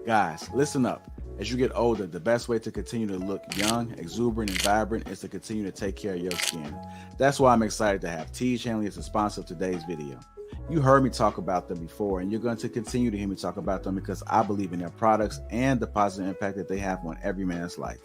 Guys, listen up. As you get older, the best way to continue to look young, exuberant, and vibrant is to continue to take care of your skin. That's why I'm excited to have Teej Hanley as the sponsor of today's video. You heard me talk about them before, and you're going to continue to hear me talk about them because I believe in their products and the positive impact that they have on every man's life.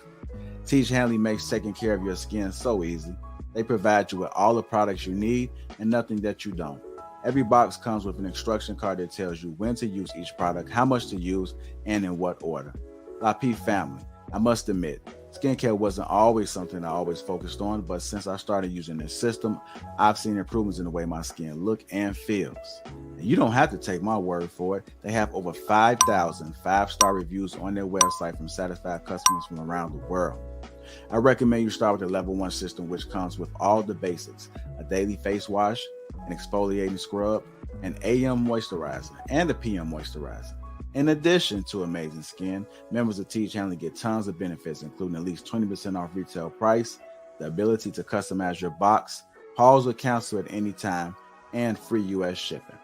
Teej Hanley makes taking care of your skin so easy. They provide you with all the products you need and nothing that you don't. Every box comes with an instruction card that tells you when to use each product, how much to use, and in what order. Lapeef family, I must admit, skincare wasn't always something I always focused on, but since I started using this system, I've seen improvements in the way my skin looks and feels. And you don't have to take my word for it. They have over 5,000 five-star reviews on their website from satisfied customers from around the world. I recommend you start with the level 1 system, which comes with all the basics: a daily face wash, an exfoliating scrub, an AM moisturizer, and a PM moisturizer. In addition to amazing skin, members of Teej Hanley get tons of benefits, including at least 20% off retail price, the ability to customize your box, pause or cancel at any time, and free US shipping.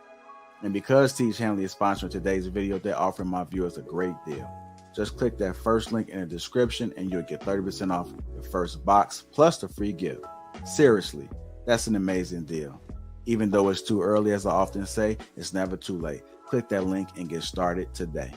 And because Teej Hanley is sponsoring today's video, they're offering my viewers a great deal. Just click that first link in the description and you'll get 30% off your first box plus the free gift. Seriously, that's an amazing deal. Even though it's too early, as I often say, it's never too late. Click that link and get started today.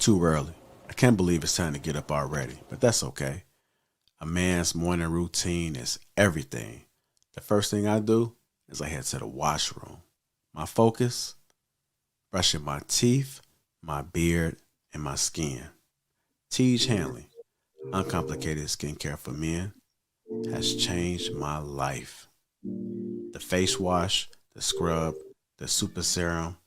too early. I can't believe it's time to get up already, but that's okay. A man's morning routine is everything. The first thing I do is I head to the washroom. My focus, brushing my teeth, my beard, and my skin. Tej Hanley, uncomplicated skincare for men, has changed my life. The face wash, the scrub, the super serum,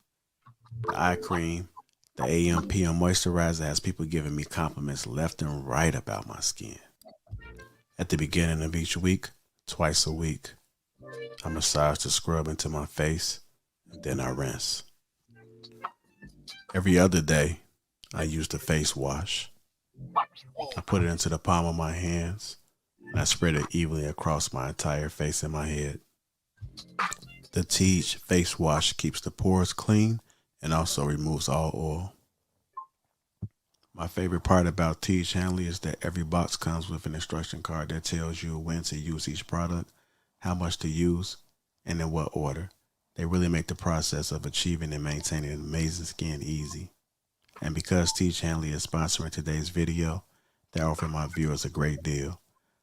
the eye cream, the AM/PM moisturizer has people giving me compliments left and right about my skin. At the beginning of each week, twice a week, I massage the scrub into my face and then I rinse. Every other day, I use the face wash. I put it into the palm of my hands and I spread it evenly across my entire face and my head. The Tej face wash keeps the pores clean and also removes all oil. My favorite part about Tej Hanley is that every box comes with an instruction card that tells you when to use each product, how much to use, and in what order. They really make the process of achieving and maintaining amazing skin easy. And because Tej Hanley is sponsoring today's video, they're offering my viewers a great deal.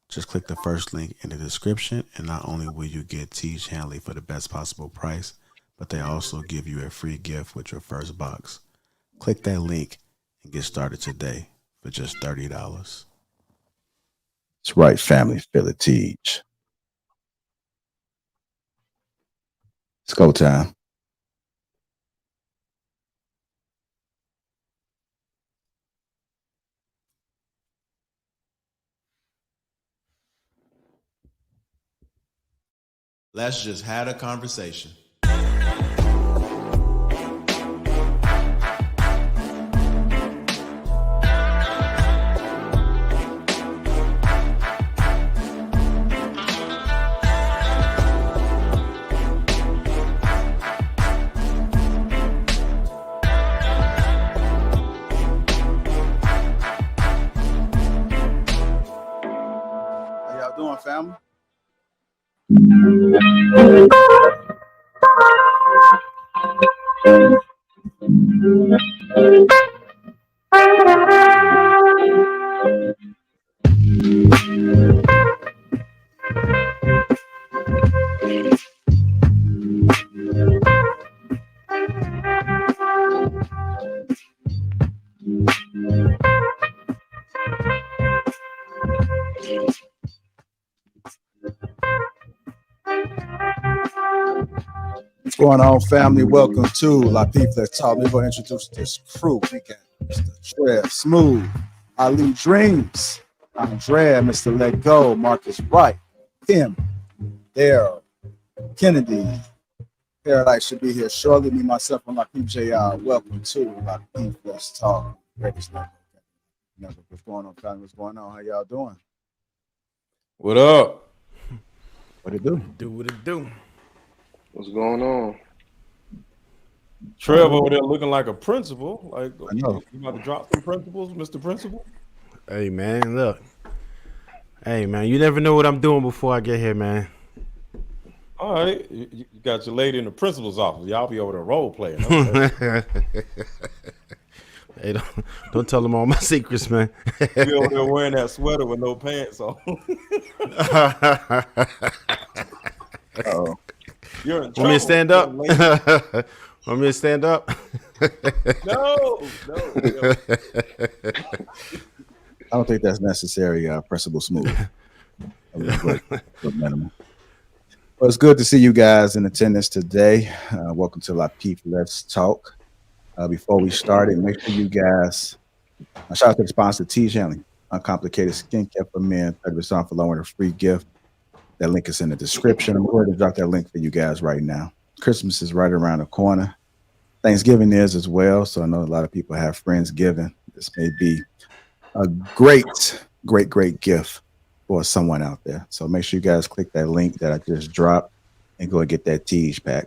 Just click the first link in the description, and not only will you get Tej Hanley for the best possible price, but they also give you a free gift with your first box. Click that link and get started today for just $30. That's right, family. Feel it, Tej. It's go time. Let's just have a conversation. How y'all doing, family? What's going on, family? Welcome to Lapeef Network. We're going to introduce this crew. We got Mr. Trev Smooth, Ali Dreams, Andrea, Mr. Let Go, Marcus Wright, Tim, Daryl, Kennedy. Paradise should be here shortly. Me, myself, and Lapeef JR. Welcome to Lapeef Let's Talk. Greatest network. What's going on, family? What's going on? How y'all doing? What up? What it do? Do what it do. What's going on? Trev over there looking like a principal. Like, I know. you about to drop some principles, Mr. Principal? Hey, man, look. Hey, man, you never know what I'm doing before I get here, man. All right. You got your lady in the principal's office. Y'all be over there role playing. Okay. Hey, don't tell them all my secrets, man. You over there wearing that sweater with no pants on. Uh-oh. You're in trouble. Want me to stand up? Want me to stand up? No. I don't think that's necessary, Principal Smooth. Minimum. Well, it's good to see you guys in attendance today. Welcome to Lapeef Let's Talk. Before we started, make sure you guys shout out to the sponsor, Tej Hanley, uncomplicated skincare for men. 30% off along with a free gift. That link is in the description. I'm going to drop that link for you guys right now. Christmas is right around the corner. Thanksgiving is as well. So I know a lot of people have Friendsgiving. This may be a great gift for someone out there. So make sure you guys click that link that I just dropped and go and get that Tej pack.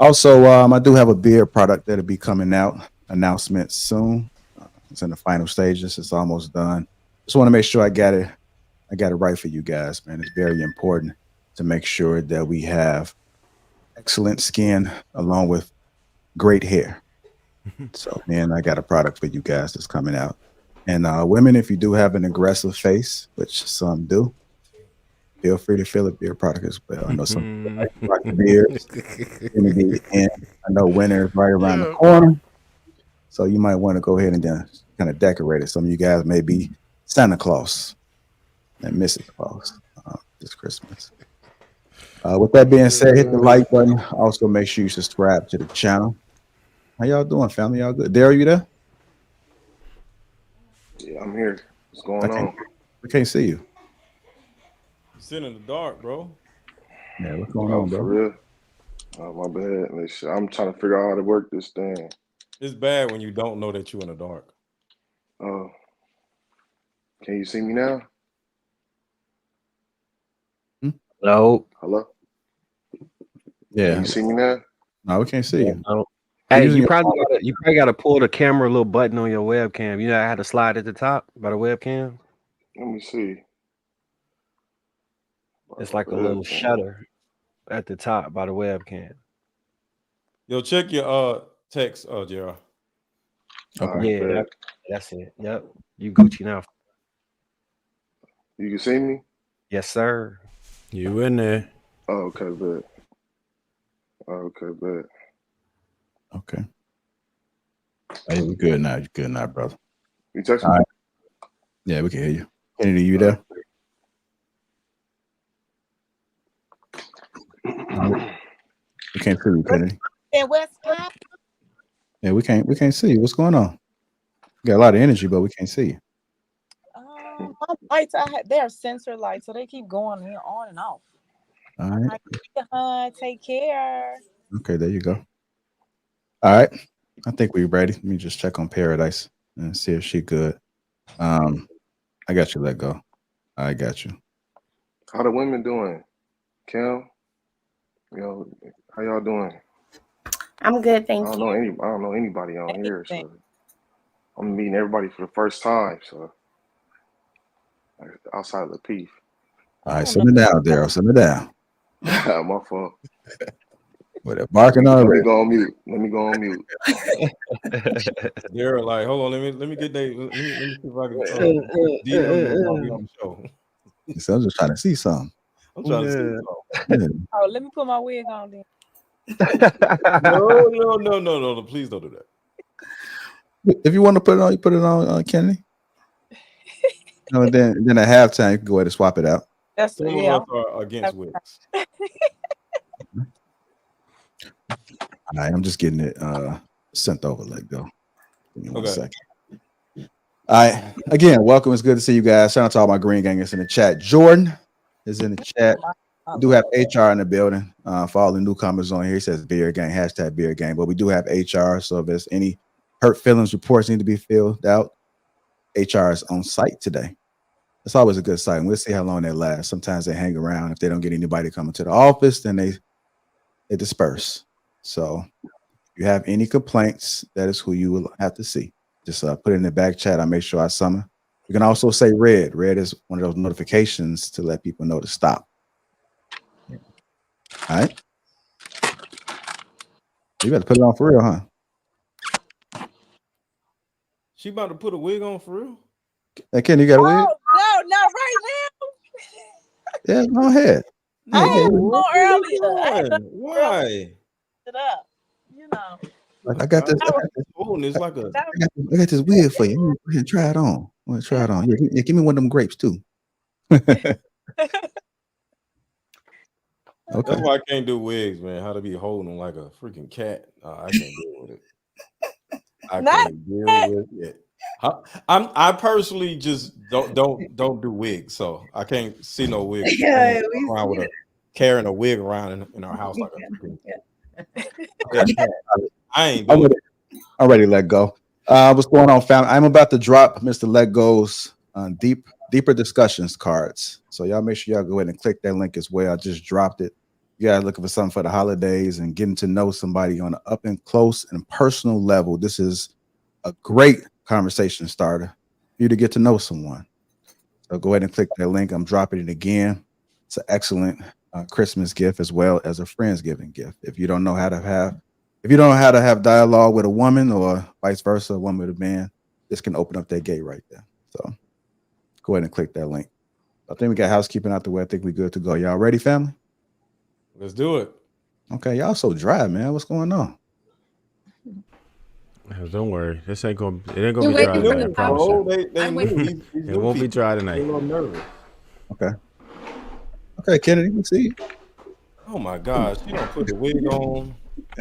Also, I do have a beard product that'll be coming out. Announcement soon. It's in the final stages. It's almost done. Just want to make sure I got it right for you guys, man. It's very important to make sure that we have excellent skin along with great hair. So, man, I got a product for you guys that's coming out. And women, if you do have an aggressive face, which some do, feel free to fill a beard product as well. I know some people like to rock the beards. And I know winter is right around the corner. So you might want to go ahead and kind of decorate it. Some of you guys may be Santa Claus and Mrs. Claus this Christmas. With that being said, hit the like button. Also, make sure you subscribe to the channel. How y'all doing, family? Y'all good? Daryl, you there? Yeah, I'm here. What's going on? We can't see you. You sit in the dark, bro. Yeah, what's going on, bro? For real? Oh, my bad. I'm trying to figure out how to work this thing. It's bad when you don't know that you're in the dark. Oh, can you see me now? No. Hello? Yeah. Can you see me now? No, we can't see you. Hey, you probably got to pull the camera little button on your webcam. You know how to slide at the top by the webcam? Let me see. It's like a little shutter at the top by the webcam. Yo, check your text, JR. Okay. Yeah, that's it. Yep. You Gucci now. You can see me? Yes, sir. You in there? Oh, okay, good. Okay, good. Okay. Hey, we good now. You good now, brother? You text me? All right. Yeah, we can hear you. Kennedy, you there? We can't see you, Kennedy. And what's up? Yeah, we can't see you. What's going on? You got a lot of energy, but we can't see you. My lights, they're sensor lights, so they keep going here on and off. All right. Take care. Okay, there you go. All right. I think we're ready. Let me just check on Paradise and see if she good. I got you, let go. I got you. How the women doing? Kim? Yo, how y'all doing? I'm good, thank you. I don't know anybody on here, so I'm meeting everybody for the first time. So outside of Lapeef. All right, sit it down, Daryl. Sit it down. My fault. With it barking already. Let me go on mute. They're like, hold on, let me get let me see if I can DM you while we on the show. So I'm just trying to see something. I'm trying to see something. Oh, let me put my wig on then. No, please don't do that. If you want to put it on, you put it on, Kennedy. No, and then at halftime you can go ahead and swap it out. That's Some of us are against wigs. All right, I'm just getting it sent over. Let go. Give me 1 second. All right. Again, welcome. It's good to see you guys. Shout out to all my green gangers in the chat. Jordan is in the chat. We do have HR in the building. For all the newcomers on here, he says beer gang, hashtag beer gang. But we do have HR. So if there's any hurt feelings reports need to be filled out, HR is on site today. It's always a good sign. We'll see how long they last. Sometimes they hang around. If they don't get anybody coming to the office, then they disperse. So if you have any complaints, that is who you will have to see. Just put it in the back chat. I'll make sure I summon. You can also say red. Red is one of those notifications to let people know to stop. All right. You better put it on for real, huh? She about to put a wig on for real? Hey, Ken, you got a wig? No, not right now. Yeah, go ahead. I had more earlier. Why? It up, you know. I got this. It's like I got this wig for you. Go ahead and try it on. I want to try it on. Yeah, give me one of them grapes too. Okay. That's why I can't do wigs, man. How to be holding them like a freaking cat. I can't deal with it. I can't deal with it. I personally just don't do wigs, so I can't see no wig. Yeah, around with carrying a wig around in our house like a freaking I ain't doing it. I'm ready to let go. What's going on, fam? I'm about to drop Mr. Let Go's deeper discussions cards. So y'all make sure y'all go ahead and click that link as well. I just dropped it. You guys looking for something for the holidays and getting to know somebody on an up and close and personal level. This is a great conversation starter for you to get to know someone. So go ahead and click that link. I'm dropping it again. It's an excellent Christmas gift as well as a Friendsgiving gift. If you don't know how to have If you don't know how to have dialogue with a woman or vice versa, a woman with a man, this can open up that gate right there. So go ahead and click that link. I think we got housekeeping out the way. I think we're good to go. Y'all ready, family? Let's do it. Okay, y'all so dry, man. What's going on? Don't worry. It ain't gonna be dry tonight. I promise you. They knew. It won't be dry tonight. A little nervous. Okay, Kennedy, we see you. Oh my gosh, you don't put the wig on.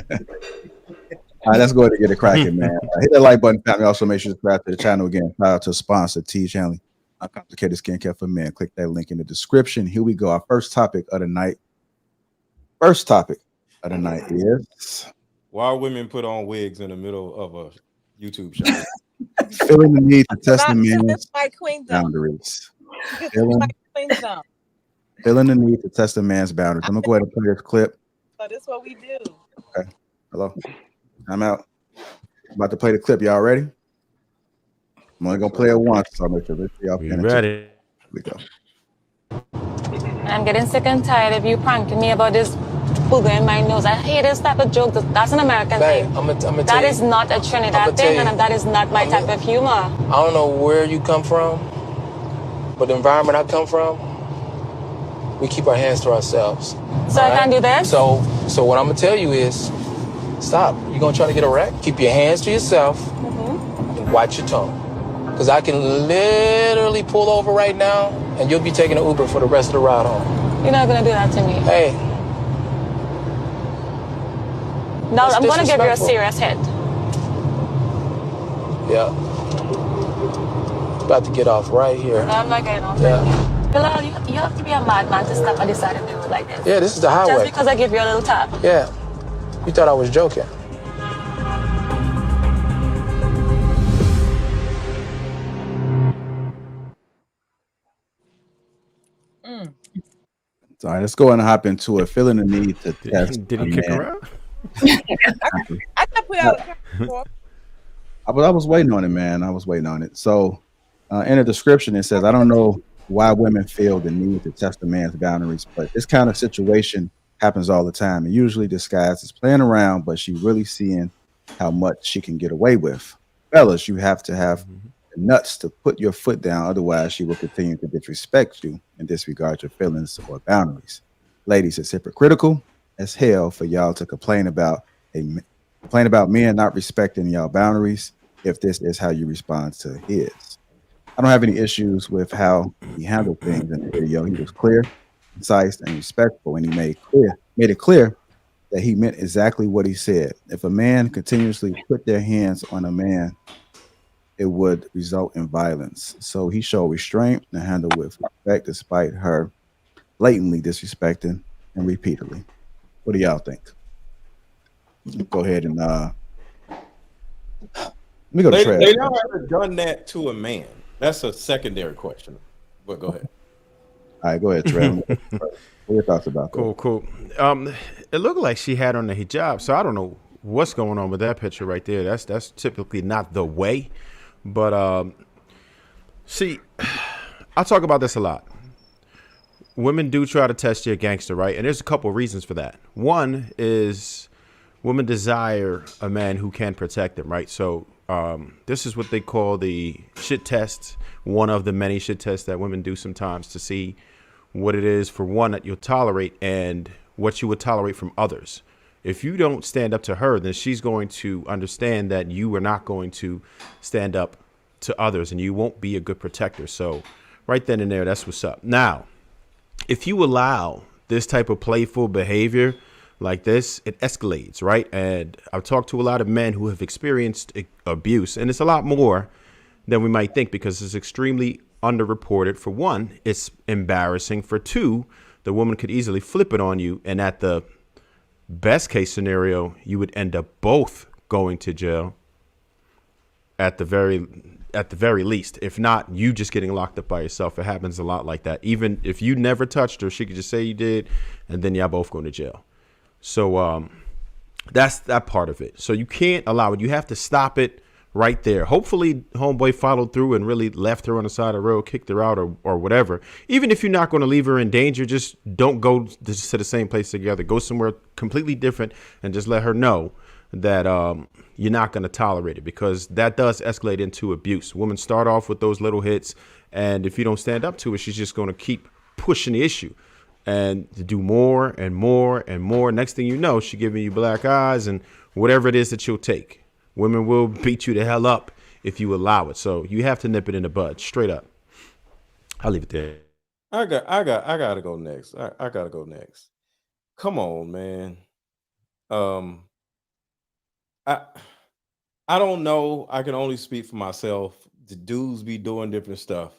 All right, let's go ahead and get it cracking, man. Hit that like button, family. Also, make sure to subscribe to the channel again. Shout out to sponsor T Chanley, Uncomplicated Skincare for Men. Click that link in the description. Here we go. Our first topic of the night. First topic of the night is Why women put on wigs in the middle of a YouTube show? feeling the need to test the man's This my queendom. boundaries. This is my queendom. Feeling the need to test a man's boundaries. I'm gonna go ahead and play this clip. So this is what we do. Okay. Hello. I'm out. About to play the clip. Y'all ready? I'm only gonna play it once, so I'll make sure y'all We paying ready. attention. Here we go. I'm getting sick and tired of you pranking me about this booger in my nose. I hate this type of joke. That's an American Babe, thing. I'm gonna That is not a Trinidad thing, and that is not my type of humor. I don't know where you come from, but the environment I come from, we keep our hands to ourselves. So I can't do this? So what I'm gonna tell you is, stop. You're gonna try to get a wreck? Keep your hands to yourself and watch your tone. Because I can literally pull over right now, and you'll be taking an Uber for the rest of the ride home. You're not gonna do that to me. Hey. No, That's I'm gonna give you a disrespectful. serious hit. Yeah. About to get off right here. No, I'm not getting off. Yeah. Bilal, you have to be a madman to stop at the side of the road like this. Yeah, this is the highway. Just because I give you a little tap. Yeah. You thought I was joking. All right, let's go and hop into it. Feeling the need to test. Did he kick her out? I can put out I was waiting on it, man. I was waiting on it. So, in the description, it says, "I don't know why women feel the need to test a man's boundaries, but this kind of situation happens all the time. And usually disguised as playing around, but she really seeing how much she can get away with. Fellas, you have to have the nuts to put your foot down, otherwise she will continue to disrespect you and disregard your feelings or boundaries. Ladies, it's hypocritical as hell for y'all to complain about men not respecting y'all boundaries if this is how you respond to his. I don't have any issues with how he handled things in the video. He was clear, concise, and respectful, and he made it clear that he meant exactly what he said. If a man continuously put their hands on a man, it would result in violence. So he showed restraint and handled with respect despite her blatantly disrespecting and repeatedly. What do y'all think? Go ahead and let me go to Trev. They never ever done that to a man. That's a secondary question. But go ahead. All right, go ahead, Trev. What are your thoughts about that? Cool. It looked like she had on the hijab, so I don't know what's going on with that picture right there. That's typically not the way. But see, I talk about this a lot. Women do try to test your gangster, right? And there's a couple reasons for that. One is women desire a man who can protect them, right? So this is what they call the shit test, one of the many shit tests that women do sometimes to see what it is, for one, that you'll tolerate and what you would tolerate from others. If you don't stand up to her, then she's going to understand that you are not going to stand up to others and you won't be a good protector. So right then and there, that's what's up. Now, if you allow this type of playful behavior like this, it escalates, right? And I've talked to a lot of men who have experienced abuse, and it's a lot more than we might think because it's extremely underreported. For one, it's embarrassing. For two, the woman could easily flip it on you, and at the best case scenario, you would end up both going to jail at the very least. If not, you just getting locked up by yourself. It happens a lot like that. Even if you never touched her, she could just say you did, and then y'all both going to jail. So that's that part of it. So you can't allow it. You have to stop it right there. Hopefully homeboy followed through and really left her on the side of the road, kicked her out or whatever. Even if you're not going to leave her in danger, just don't go to the same place together. Go somewhere completely different and just let her know that you're not going to tolerate it, because that does escalate into abuse. Women start off with those little hits, and if you don't stand up to it, she's just going to keep pushing the issue and to do more and more and more. Next thing you know, she's giving you black eyes and whatever it is that you'll take. Women will beat you the hell up if you allow it. So you have to nip it in the bud, straight up. I'll leave it there. I gotta go next. I gotta go next. Come on, man. I don't know. I can only speak for myself. The dudes be doing different stuff,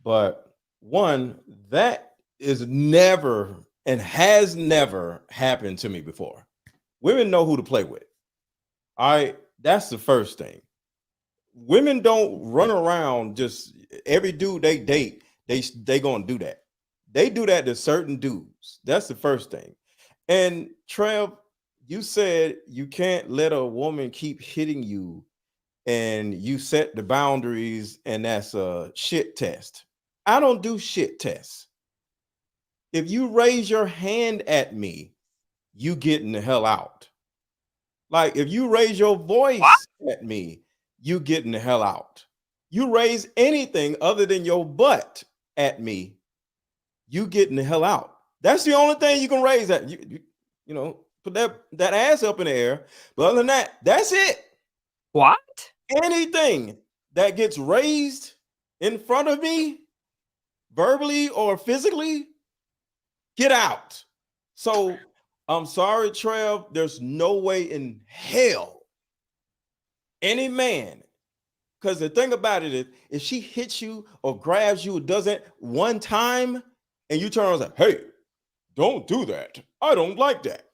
but one, that is never and has never happened to me before. Women know who to play with. That's the first thing. Women don't run around just every dude they date. They gonna do that. They do that to certain dudes. That's the first thing. And Trev, you said you can't let a woman keep hitting you, and you set the boundaries, and that's a shit test. I don't do shit tests. If you raise your hand at me, you getting the hell out. Like, if you raise your voice at me, you getting the hell out. You raise anything other than your butt at me, you getting the hell out. That's the only thing you can raise at you know, put that ass up in the air. But other than that, that's it. What? Anything that gets raised in front of me, verbally or physically, get out. So I'm sorry, Trev. There's no way in hell any man, because the thing about it is, if she hits you or grabs you, doesn't one time, and you turn around and say, hey, don't do that. I don't like that.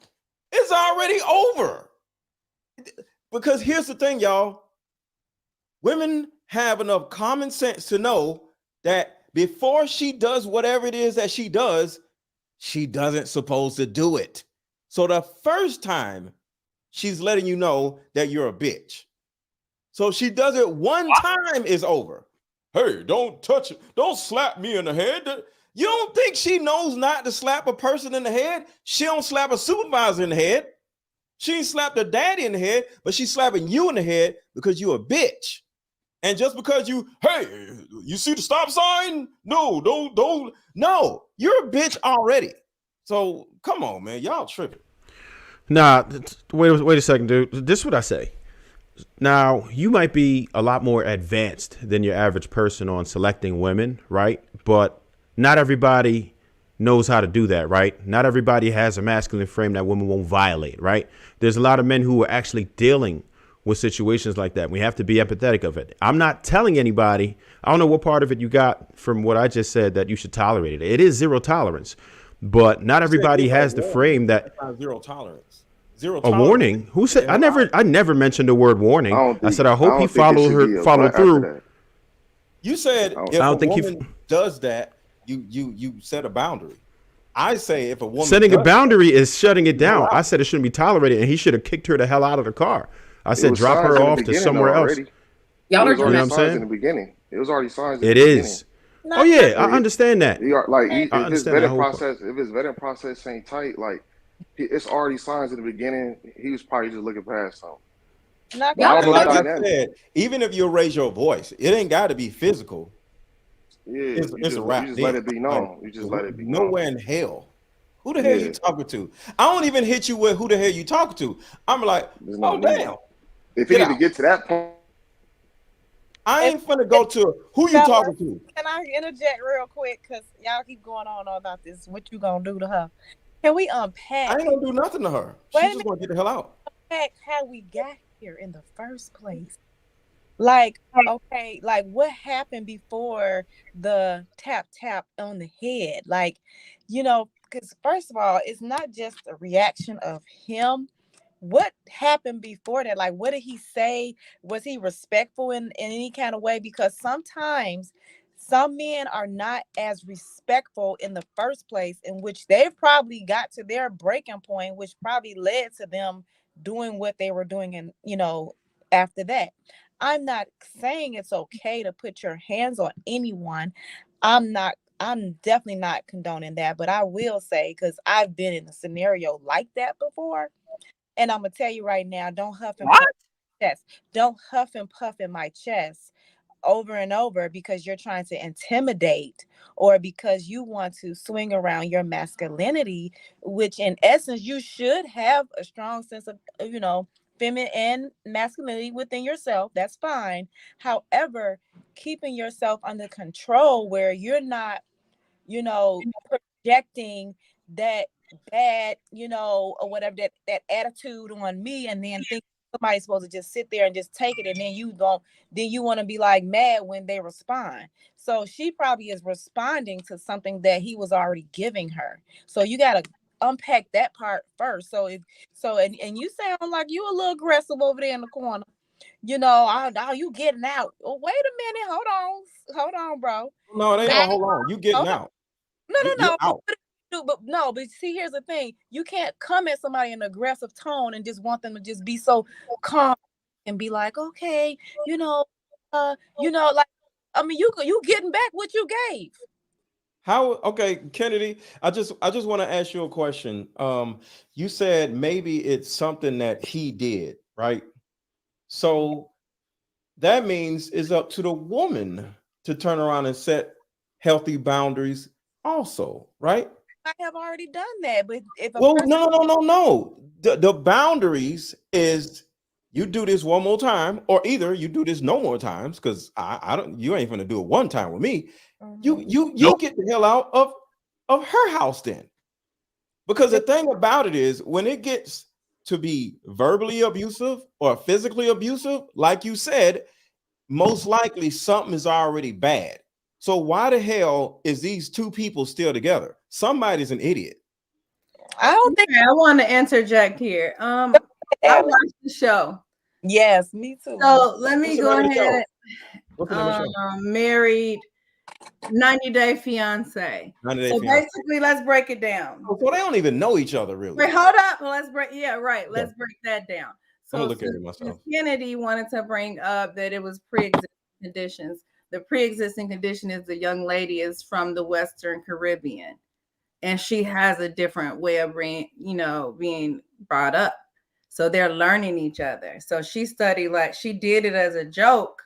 It's already over. Because here's the thing, y'all. Women have enough common sense to know that before she does whatever it is that she does, she doesn't supposed to do it. So the first time, she's letting you know that you're a bitch. So she does it one time, is over. Hey, don't touch it. Don't slap me in the head. You don't think she knows not to slap a person in the head? She don't slap a supervisor in the head. She ain't slapped her daddy in the head, but she's slapping you in the head because you a bitch. And just because hey, you see the stop sign? No, don't. No, you're a bitch already. So come on, man. Y'all tripping. Nah, wait a second, dude. This is what I say. Now, you might be a lot more advanced than your average person on selecting women, right? But not everybody knows how to do that, right? Not everybody has a masculine frame that women won't violate, right? There's a lot of men who are actually dealing with situations like that. We have to be empathetic of it. I'm not telling anybody, I don't know what part of it you got from what I just said, that you should tolerate it. It is zero tolerance, but not everybody has the frame that zero tolerance. A warning? Who said? I never mentioned the word warning. I said I hope he followed through. You said if a woman does that, you set a boundary. I say if a woman setting a boundary is shutting it down. I said it shouldn't be tolerated, and he should have kicked her the hell out of the car. I said drop her off to somewhere else. Y'all are already signs in the beginning. It was already signs. It is. Oh yeah, I understand that. If his vetting process ain't tight, like. It's already signs in the beginning. He was probably just looking past something. Like I said, even if you raise your voice, it ain't got to be physical. Yeah, it's a wrap. You just let it be known. You just let it be known. Nowhere in hell. Who the hell you talking to? I don't even hit you with who the hell you talking to. I'm like, oh damn. If you need to get to that point, I ain't finna go to who you talking to. Can I interject real quick? Because y'all keep going on about this. What you gonna do to her? Can we unpack? I ain't gonna do nothing to her. She's just gonna get the hell out. Unpack how we got here in the first place. Like, okay, like what happened before the tap on the head? Like, because first of all, it's not just a reaction of him. What happened before that? Like, what did he say? Was he respectful in any kind of way? Because sometimes some men are not as respectful in the first place, in which they've probably got to their breaking point, which probably led to them doing what they were doing. And, after that, I'm not saying it's okay to put your hands on anyone. I'm definitely not condoning that, but I will say, because I've been in a scenario like that before. And I'm gonna tell you right now, don't huff and What? puff my chest. Don't huff and puff in my chest over and over because you're trying to intimidate or because you want to swing around your masculinity, which in essence you should have a strong sense of, feminine and masculinity within yourself. That's fine. However, keeping yourself under control where you're not, projecting that bad, or whatever, that attitude on me, and then think somebody's supposed to just sit there and just take it, and then you want to be like mad when they respond. So she probably is responding to something that he was already giving her. So you got to unpack that part first. And you sound like you a little aggressive over there in the corner. You getting out. Oh, wait a minute. Hold on, bro. No, they don't. Hold on. You getting out. No. Out. But see, here's the thing. You can't come at somebody in an aggressive tone and just want them to just be so calm and be like, okay, like, you getting back what you gave. Okay, Kennedy, I just want to ask you a question. You said maybe it's something that he did, right? So that means it's up to the woman to turn around and set healthy boundaries also, right? I have already done that, but if no. The boundaries is you do this one more time, or either you do this no more times, because you ain't gonna do it one time with me. You get the hell out of her house then. Because the thing about it is, when it gets to be verbally abusive or physically abusive, like you said, most likely something is already bad. So why the hell is these two people still together? Somebody's an idiot. I don't think I want to interject here. I watched the show. Yes, me too. So let me go ahead. Married 90 Day Fiance. Basically, let's break it down. So they don't even know each other, really. Wait, hold up. Let's break. Yeah, right. Let's break that down. So I'm gonna look at it myself. Kennedy wanted to bring up that it was pre-existing conditions. The pre-existing condition is the young lady is from the Western Caribbean, and she has a different way of being brought up. So they're learning each other. So she studied, like, she did it as a joke.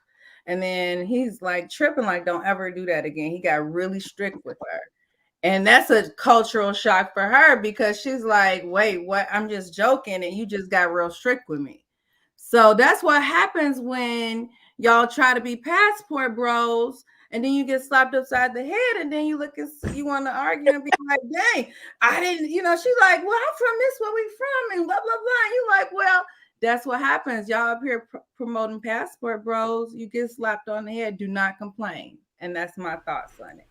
And then he's like tripping, like, don't ever do that again. He got really strict with her. And that's a cultural shock for her because she's like, wait, what? I'm just joking. And you just got real strict with me. So that's what happens when y'all try to be passport bros. And then you get slapped upside the head. And then you want to argue and be like, dang, I didn't, she's like, well, I'm from this, where we from, and blah, blah, blah. And you're like, well, that's what happens. Y'all up here promoting passport bros. You get slapped on the head. Do not complain. And that's my thoughts on it.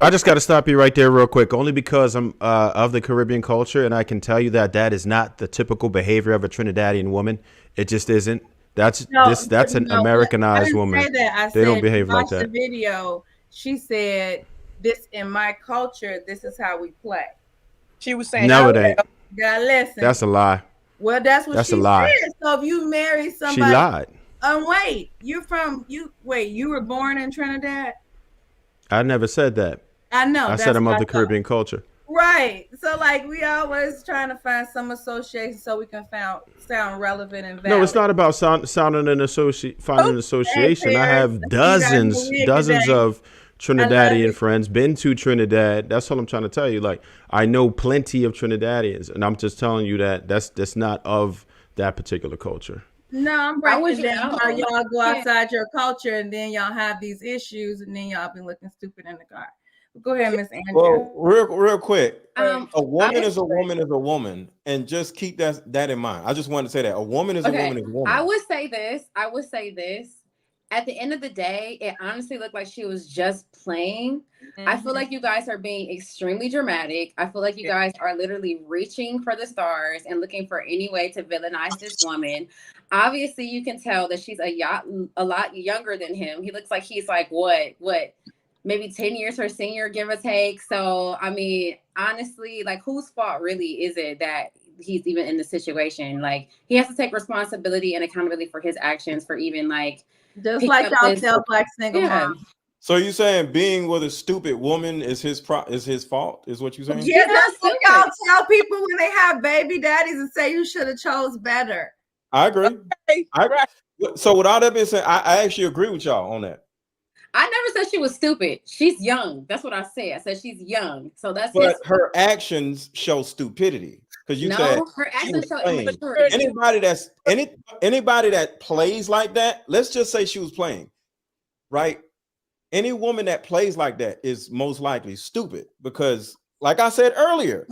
I just got to stop you right there real quick, only because I'm of the Caribbean culture, and I can tell you that is not the typical behavior of a Trinidadian woman. It just isn't. That's an Americanized woman. They don't behave like that. The video, she said, "This in my culture, this is how we play." She was saying, "No, it ain't." You gotta listen. That's a lie. Well, that's what she said. So if you marry somebody, she lied. Wait, you were born in Trinidad? I never said that. I know. I said I'm of the Caribbean culture. Right. So like we always trying to find some association so we can sound relevant and valid. No, it's not about finding an association. I have dozens of Trinidadian friends, been to Trinidad. That's all I'm trying to tell you. Like, I know plenty of Trinidadians, and I'm just telling you that that's not of that particular culture. No, I'm breaking down how y'all go outside your culture and then y'all have these issues and then y'all be looking stupid in the car. Go ahead, Miss Andrea. Well, real quick. A woman is a woman is a woman, and just keep that in mind. I just wanted to say that a woman is a woman is a woman. I would say this. At the end of the day, it honestly looked like she was just playing. Mm-hmm. I feel like you guys are being extremely dramatic. I feel like you guys are literally reaching for the stars and looking for any way to villainize this woman. Obviously, you can tell that she's a lot younger than him. He looks like he's like, what? Maybe 10 years her senior, give or take. So, I mean, honestly, like, whose fault really is it that he's even in the situation? Like, he has to take responsibility and accountability for his actions, for even, like, just like y'all tell black single moms. So you saying being with a stupid woman is his fault? Is what you saying? Yeah, that's what y'all tell people when they have baby daddies and say you should have chose better. I agree. So without that being said, I actually agree with y'all on that. I never said she was stupid. She's young. That's what I said. I said she's young. So that's but her actions show stupidity. Because you said her actions show immaturity. Anybody that plays like that, let's just say she was playing, right? Any woman that plays like that is most likely stupid because, like I said earlier,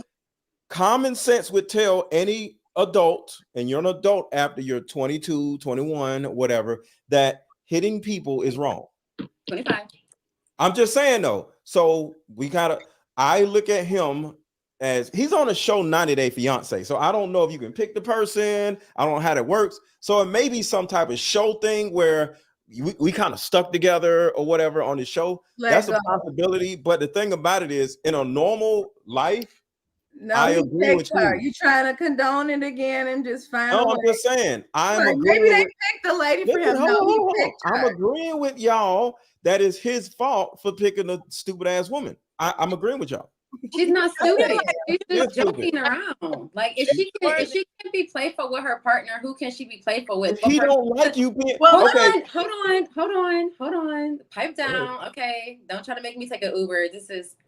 common sense would tell any adult, and you're an adult after you're 22, 21, whatever, that hitting people is wrong. 25. I'm just saying though. So I look at him as he's on a show 90 Day Fiance. So I don't know if you can pick the person. I don't know how that works. So it may be some type of show thing where we kind of stuck together or whatever on the show. That's a possibility. But the thing about it is, in a normal life, I agree with you. You trying to condone it again and just find No, I'm just saying. Maybe they picked the lady for him. I'm agreeing with y'all that is his fault for picking a stupid ass woman. I'm agreeing with y'all. She's not stupid. She's just joking around. Like if she can't be playful with her partner, who can she be playful with? He don't like you being. Hold on. Pipe down. Okay, don't try to make me take an Uber.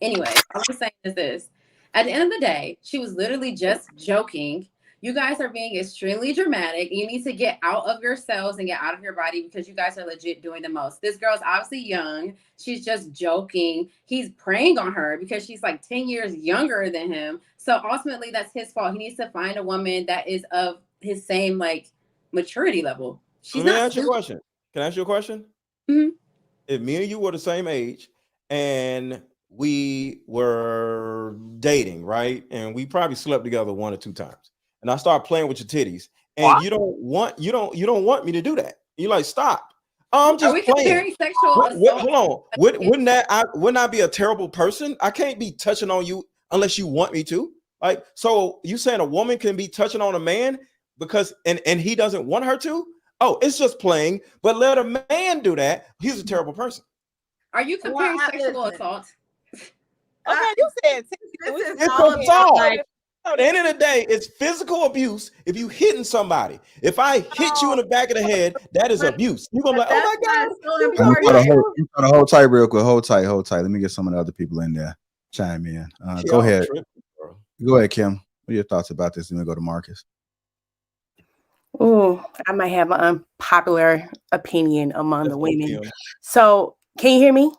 Anyway. All I'm saying is this: at the end of the day, she was literally just joking. You guys are being extremely dramatic. You need to get out of yourselves and get out of your body because you guys are legit doing the most. This girl's obviously young. She's just joking. He's preying on her because she's like 10 years younger than him. So ultimately, that's his fault. He needs to find a woman that is of his same like maturity level. Let me ask you a question. Can I ask you a question? Mm-hmm. If me and you were the same age and we were dating, right? And we probably slept together 1 or 2 times. And I start playing with your titties, and you don't want me to do that. You're like, stop. I'm just playing. Hold on. Wouldn't I be a terrible person? I can't be touching on you unless you want me to. Like, so you saying a woman can be touching on a man because and he doesn't want her to? Oh, it's just playing. But let a man do that. He's a terrible person. Are you comparing sexual assault? Okay, you said it's assault. At the end of the day, it's physical abuse if you hitting somebody. If I hit you in the back of the head, that is abuse. You're gonna be like, oh my God. Hold tight real quick. Hold tight. Let me get some of the other people in there. Chime in. Go ahead. Go ahead, Kim. What are your thoughts about this? Let me go to Marcus. Oh, I might have an unpopular opinion among the women. So can you hear me?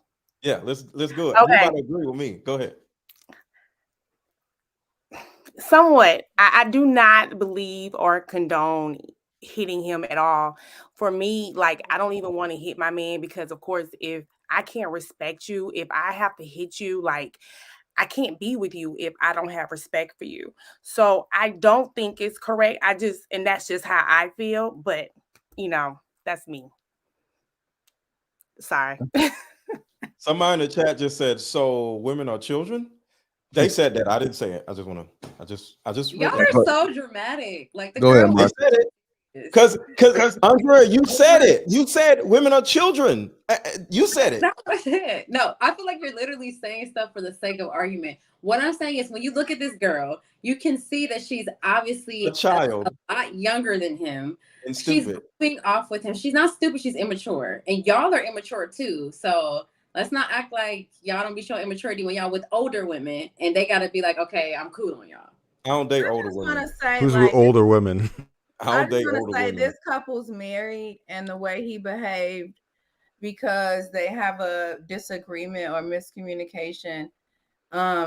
Yeah, let's go. Okay. You gotta agree with me. Go ahead. Somewhat. I do not believe or condone hitting him at all. For me, like, I don't even want to hit my man because, of course, if I can't respect you, if I have to hit you, like, I can't be with you if I don't have respect for you. So I don't think it's correct. And that's just how I feel. But, that's me. Sorry. Somebody in the chat just said, so women are children? They said that. I didn't say it. I just Y'all are so dramatic. Like the Go girl ahead, Mark. said it. Because Andrea, you said it. You said women are children. You said it. That's what I said. No, I feel like you're literally saying stuff for the sake of argument. What I'm saying is when you look at this girl, you can see that she's obviously a child, a lot younger than him. And stupid. She's going off with him. She's not stupid. She's immature. And y'all are immature too. So let's not act like y'all don't be showing immaturity when y'all with older women and they got to be like, okay, I'm cool on y'all. I don't date older women. Who's with older women? I just want to say this couple's married and the way he behaved because they have a disagreement or miscommunication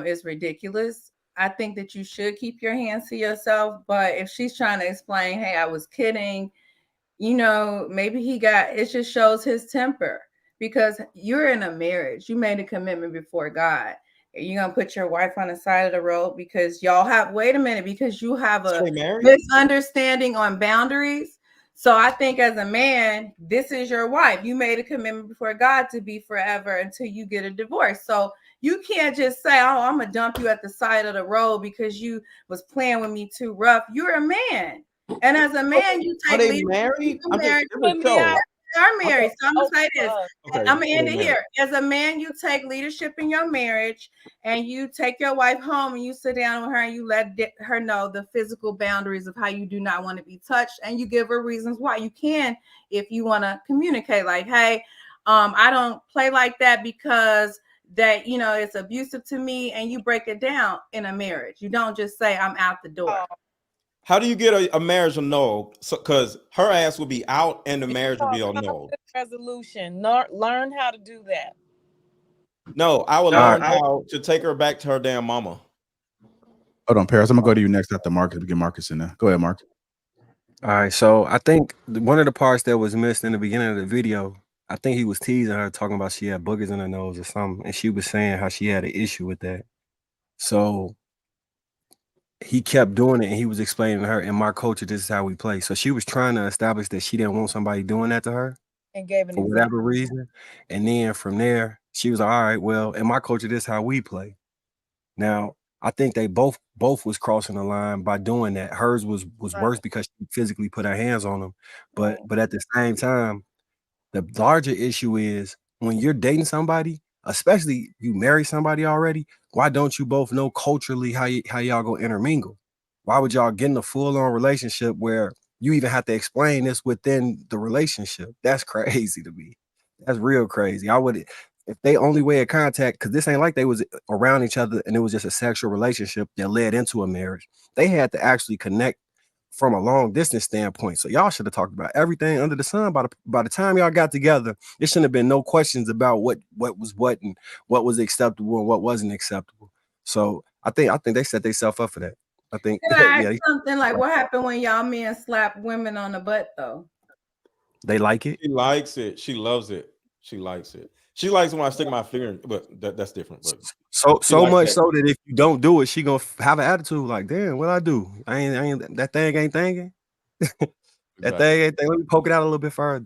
is ridiculous. I think that you should keep your hands to yourself. But if she's trying to explain, hey, I was kidding, maybe it just shows his temper. Because you're in a marriage, you made a commitment before God. You're going to put your wife on the side of the road because you have a misunderstanding on boundaries. So I think as a man, this is your wife. You made a commitment before God to be forever until you get a divorce. So you can't just say, oh, I'm going to dump you at the side of the road because you was playing with me too rough. You're a man. And as a man, you take Are they married? are married. So I'm gonna say this. Okay, I'm gonna end it here. As a man, you take leadership in your marriage, and you take your wife home, and you sit down with her, and you let her know the physical boundaries of how you do not want to be touched, and you give her reasons why. You can, if you want to communicate, like, hey, I don't play like that because that it's abusive to me, and you break it down in a marriage. You don't just say I'm out the door. How do you get a marriage annulled? Because her ass will be out and the marriage will be annulled. Resolution. Learn how to do that. No, I will learn how to take her back to her damn mama. Hold on, Paris. I'm gonna go to you next after Marcus. We get Marcus in there. Go ahead, Mark. All right, so I think one of the parts that was missed in the beginning of the video, I think he was teasing her, talking about she had boogers in her nose or something, and she was saying how she had an issue with that. So he kept doing it, and he was explaining to her, in my culture, this is how we play. So she was trying to establish that she didn't want somebody doing that to her, and gave for whatever reason. And then from there, she was like, all right, well, in my culture, this is how we play. Now, I think they both was crossing the line by doing that. Hers was worse because she physically put her hands on them. But at the same time, the larger issue is when you're dating somebody, especially you marry somebody already, why don't you both know culturally how y'all go intermingle? Why would y'all get in a full-on relationship where you even have to explain this within the relationship? That's crazy to me. That's real crazy. If they only way of contact, because this ain't like they was around each other and it was just a sexual relationship that led into a marriage. They had to actually connect from a long distance standpoint. So y'all should have talked about everything under the sun. By the time y'all got together, there shouldn't have been no questions about what was what and what was acceptable and what wasn't acceptable. So I think they set themselves up for that. I think Something like, what happened when y'all men slap women on the butt though? They like it. She likes it. She loves it. She likes it. She likes when I stick my finger in, but that's different. But so much so that if you don't do it, she gonna have an attitude like, damn, what I do? I ain't that thing ain't thinking. That thing ain't thinking. Let me poke it out a little bit further.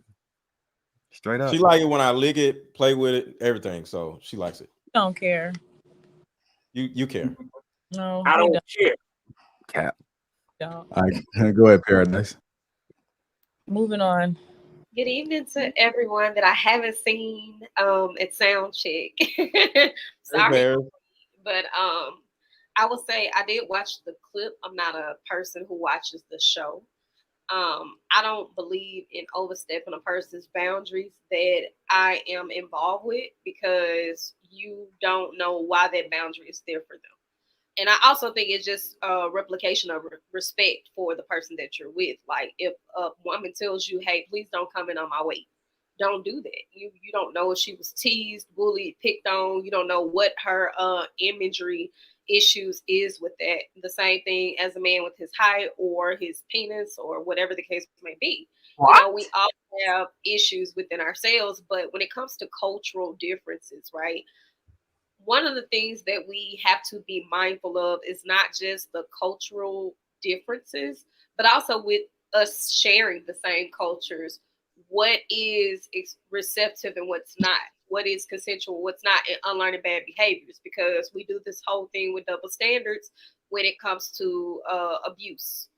Straight up. She like it when I lick it, play with it, everything. So she likes it. Don't care. You care. No, I don't care. Cap. Don't. All right, go ahead, Paradise. Moving on. Good evening to everyone that I haven't seen at sound check. Sorry, but I will say I did watch the clip. I'm not a person who watches the show. I don't believe in overstepping a person's boundaries that I am involved with, because you don't know why that boundary is there for them. And I also think it's just a replication of respect for the person that you're with. Like, if a woman tells you, hey, please don't come in on my way, don't do that. You don't know if she was teased, bullied, picked on. You don't know what her imagery issues is with that. The same thing as a man with his height or his penis or whatever the case may be. What? You know, we all have issues within ourselves, but when it comes to cultural differences, right? One of the things that we have to be mindful of is not just the cultural differences, but also with us sharing the same cultures, what is receptive and what's not, what is consensual, what's not, and unlearning bad behaviors, because we do this whole thing with double standards when it comes to abuse.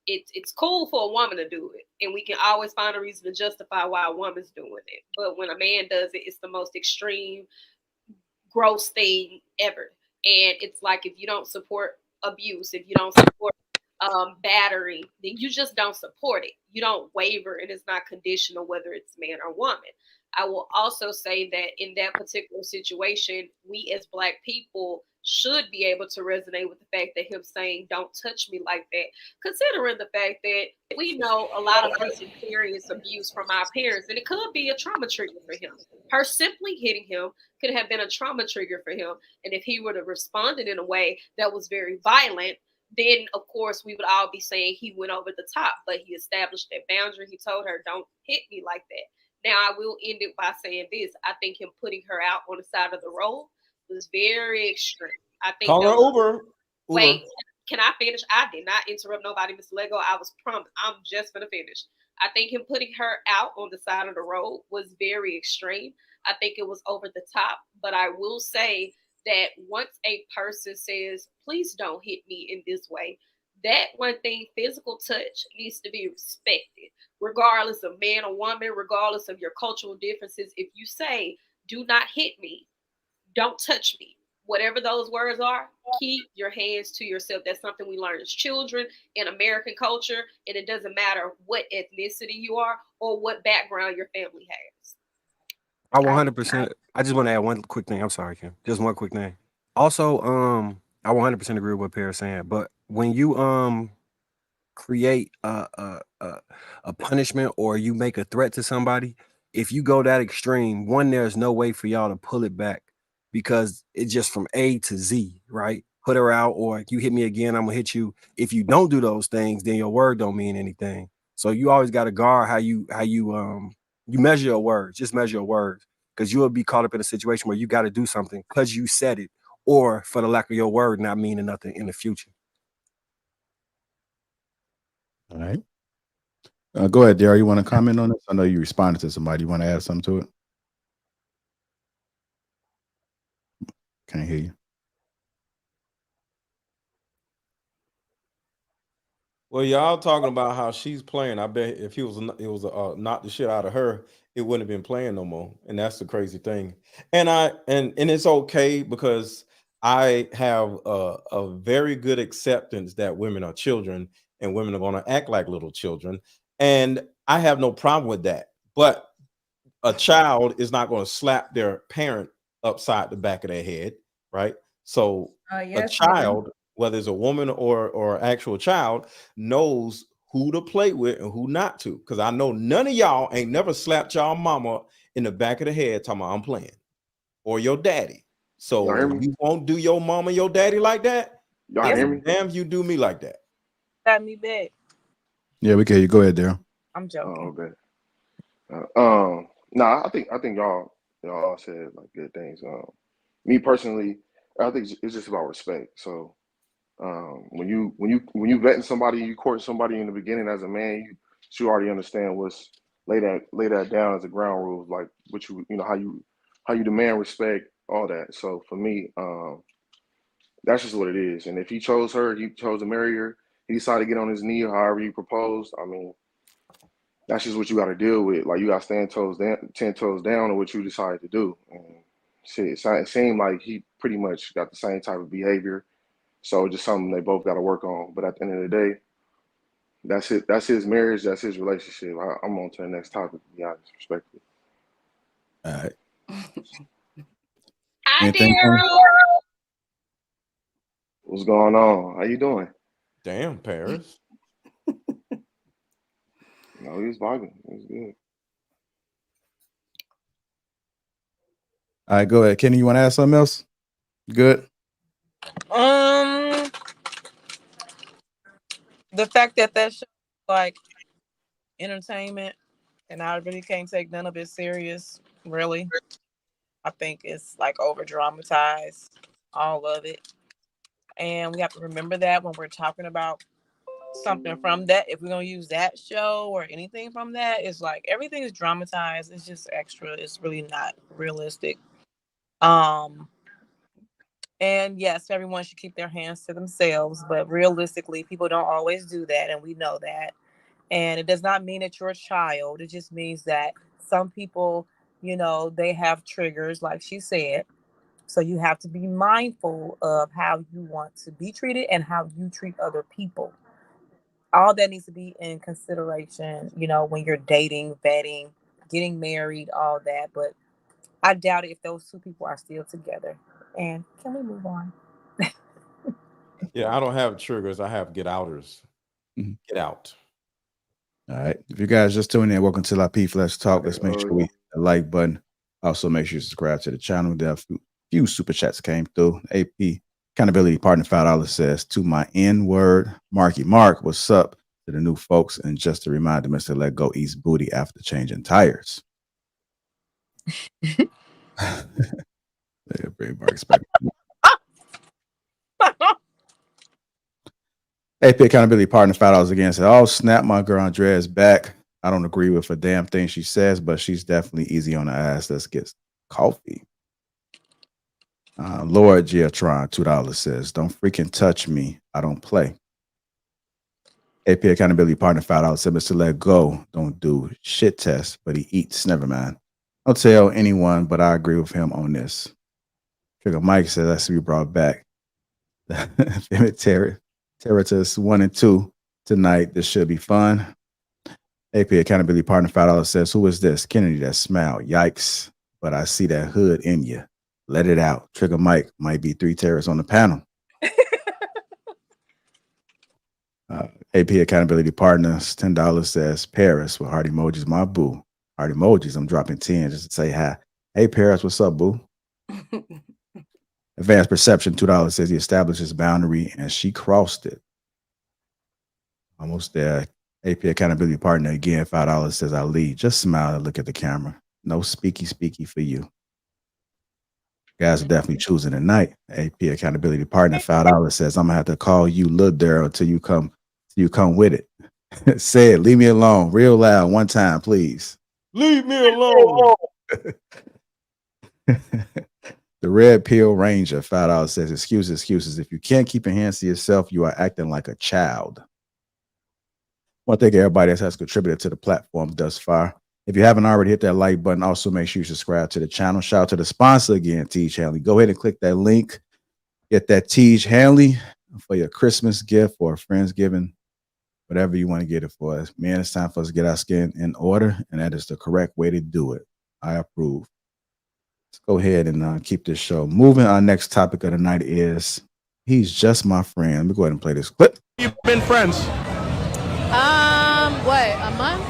It's cool for a woman to do it, and we can always find a reason to justify why a woman's doing it. But when a man does it, it's the most extreme, gross thing ever. And it's like, if you don't support abuse, if you don't support battery, then you just don't support it. You don't waver, and it's not conditional whether it's man or woman. I will also say that in that particular situation, we as Black people should be able to resonate with the fact that him saying, don't touch me like that, considering the fact that we know a lot of us experience abuse from our parents, and it could be a trauma trigger for him. Her simply hitting him could have been a trauma trigger for him. And if he would have responded in a way that was very violent, then of course we would all be saying he went over the top, but he established that boundary. He told her, don't hit me like that. Now, I will end it by saying this. I think him putting her out on the side of the road was very extreme. I think call her Uber. Wait, can I finish? I did not interrupt nobody, Mr. Lego. I was promised. I'm just gonna finish. I think him putting her out on the side of the road was very extreme. I think it was over the top. But I will say that once a person says, please don't hit me in this way, That one thing, physical touch, needs to be respected, regardless of man or woman, regardless of your cultural differences. If you say, do not hit me, don't touch me, whatever those words are, keep your hands to yourself. That's something we learn as children in American culture, and it doesn't matter what ethnicity you are or what background your family has. I 100%. I just want to add one quick thing. I'm sorry, Kim. Just one quick thing. Also, I 100% agree with what Perry's saying. But when you create a punishment or you make a threat to somebody, if you go that extreme, one, there's no way for y'all to pull it back because it's just from A to Z, right? Put her out, or you hit me again, I'm gonna hit you. If you don't do those things, then your word don't mean anything. So you always got to guard how you measure your words. Just measure your words, because you will be caught up in a situation where you got to do something because you said it, or for the lack of your word not meaning nothing in the future. All right. Go ahead, Daryl. You want to comment on this? I know you responded to somebody. You want to add something to it? Can't hear you. Well, y'all talking about how she's playing. I bet if it was knocked the shit out of her, it wouldn't have been playing no more. And that's the crazy thing. And it's okay because I have a very good acceptance that women are children and women are going to act like little children. And I have no problem with that. But a child is not going to slap their parent upside the back of their head, right? So a child, whether it's a woman or actual child, knows who to play with and who not to. Because I know none of y'all ain't never slapped y'all mama in the back of the head talking about I'm playing, or your daddy. So you won't do your mama, your daddy like that. Y'all hear me? Damn, you do me like that. Got me back. Yeah, we can hear you. Go ahead, Daryl. I'm joking. Oh, okay. Nah, I think y'all all said like good things. Me personally, I think it's just about respect. So when you vetting somebody, you court somebody in the beginning as a man, you already understand what's lay that down as a ground rules, like what you know how you demand respect, all that. So for me, that's just what it is. And if he chose her, he chose to marry her, he decided to get on his knee or however he proposed, I mean, that's just what you got to deal with. Like, you got to stand 10 toes down on what you decided to do. And shit, it seemed like he pretty much got the same type of behavior. So just something they both got to work on. But at the end of the day, that's it. That's his marriage. That's his relationship. I'm on to the next topic, to be honest, respectfully. All right. Hi, Daryl. What's going on? How you doing? Damn, Paris. No, he was vibing. It was good. All right, go ahead. Kenny, you want to add something else? Good. The fact that show like entertainment and I really can't take none of it serious, really. I think it's like over dramatized, all of it. And we have to remember that when we're talking about something from that. If we're gonna use that show or anything from that, it's like everything is dramatized. It's just extra. It's really not realistic. And yes, everyone should keep their hands to themselves, but realistically, people don't always do that, and we know that. And it does not mean that you're a child. It just means that some people, they have triggers, like she said. So you have to be mindful of how you want to be treated and how you treat other people. All that needs to be in consideration, when you're dating, vetting, getting married, all that. But I doubt it if those two people are still together. And can we move on? Yeah, I don't have triggers. I have get outers. Mm-hmm. Get out. All right. If you guys just tuning in, welcome to Lapeef Let's Talk. Let's make sure we hit the like button. Also, make sure you subscribe to the channel. There are a few super chats came through. AP Accountability Partner $5 says, to my N-word, Marky Mark, what's up to the new folks? And just a reminder, Mr. Let Go eats booty after changing tires. They bring Mark back. AP Accountability Partner $5 again said, oh, snap, my girl Andrea's back. I don't agree with a damn thing she says, but she's definitely easy on the ass. Let's get coffee. Lord Geotron $2 says, don't freaking touch me. I don't play. AP accountability partner $5 said, Mr. Let Go don't do shit test, but he eats. Never mind. Don't tell anyone, but I agree with him on this. Trigger Mike says that's to be brought back. Terror to 1 and 2 tonight. This should be fun. AP accountability partner $5 says, who is this? Kennedy, that smile. Yikes. But I see that hood in you. Let it out. Trigger Mike might be 3 terrorists on the panel. AP accountability partners $10 says Paris with heart emojis. My boo. Heart emojis. I'm dropping 10 just to say hi. Hey Paris, what's up, boo? Advanced perception $2 says he established his boundary and she crossed it. Almost there. AP accountability partner again $5 says Ali. Just smile and look at the camera. No speaky for you. Guys are definitely choosing tonight. AP accountability partner $5 says I'm gonna have to call you Lil Daryl until you come with it. Said, leave me alone, real loud, one time, please. Leave me alone. The Red Pill Ranger $5 says excuses. If you can't keep your hands to yourself, you are acting like a child. I want to thank everybody that has contributed to the platform thus far. If you haven't already, hit that like button. Also, make sure you subscribe to the channel. Shout out to the sponsor again, Teej Hanley. Go ahead and click that link. Get that Teej Hanley for your Christmas gift or Friendsgiving, whatever you want to get it for us. Man, it's time for us to get our skin in order, and that is the correct way to do it. I approve. Let's go ahead and keep this show moving. Our next topic of the night is He's Just My Friend. Let me go ahead and play this clip. You've been friends? What, a month?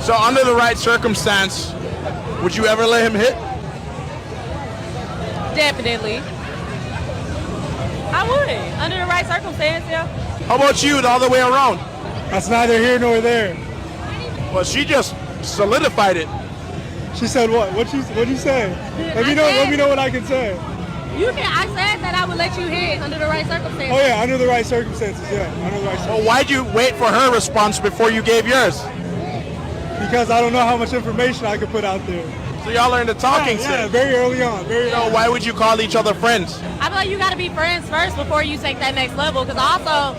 So under the right circumstance, would you ever let him hit? Definitely. I would. Under the right circumstance, yeah. How about you, the other way around? That's neither here nor there. Well, she just solidified it. She said what? What'd you say? Let me know what I can say. I said that I would let you hit under the right circumstances. Oh yeah, under the right circumstances, yeah. Under the right circumstances. Well, why'd you wait for her response before you gave yours? Because I don't know how much information I could put out there. So y'all learned the talking stage. Yeah, very early on. So why would you call each other friends? I feel like you got to be friends first before you take that next level. Because also,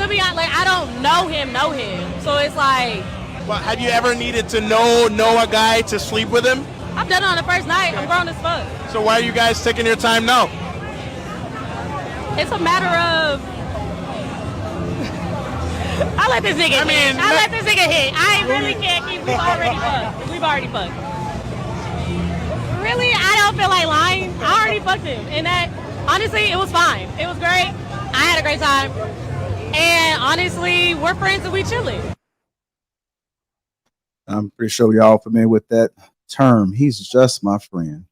to be honest, like I don't know him. So it's like. Well, have you ever needed to know a guy to sleep with him? I've done it on the first night. I'm grown as fuck. So why are you guys taking your time now? It's a matter of. I let this nigga hit. I let this nigga hit. I really can't keep. We've already fucked. Really, I don't feel like lying. I already fucked him, and that honestly, it was fine. It was great. I had a great time, and honestly, we're friends and we chilling. I'm pretty sure y'all familiar with that term. He's just my friend.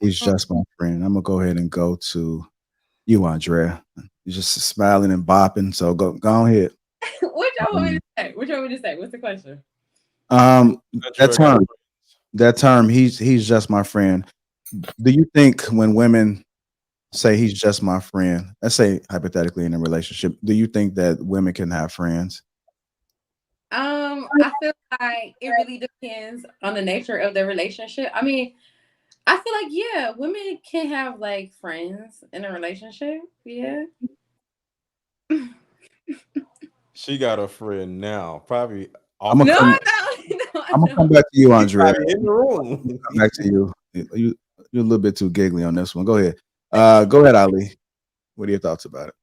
He's just my friend. I'm gonna go ahead and go to you, Andrea. You're just smiling and bopping. So go ahead. What y'all want me to say? What's the question? That term. He's just my friend. Do you think when women say he's just my friend, let's say hypothetically in a relationship, do you think that women can have friends? I feel like it really depends on the nature of the relationship. I mean, I feel like, yeah, women can have like friends in a relationship. Yeah. She got a friend now. Probably. I'm gonna come back to you, Andrea. In the room. Come back to you. You're a little bit too giggly on this one. Go ahead. Go ahead, Ali. What are your thoughts about it?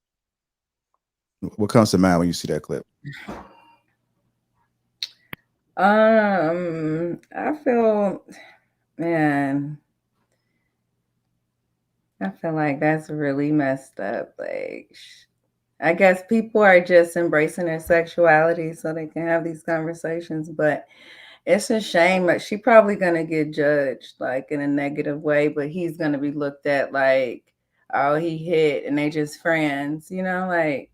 What comes to mind when you see that clip? I feel like that's really messed up. Like, I guess people are just embracing their sexuality so they can have these conversations, but it's a shame. Like, she probably gonna get judged like in a negative way, but he's gonna be looked at like, oh, he hit and they just friends, like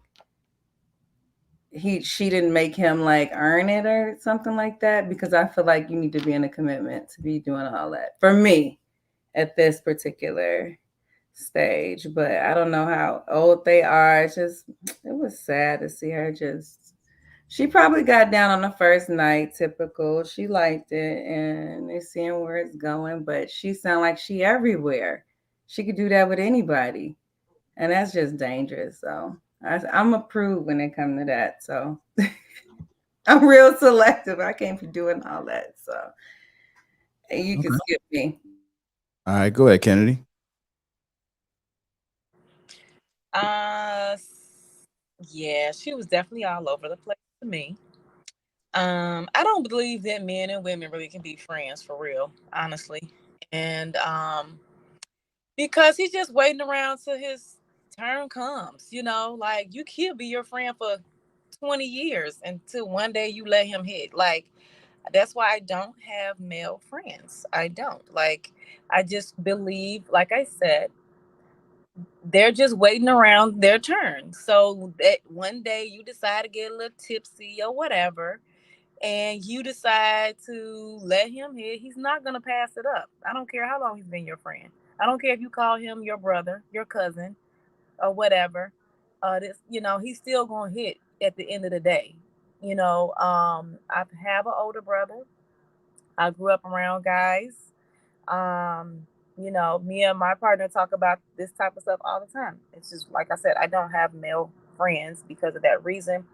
she didn't make him like earn it or something like that, because I feel like you need to be in a commitment to be doing all that for me at this particular stage. But I don't know how old they are. It was sad to see her she probably got down on the first night, typical. She liked it and they're seeing where it's going, but she sound like she everywhere. She could do that with anybody. And that's just dangerous. So I'm approved when it comes to that. So I'm real selective. I can't be doing all that. So and you can skip me. All right, go ahead, Kennedy. Yeah, she was definitely all over the place to me. I don't believe that men and women really can be friends for real, honestly. And because he's just waiting around till his turn comes, like you can't be your friend for 20 years until one day you let him hit. Like that's why I don't have male friends. I don't. Like I just believe, like I said, they're just waiting around their turn. So that one day you decide to get a little tipsy or whatever, and you decide to let him hit, he's not going to pass it up. I don't care how long he's been your friend. I don't care if you call him your brother, your cousin, or whatever. He's still going to hit at the end of the day. I have an older brother. I grew up around guys. Me and my partner talk about this type of stuff all the time. It's just like I said, I don't have male friends because of that reason.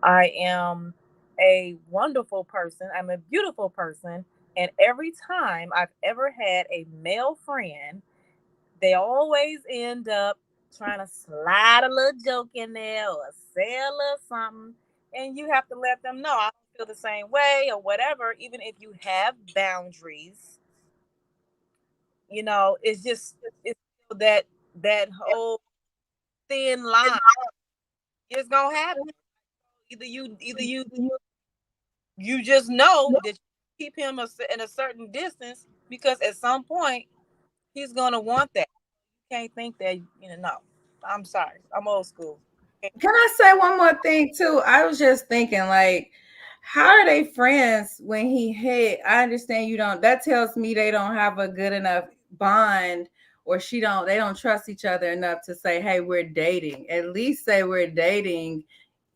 I am a wonderful person. I'm a beautiful person. And every time I've ever had a male friend, they always end up trying to slide a little joke in there or say a little something. And you have to let them know I don't feel the same way or whatever, even if you have boundaries. It's that whole thin line is gonna happen. Either you just know that you keep him in a certain distance because at some point he's gonna want that. You can't think that no. I'm sorry. I'm old school. Can I say one more thing too? I was just thinking, like, how are they friends when he hit? I understand you don't. That tells me they don't have a good enough bond, or they don't trust each other enough to say, "Hey, we're dating." At least say we're dating,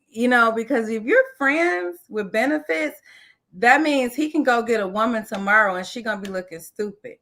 because if you're friends with benefits, that means he can go get a woman tomorrow and she gonna be looking stupid.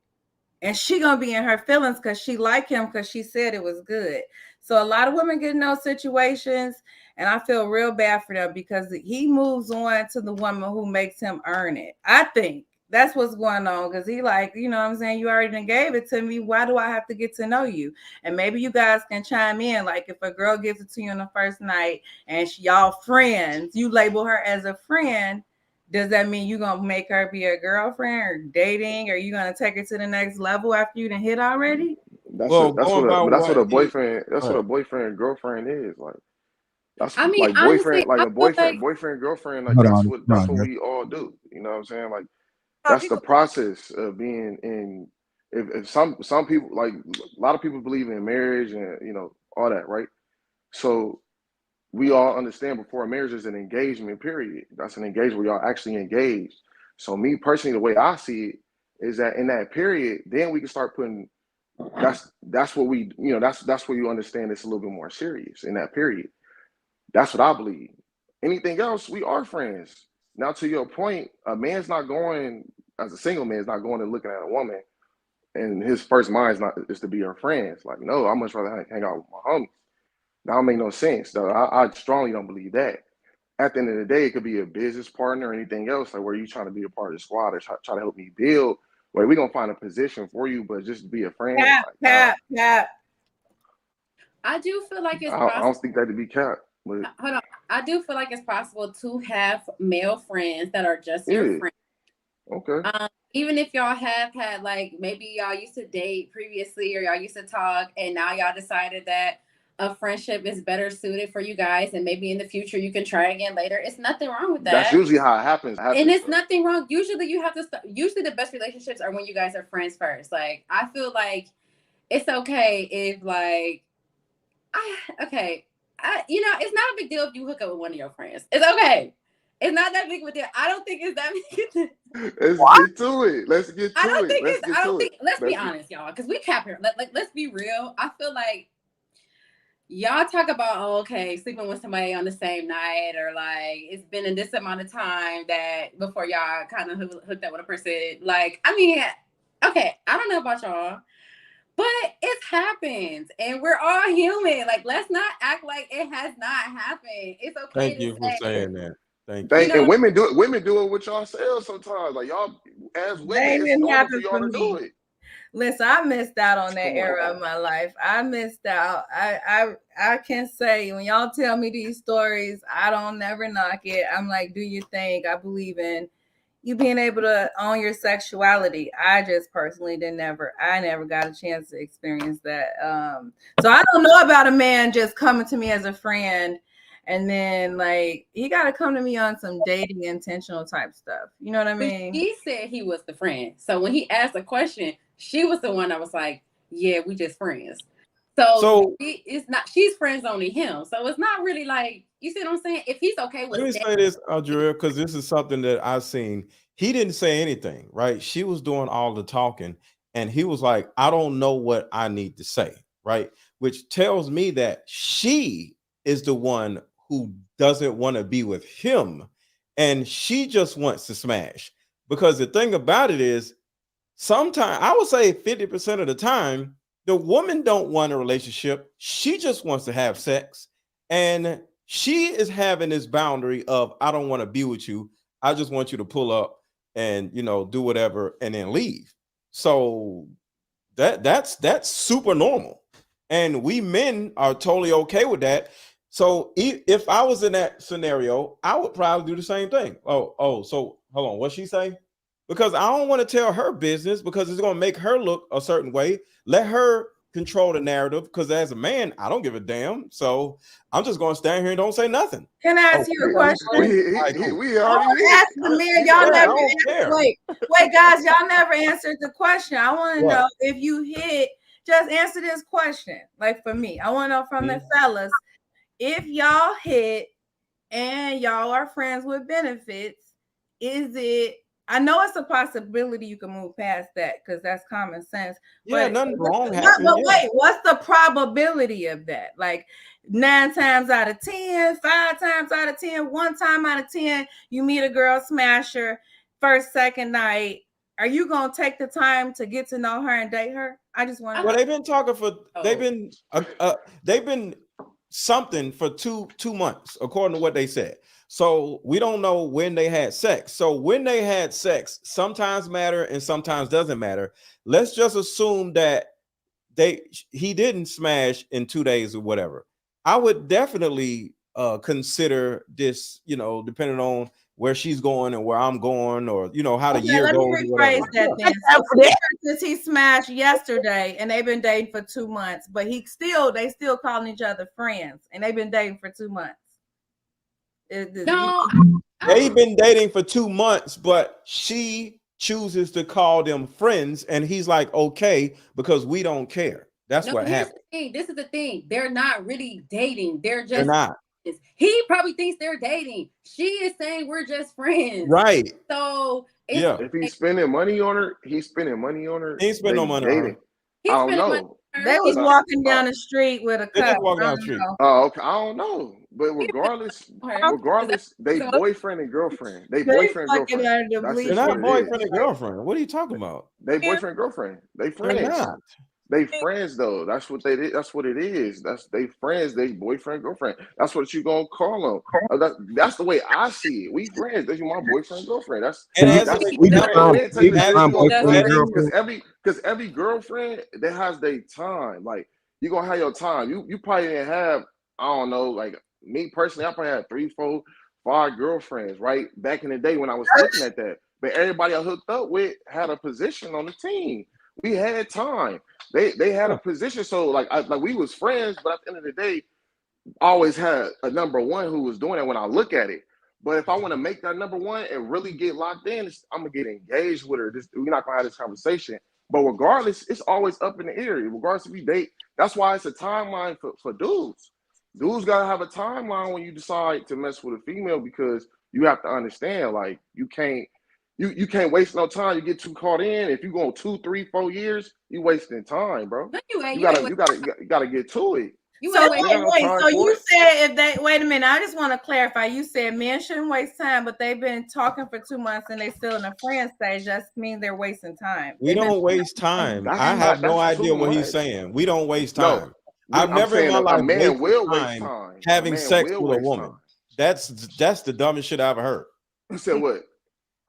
And she gonna be in her feelings because she like him because she said it was good. So a lot of women get in those situations, and I feel real bad for them because he moves on to the woman who makes him earn it. I think that's what's going on because he like, what I'm saying, you already gave it to me. Why do I have to get to know you? And maybe you guys can chime in. Like if a girl gives it to you on the first night and y'all friends, you label her as a friend. Does that mean you're gonna make her be a girlfriend or dating, or you gonna take her to the next level after you done hit already? That's what a boyfriend. That's what a boyfriend girlfriend is like. That's like honestly, boyfriend, like a boyfriend, girlfriend. Like that's what we all do. You know what I'm saying? Like that's the process of being in. If some people, like a lot of people believe in marriage and all that, right? So we all understand before a marriage is an engagement period. That's an engagement where y'all actually engaged. So me personally, the way I see it is that in that period, then we can start putting. That's what we that's where you understand it's a little bit more serious in that period. That's what I believe. Anything else, we are friends. Now, to your point, a man's not going as a single man is not going and looking at a woman, and his first mind is to be her friends. Like, no, I much rather hang out with my homies. That don't make no sense, though. I strongly don't believe that. At the end of the day, it could be a business partner or anything else, like where you trying to be a part of the squad or try to help me build. Where we gonna find a position for you, but just be a friend. Cap. I do feel like it's possible. I don't think that'd be cap. Hold on. I do feel like it's possible to have male friends that are just your friends. Okay. Even if y'all have had like maybe y'all used to date previously or y'all used to talk and now y'all decided that a friendship is better suited for you guys and maybe in the future you can try again later. It's nothing wrong with that. That's usually how it happens. And it's nothing wrong. Usually you have to usually the best relationships are when you guys are friends first. Like I feel like it's okay if like it's not a big deal if you hook up with one of your friends. It's okay. It's not that big of a deal. I don't think it's that big a deal. Let's get to it. Let's get to it. Let's be honest, y'all, because we cap here. Let's be real. I feel like y'all talk about, sleeping with somebody on the same night or like it's been in this amount of time that before y'all kind of hooked up with a person. Like, I mean, okay, I don't know about y'all, But it happens, and we're all human. Like, let's not act like it has not happened. It's okay Thank to you for say. saying that. Thank you. And women do it with yourselves sometimes. Like y'all, as women, That it's didn't normal for happen y'all for to do me. it. Listen, I missed out on that Come on. era of my life. I missed out. I can say when y'all tell me these stories, I don't never knock it. I'm like, do your thing. I believe in you being able to own your sexuality. I just personally I never got a chance to experience that. So I don't know about a man just coming to me as a friend and then like he got to come to me on some dating intentional type stuff. You know what I mean? He said he was the friend. So when he asked a question, she was the one that was like, yeah, we just friends. So it's not, she's friends only him. So it's not really like, you see what I'm saying? If he's okay with Let me say this, Andrea, because this is something that I've seen. He didn't say anything, right? She was doing all the talking, and he was like, I don't know what I need to say, right? Which tells me that she is the one who doesn't want to be with him, and she just wants to smash. Because the thing about it is, sometimes I would say 50% of the time, the woman don't want a relationship. She just wants to have sex. And she is having this boundary of, I don't want to be with you. I just want you to pull up and, do whatever and then leave. So that's super normal. And we men are totally okay with that. So if I was in that scenario, I would probably do the same thing. So hold on, what'd she say? Because I don't want to tell her business because it's going to make her look a certain way. Let her control the narrative because as a man, I don't give a damn. So I'm just going to stand here and don't say nothing. Can I ask you a question? We already ask the man. Y'all never answered. Wait, guys, y'all never answered the question. I want to know if you hit. Just answer this question. Like for me, I want to know from the fellas if y'all hit and y'all are friends with benefits. Is it? I know it's a possibility you can move past that because that's common sense. Yeah, but, nothing wrong. But wait, what's the probability of that? Like 9 times out of 10, 5 times out of 10, 1 time out of 10, you meet a girl, smash her, first, second night. Are you gonna take the time to get to know her and date her? I just want to. Well, they've been talking for. They've been something for two months, according to what they said. So we don't know when they had sex. So when they had sex, sometimes matter and sometimes doesn't matter. Let's just assume that he didn't smash in 2 days or whatever. I would definitely consider this, depending on where she's going and where I'm going, or how the year goes. Let me rephrase that then. So since he smashed yesterday and they've been dating for 2 months, but they still calling each other friends and they've been dating for 2 months. No, they've been dating for 2 months, but she chooses to call them friends, and he's like, okay, because we don't care. That's what happened. This is the thing. They're not really dating. They're not. He probably thinks they're dating. She is saying we're just friends. Right. So if he's spending money on her, he's spending money on her. He ain't spending no money on her. I don't know. They was walking down the street with a cup. They just walking down the street. Oh, okay. I don't know. But regardless, they boyfriend and girlfriend. They boyfriend and girlfriend. They're not boyfriend and girlfriend. What are you talking about? They boyfriend and girlfriend. They friends. They're not. They friends though. That's what they did. That's what it is. That's they friends. They boyfriend girlfriend. That's what you gonna call them. That's the way I see it. We friends. That's my boyfriend girlfriend. Because every girlfriend that has their time. Like you gonna have your time. You probably didn't have. I don't know. Like me personally, I probably had 3, 4, 5 girlfriends. Right back in the day when I was looking at that. But everybody I hooked up with had a position on the team. We had time. They had a position, so like we was friends, but at the end of the day, I always had a number one who was doing it when I look at it. But if I want to make that number one and really get locked in, I'm gonna get engaged with her. We're not gonna have this conversation. But regardless, it's always up in the air. Regardless if we date, that's why it's a timeline for dudes. Dudes gotta have a timeline when you decide to mess with a female because you have to understand, like you can't waste no time. You get too caught in. If you go 2, 3, 4 years, you wasting time, bro. No, you ain't. You gotta get to it. So you said if they wait a minute, I just want to clarify. You said men shouldn't waste time, but they've been talking for 2 months and they still in the friend stage. That means they're wasting time. We don't waste time. I have no idea what he's saying. We don't waste time. I've never in my life wasted time having sex with a woman. That's the dumbest shit I ever heard. You said what?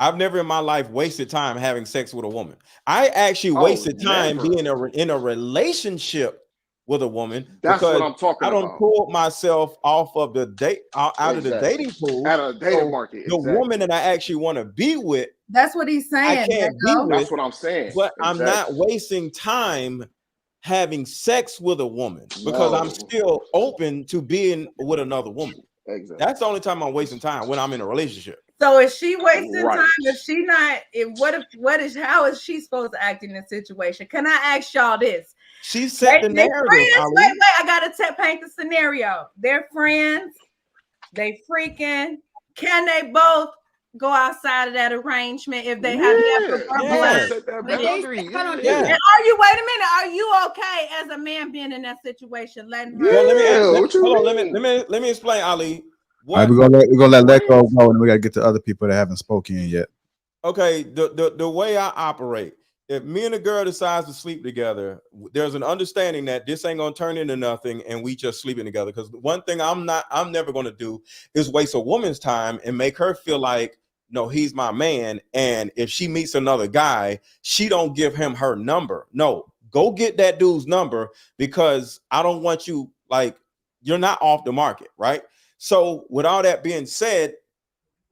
I've never in my life wasted time having sex with a woman. I actually wasted time being in a relationship with a woman. That's what I'm talking about. I don't pull myself off of the date out of the dating pool. Out of the dating market. The woman that I actually want to be with. That's what he's saying. I can't be with. That's what I'm saying. But I'm not wasting time having sex with a woman because I'm still open to being with another woman. Exactly. That's the only time I'm wasting time when I'm in a relationship. So is she wasting time? If she not, how is she supposed to act in this situation? Can I ask y'all this? She set the narrative. Wait, I gotta paint the scenario. They're friends, they freaking. Can they both go outside of that arrangement if they have that boundary? And are you, wait a minute, are you okay as a man being in that situation? Letting her let me explain, Ali. All right, we're gonna let Lego go, and we gotta get to other people that haven't spoken yet. Okay, the way I operate, if me and a girl decides to sleep together, there's an understanding that this ain't gonna turn into nothing, and we just sleeping together. Because one thing I'm never gonna do is waste a woman's time and make her feel like, no, he's my man, and if she meets another guy, she don't give him her number. No, go get that dude's number because I don't want you, like, you're not off the market, right? So with all that being said,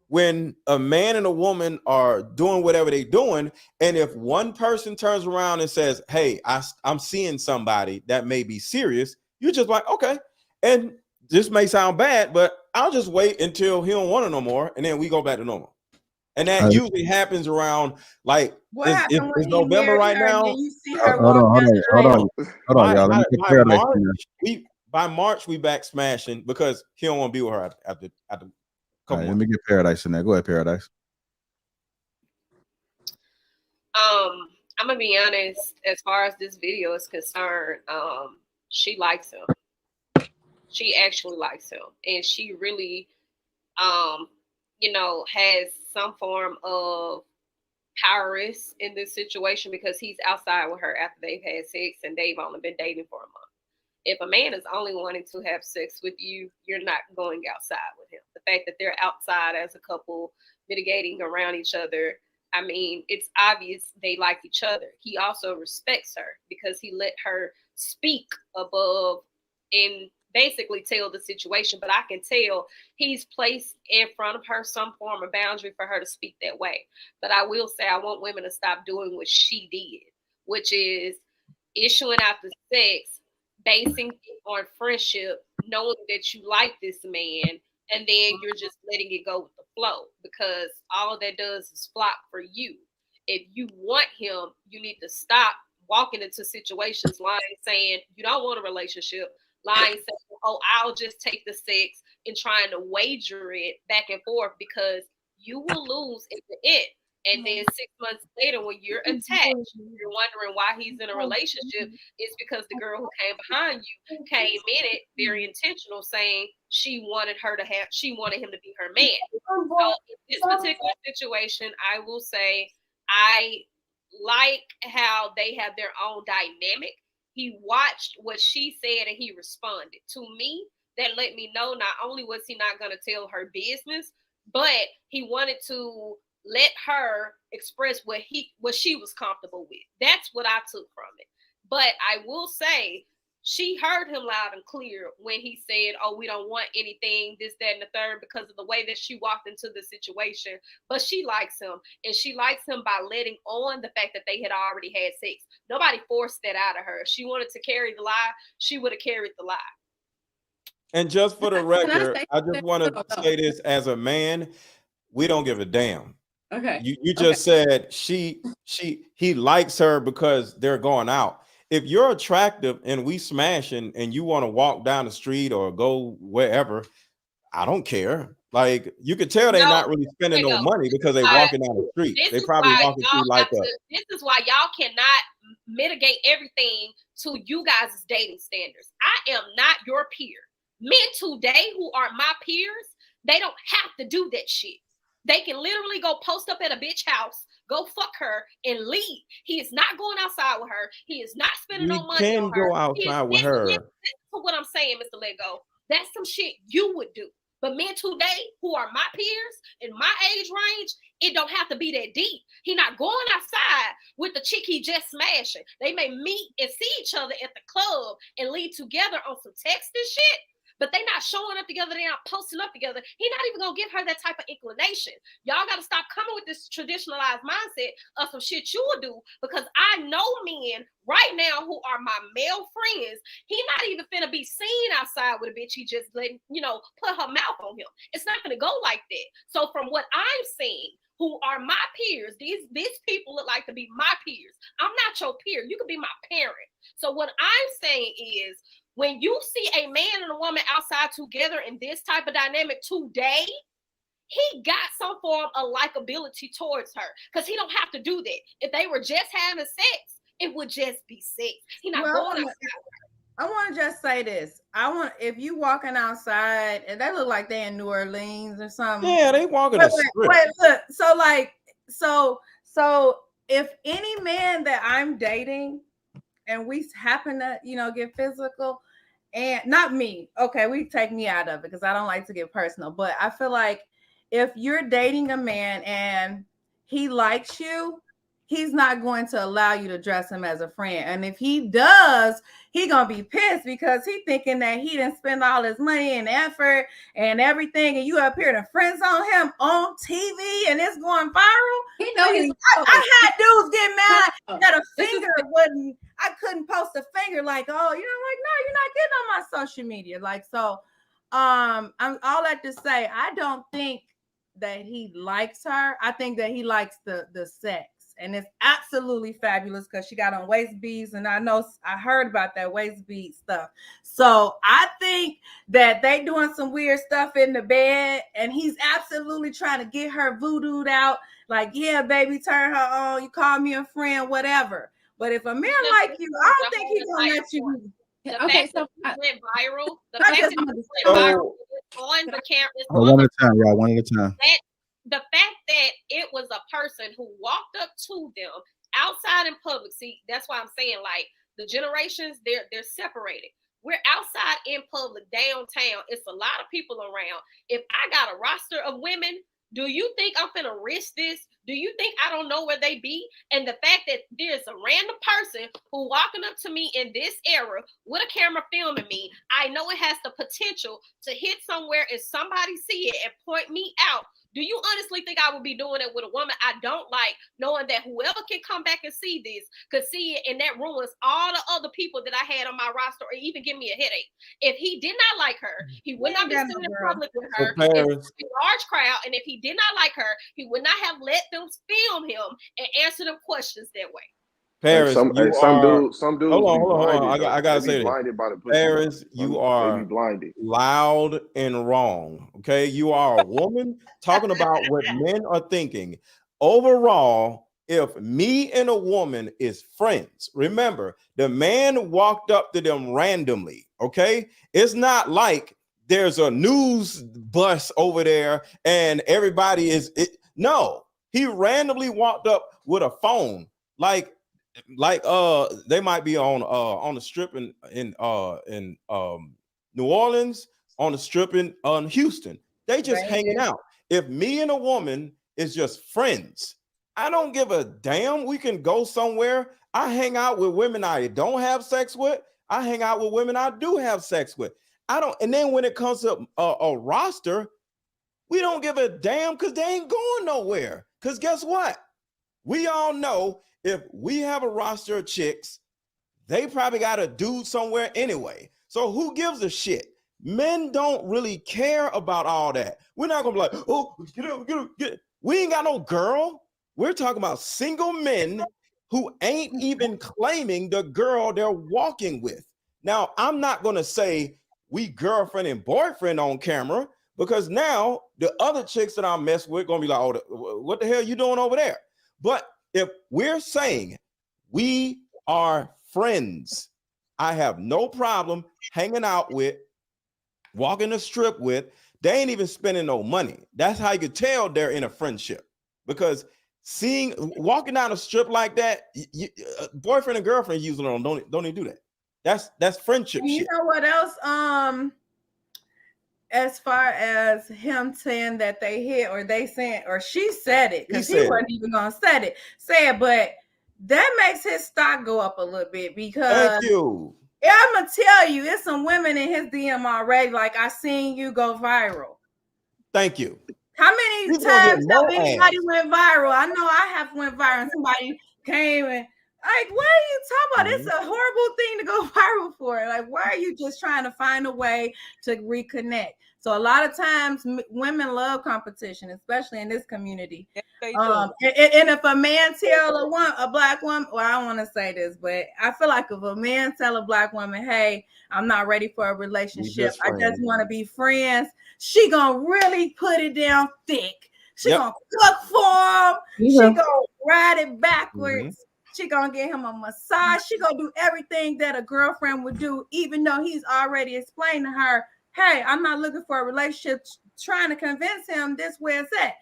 when a man and a woman are doing whatever they're doing, and if one person turns around and says, hey, I'm seeing somebody that may be serious, you're just like, okay. And this may sound bad, but I'll just wait until he don't want it no more, and then we go back to normal. And that usually happens around, like, it's November right now. Hold on, y'all. By March, we back smashing because he don't want to be with her after couple. Let me get Paradise in there. Go ahead, Paradise. I'm gonna be honest. As far as this video is concerned, she likes him. She actually likes him, and she really, has some form of poweress in this situation because he's outside with her after they've had sex and they've only been dating for a month. If a man is only wanting to have sex with you, you're not going outside with him. The fact that they're outside as a couple, mitigating around each other, I mean, it's obvious they like each other. He also respects her because he let her speak above and basically tell the situation. But I can tell he's placed in front of her some form of boundary for her to speak that way. But I will say I want women to stop doing what she did, which is issuing out the sex, basing it on friendship, knowing that you like this man, and then you're just letting it go with the flow because all of that does is flop for you. If you want him, you need to stop walking into situations lying, saying you don't want a relationship, lying, saying, oh, I'll just take the sex and trying to wager it back and forth because you will lose in the end. And then 6 months later, when you're attached, you're wondering why he's in a relationship. It's because the girl who came behind you came in it very intentional, saying she wanted him to be her man. So in this particular situation, I will say I like how they have their own dynamic. He watched what she said and he responded. To me, that let me know not only was he not going to tell her business, but he wanted to let her express what she was comfortable with. That's what I took from it. But I will say she heard him loud and clear when he said, oh, we don't want anything, this, that, and the third, because of the way that she walked into the situation. But she likes him, and she likes him by letting on the fact that they had already had sex. Nobody forced that out of her. If she wanted to carry the lie, she would have carried the lie. And just for the record, I just want to say this as a man, we don't give a damn. Okay. You just said he likes her because they're going out. If you're attractive and we smashing and you want to walk down the street or go wherever, I don't care. Like, you could tell they're not really spending no money because they're walking down the street. They probably walking through like that. This is why y'all cannot mitigate everything to you guys' dating standards. I am not your peer. Men today who are my peers, they don't have to do that shit. They can literally go post up at a bitch house, go fuck her, and leave. He is not going outside with her. He is not spending no money on her. Go outside with her. Listen to what I'm saying, Mr. Lego. That's some shit you would do. But men today who are my peers in my age range, it don't have to be that deep. He not going outside with the chick he just smashing. They may meet and see each other at the club and leave together on some text and shit. But they not showing up together. They not posting up together. He not even gonna give her that type of inclination. Y'all gotta stop coming with this traditionalized mindset of some shit you will do, because I know men right now who are my male friends. He not even finna be seen outside with a bitch he just letting, put her mouth on him. It's not gonna go like that. So from what I'm seeing, who are my peers, these people look like to be my peers. I'm not your peer. You could be my parent. So what I'm saying is, when you see a man and a woman outside together in this type of dynamic today, he got some form of likability towards her, because he don't have to do that. If they were just having sex, it would just be sex. He not going outside. I want to just say this. If you walking outside and they look like they in New Orleans or something. Yeah, they walking a strip. Wait, look. So if any man that I'm dating and we happen to, get physical, and not me, okay, we take me out of it because I don't like to get personal, but I feel like if you're dating a man and he likes you, he's not going to allow you to dress him as a friend. And if he does, he gonna be pissed because he thinking that he didn't spend all his money and effort and everything, and you up here to friend zone him on TV and it's going viral. I had dudes get mad that a finger wouldn't. I couldn't post a finger like, oh, no, you're not getting on my social media. Like, so I'm all that to say, I don't think that he likes her. I think that he likes the sex. And it's absolutely fabulous because she got on waist beads. And I heard about that waist bead stuff. So I think that they doing some weird stuff in the bed. And he's absolutely trying to get her voodooed out. Like, yeah, baby, turn her on. You call me a friend, whatever. But if a man like you, I don't think he's going to let you. Okay, so went viral. The fact that it went viral on the camera. One at a time, y'all. One at a time. The fact that it was a person who walked up to them outside in public. See, that's why I'm saying, like, the generations, they're separated. We're outside in public downtown. It's a lot of people around. If I got a roster of women, do you think I'm finna risk this? Do you think I don't know where they be? And the fact that there's a random person who walking up to me in this era with a camera filming me, I know it has the potential to hit somewhere and somebody see it and point me out. Do you honestly think I would be doing it with a woman I don't like, knowing that whoever can come back and see this could see it, and that ruins all the other people that I had on my roster, or even give me a headache? If he did not like her, he would not be sitting in public with her. It's a large crowd, and if he did not like her, he would not have let them film him and answer them questions that way. Paris, some dudes. Hold on. I gotta say this. Paris, you are blinded, loud and wrong. Okay, you are a woman talking about what men are thinking. Overall, if me and a woman is friends, remember the man walked up to them randomly. Okay, it's not like there's a news bus over there and everybody is it. No, he randomly walked up with a phone, like they might be on the strip in New Orleans, on the strip in Houston. They just hanging out. If me and a woman is just friends, I don't give a damn. We can go somewhere. I hang out with women I don't have sex with. I hang out with women I do have sex with. And then when it comes to a roster, we don't give a damn because they ain't going nowhere. Because guess what? We all know if we have a roster of chicks, they probably got a dude somewhere anyway. So who gives a shit? Men don't really care about all that. We're not gonna be like, oh, get it. We ain't got no girl. We're talking about single men who ain't even claiming the girl they're walking with. Now, I'm not gonna say we girlfriend and boyfriend on camera, because now the other chicks that I mess with gonna be like, oh, what the hell you doing over there? But if we're saying we are friends. I have no problem hanging out with, walking the strip with. They ain't even spending no money. That's how you can tell they're in a friendship, because walking down a strip like that, boyfriend and girlfriend usually don't even do that. That's friendship you shit. know what else? As far as him saying that they hit, or they saying, or she said it, because he wasn't even gonna say it, but that makes his stock go up a little bit, because thank you. I'm gonna tell you, it's some women in his DM already. Like, I seen you go viral. Thank you. How many times have anybody went viral? I know I have went viral, and somebody came and like, what are you talking about? It's a horrible thing to go viral for. Like, why are you just trying to find a way to reconnect? So a lot of times women love competition, especially in this community. And if a man tell a black woman, well, I don't want to say this, but I feel like if a man tell a black woman, hey, I'm not ready for a relationship, I just want to be friends, she gonna really put it down thick. She gonna cook for him. She gonna ride it backwards. She gonna get him a massage. She gonna do everything that a girlfriend would do, even though he's already explained to her, hey, I'm not looking for a relationship, trying to convince him this where it's at.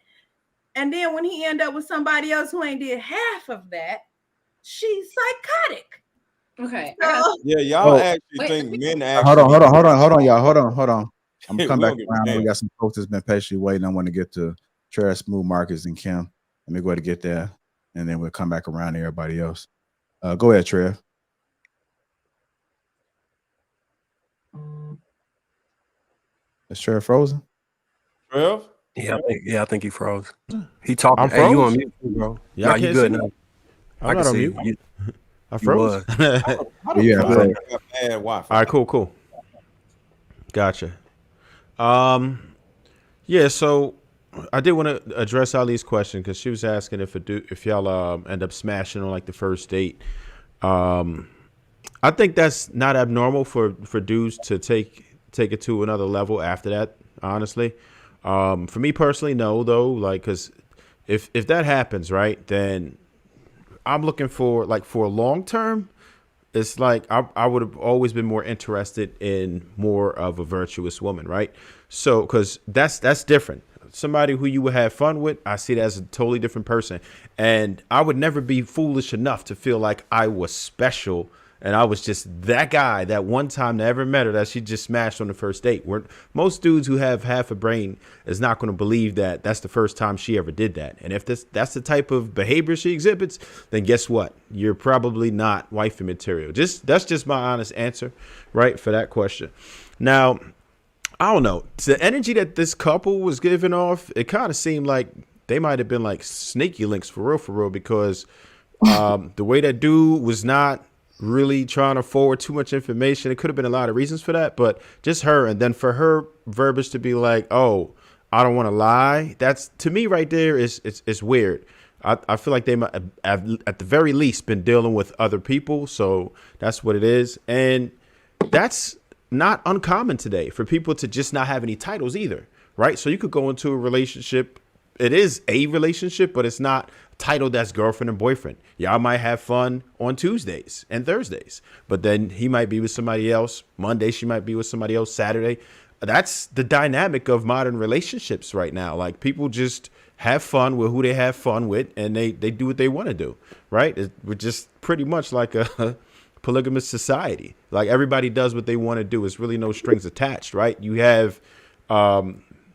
And then when he end up with somebody else who ain't did half of that, she's psychotic. Okay. Yeah, y'all actually think men actually. Hold on, y'all. Hold on. I'm gonna come back around. We got some folks that's been patiently waiting. I want to get to Trev, Smooth, Marcus, and Kim. Let me go ahead and get there, and then we'll come back around to everybody else. Go ahead, Trev. Is Trev frozen? Trev? Yeah, I think he froze. He talking. I'm Hey, you froze? on mute, bro? Yeah, No, you good now. I'm not on mute. I froze. Yeah. All right, cool. Gotcha. Yeah, so I did want to address Ali's question, because she was asking if y'all end up smashing on like the first date. I think that's not abnormal for dudes to take it to another level after that, honestly. For me personally, no, though, like, because if that happens, right, then I'm looking for a long term. It's like I would have always been more interested in more of a virtuous woman, right? So, because that's different. Somebody who you would have fun with, I see that as a totally different person. And I would never be foolish enough to feel like I was special and I was just that guy that one time that ever met her that she just smashed on the first date. Most dudes who have half a brain is not going to believe that that's the first time she ever did that. And if that's the type of behavior she exhibits, then guess what? You're probably not wifey material. That's just my honest answer, right, for that question. Now, I don't know. The energy that this couple was giving off, it kind of seemed like they might have been like sneaky links for real, because the way that dude was not really trying to forward too much information. It could have been a lot of reasons for that, but just her. And then for her verbiage to be like, oh, I don't want to lie. That's, to me right there, is weird. I feel like they might have, at the very least, been dealing with other people. So that's what it is. And that's not uncommon today for people to just not have any titles either, right? So you could go into a relationship. It is a relationship, but it's not titled as girlfriend and boyfriend. Y'all might have fun on Tuesdays and Thursdays, but then he might be with somebody else. Monday, she might be with somebody else. Saturday. That's the dynamic of modern relationships right now. Like, people just have fun with who they have fun with, and they do what they want to do, right? We're just pretty much like a polygamous society. Like, everybody does what they want to do. It's really no strings attached, right? You have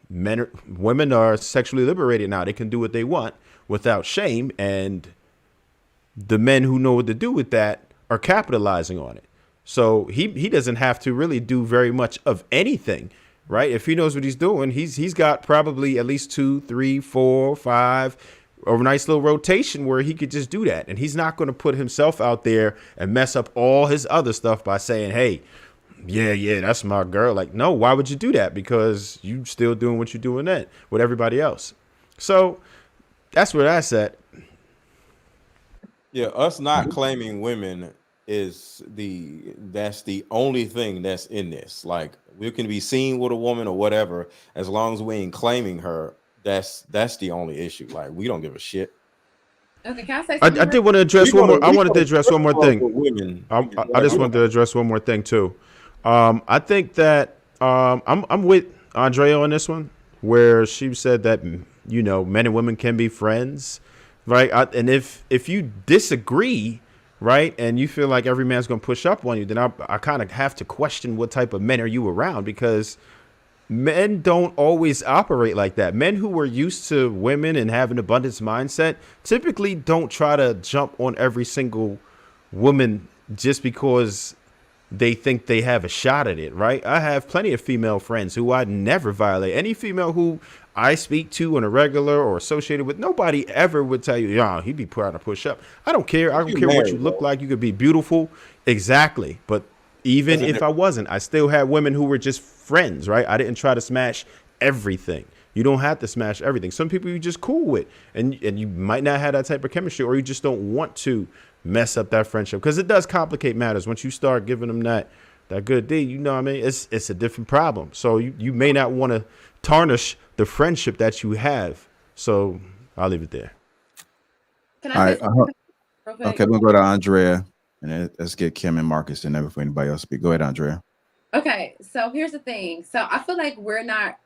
women are sexually liberated now. They can do what they want without shame, and the men who know what to do with that are capitalizing on it. So he doesn't have to really do very much of anything, right? If he knows what he's doing, he's got probably at least 2, 3, 4, 5, or a nice little rotation where he could just do that. And he's not going to put himself out there and mess up all his other stuff by saying, hey, yeah, that's my girl. Like, no, why would you do that? Because you still doing what you're doing that with everybody else. So that's where that's at. Yeah, us not claiming women that's the only thing that's in this. Like, we can be seen with a woman or whatever, as long as we ain't claiming her. That's the only issue. Like, we don't give a shit. Okay, can I say I something? did want to address one more. I wanted to address one more thing. Women. I just wanted to address one more thing too. I think that I'm with Andrea on this one, where she said that men and women can be friends, right? And if you disagree, right, and you feel like every man's going to push up on you, then I kind of have to question what type of men are you around, because men don't always operate like that. Men who are used to women and have an abundance mindset typically don't try to jump on every single woman just because they think they have a shot at it, right? I have plenty of female friends who I never violate. Any female who I speak to on a regular or associated with, nobody ever would tell you, yeah, he'd be trying to push up. I don't care. I don't care what you look like. You could be beautiful. Exactly. But even if I wasn't, I still had women who were just friends, right? I didn't try to smash everything. You don't have to smash everything. Some people you just cool with, and you might not have that type of chemistry, or you just don't want to mess up that friendship, because it does complicate matters. Once you start giving them that good deed, you know what I mean? It's a different problem. So you may not want to tarnish the friendship that you have. So I'll leave it there. Can All I right. say something real quick? Okay, we'll go to Andrea, and then let's get Kim and Marcus and before anybody else speak. Go ahead, Andrea. Okay, so here's the thing. So I feel like we're not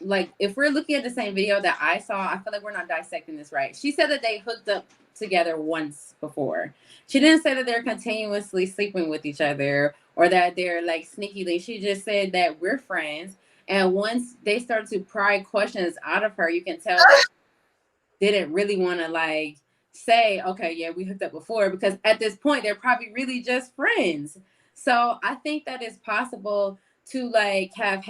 like, if we're looking at the same video that I saw, I feel like we're not dissecting this right. She said that they hooked up together once before. She didn't say that they're continuously sleeping with each other or that they're like sneakily. She just said that we're friends. And once they start to pry questions out of her, you can tell that they didn't really want to like say, okay, yeah, we hooked up before, because at this point they're probably really just friends. So I think that it's possible to like have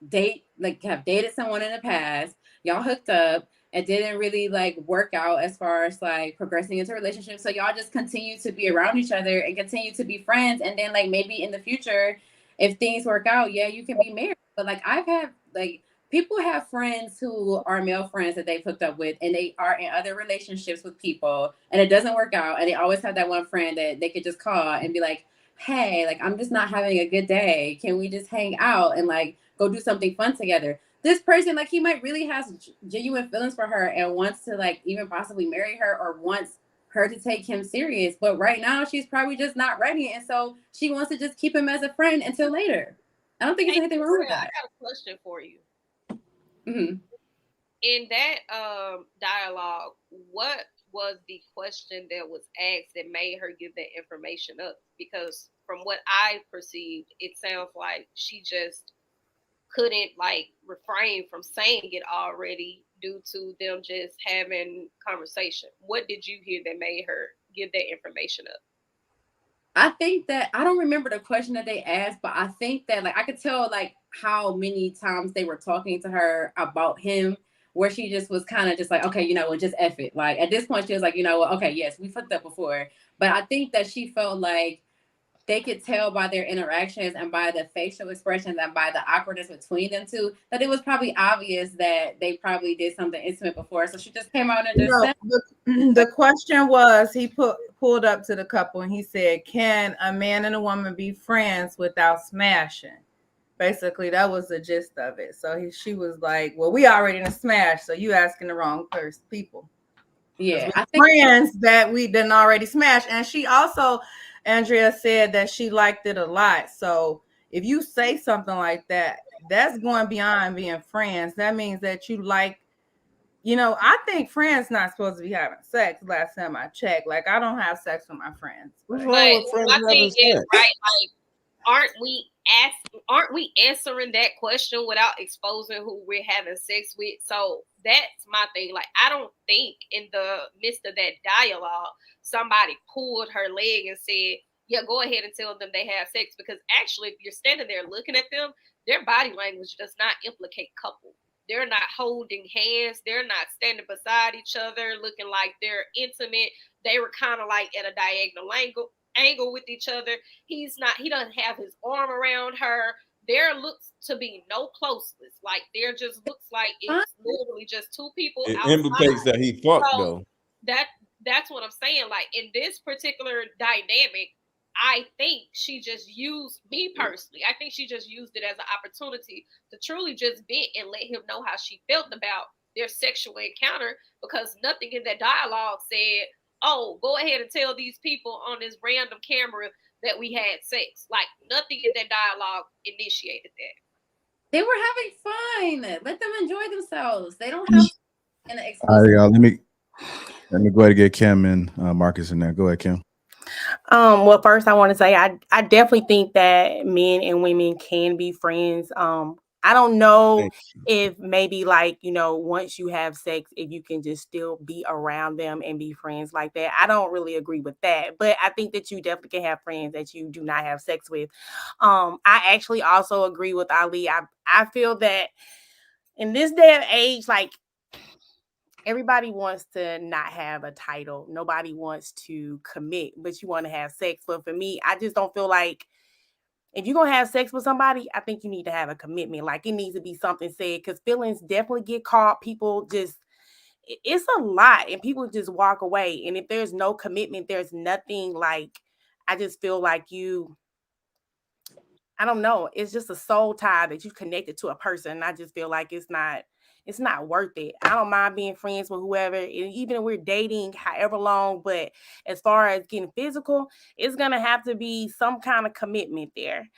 dated someone in the past, y'all hooked up, and didn't really like work out as far as like progressing into a relationship. So y'all just continue to be around each other and continue to be friends. And then like maybe in the future, if things work out, yeah, you can be married. But like I've had like people have friends who are male friends that they've hooked up with, and they are in other relationships with people, and it doesn't work out. And they always have that one friend that they could just call and be like, hey, like, I'm just not having a good day. Can we just hang out and like go do something fun together? This person, like, he might really has genuine feelings for her and wants to like even possibly marry her or wants her to take him serious. But right now she's probably just not ready. And so she wants to just keep him as a friend until later. I don't think there's anything wrong with that. I got a question for you. Mm-hmm. In that dialogue, what was the question that was asked that made her give that information up? Because from what I perceived, it sounds like she just couldn't like refrain from saying it already due to them just having conversation. What did you hear that made her give that information up? I think that I don't remember the question that they asked, but I think that like I could tell like how many times they were talking to her about him, where she just was kind of just like, okay, you know what, just F it. Like at this point, she was like, you know what, okay, yes, we fucked up before. But I think that she felt like they could tell by their interactions and by the facial expressions and by the awkwardness between them two that it was probably obvious that they probably did something intimate before. So she just came out and just said, the question was, he pulled up to the couple and he said, can a man and a woman be friends without smashing? Basically, that was the gist of it. So she was like, well, we already in a smash, so you asking the wrong people. Yeah, I think friends that we didn't already smash. And she also, Andrea said that she liked it a lot. So if you say something like that, that's going beyond being friends. That means that you like, you know, I think friends not supposed to be having sex. Last time I checked, like I don't have sex with my friends. What's wrong with friends having sex? Right, like aren't we answering that question without exposing who we're having sex with? So that's my thing. Like, I don't think in the midst of that dialogue, somebody pulled her leg and said, yeah, go ahead and tell them they have sex. Because actually, if you're standing there looking at them, their body language does not implicate couple. They're not holding hands. They're not standing beside each other, looking like they're intimate. They were kind of like at a diagonal angle with each other. He doesn't have his arm around her. There looks to be no closeness. Like there just looks like it's literally just two people. It outside. implicates that he fucked though. That's what I'm saying. Like in this particular dynamic, I think she just used me personally. I think she just used it as an opportunity to truly just vent and let him know how she felt about their sexual encounter, because nothing in that dialogue said, oh, go ahead and tell these people on this random camera that we had sex. Like, nothing in that dialogue initiated that. They were having fun. Let them enjoy themselves. They don't have to in an All right, exclusive. y'all. Let me go ahead and get Kim and Marcus in there. Go ahead, Kim. Well, first I want to say I definitely think that men and women can be friends. I don't know if maybe like, once you have sex, if you can just still be around them and be friends like that. I don't really agree with that, but I think that you definitely can have friends that you do not have sex with. I actually also agree with Ali. I feel that in this day and age, like, everybody wants to not have a title. Nobody wants to commit, but you want to have sex. But for me, I just don't feel like if you're going to have sex with somebody, I think you need to have a commitment. Like, it needs to be something said, because feelings definitely get caught. People just, it's a lot, and people just walk away. And if there's no commitment, there's nothing. Like, I just feel like I don't know. It's just a soul tie that you connected to a person. And I just feel like it's not worth it. I don't mind being friends with whoever, even if we're dating however long, but as far as getting physical, it's gonna have to be some kind of commitment there.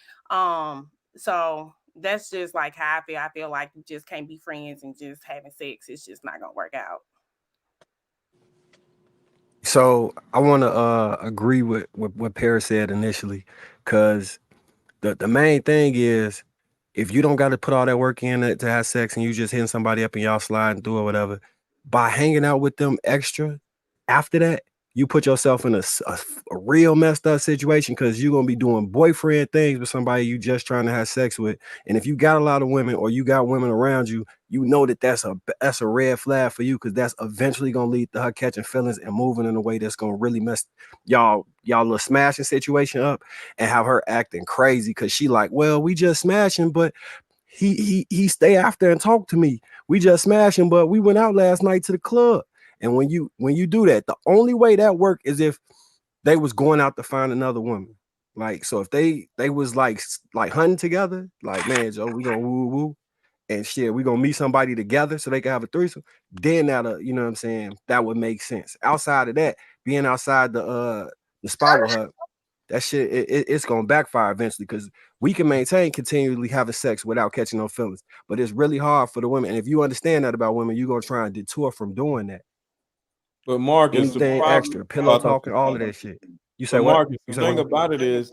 So that's just like how I feel. I feel like you just can't be friends and just having sex. It's just not gonna work out. So I want to agree with what Paris said initially, because the main thing is, if you don't got to put all that work in to have sex and you just hitting somebody up and y'all sliding through or whatever, by hanging out with them extra after that, you put yourself in a real messed up situation, because you're going to be doing boyfriend things with somebody you just trying to have sex with. And if you got a lot of women, or you got women around you, you know that's a red flag for you, because that's eventually going to lead to her catching feelings and moving in a way that's going to really mess y'all little smashing situation up, and have her acting crazy because she like, well, we just smashing, but he stay after and talk to me. We just smashing, but we went out last night to the club. And when you do that, the only way that work is if they was going out to find another woman. Like, so if they was like hunting together, like, man, Joe, we gonna woo woo and shit, we gonna meet somebody together so they can have a threesome, then that'll, you know what I'm saying, that would make sense. Outside of that, being outside the spot with her, that shit, it's gonna backfire eventually, because we can maintain continually having sex without catching no feelings, but it's really hard for the women. And if you understand that about women, you're gonna try and detour from doing that. But Marcus, anything extra, pillow talking, all of that shit. You say what? Marcus, the thing about it is,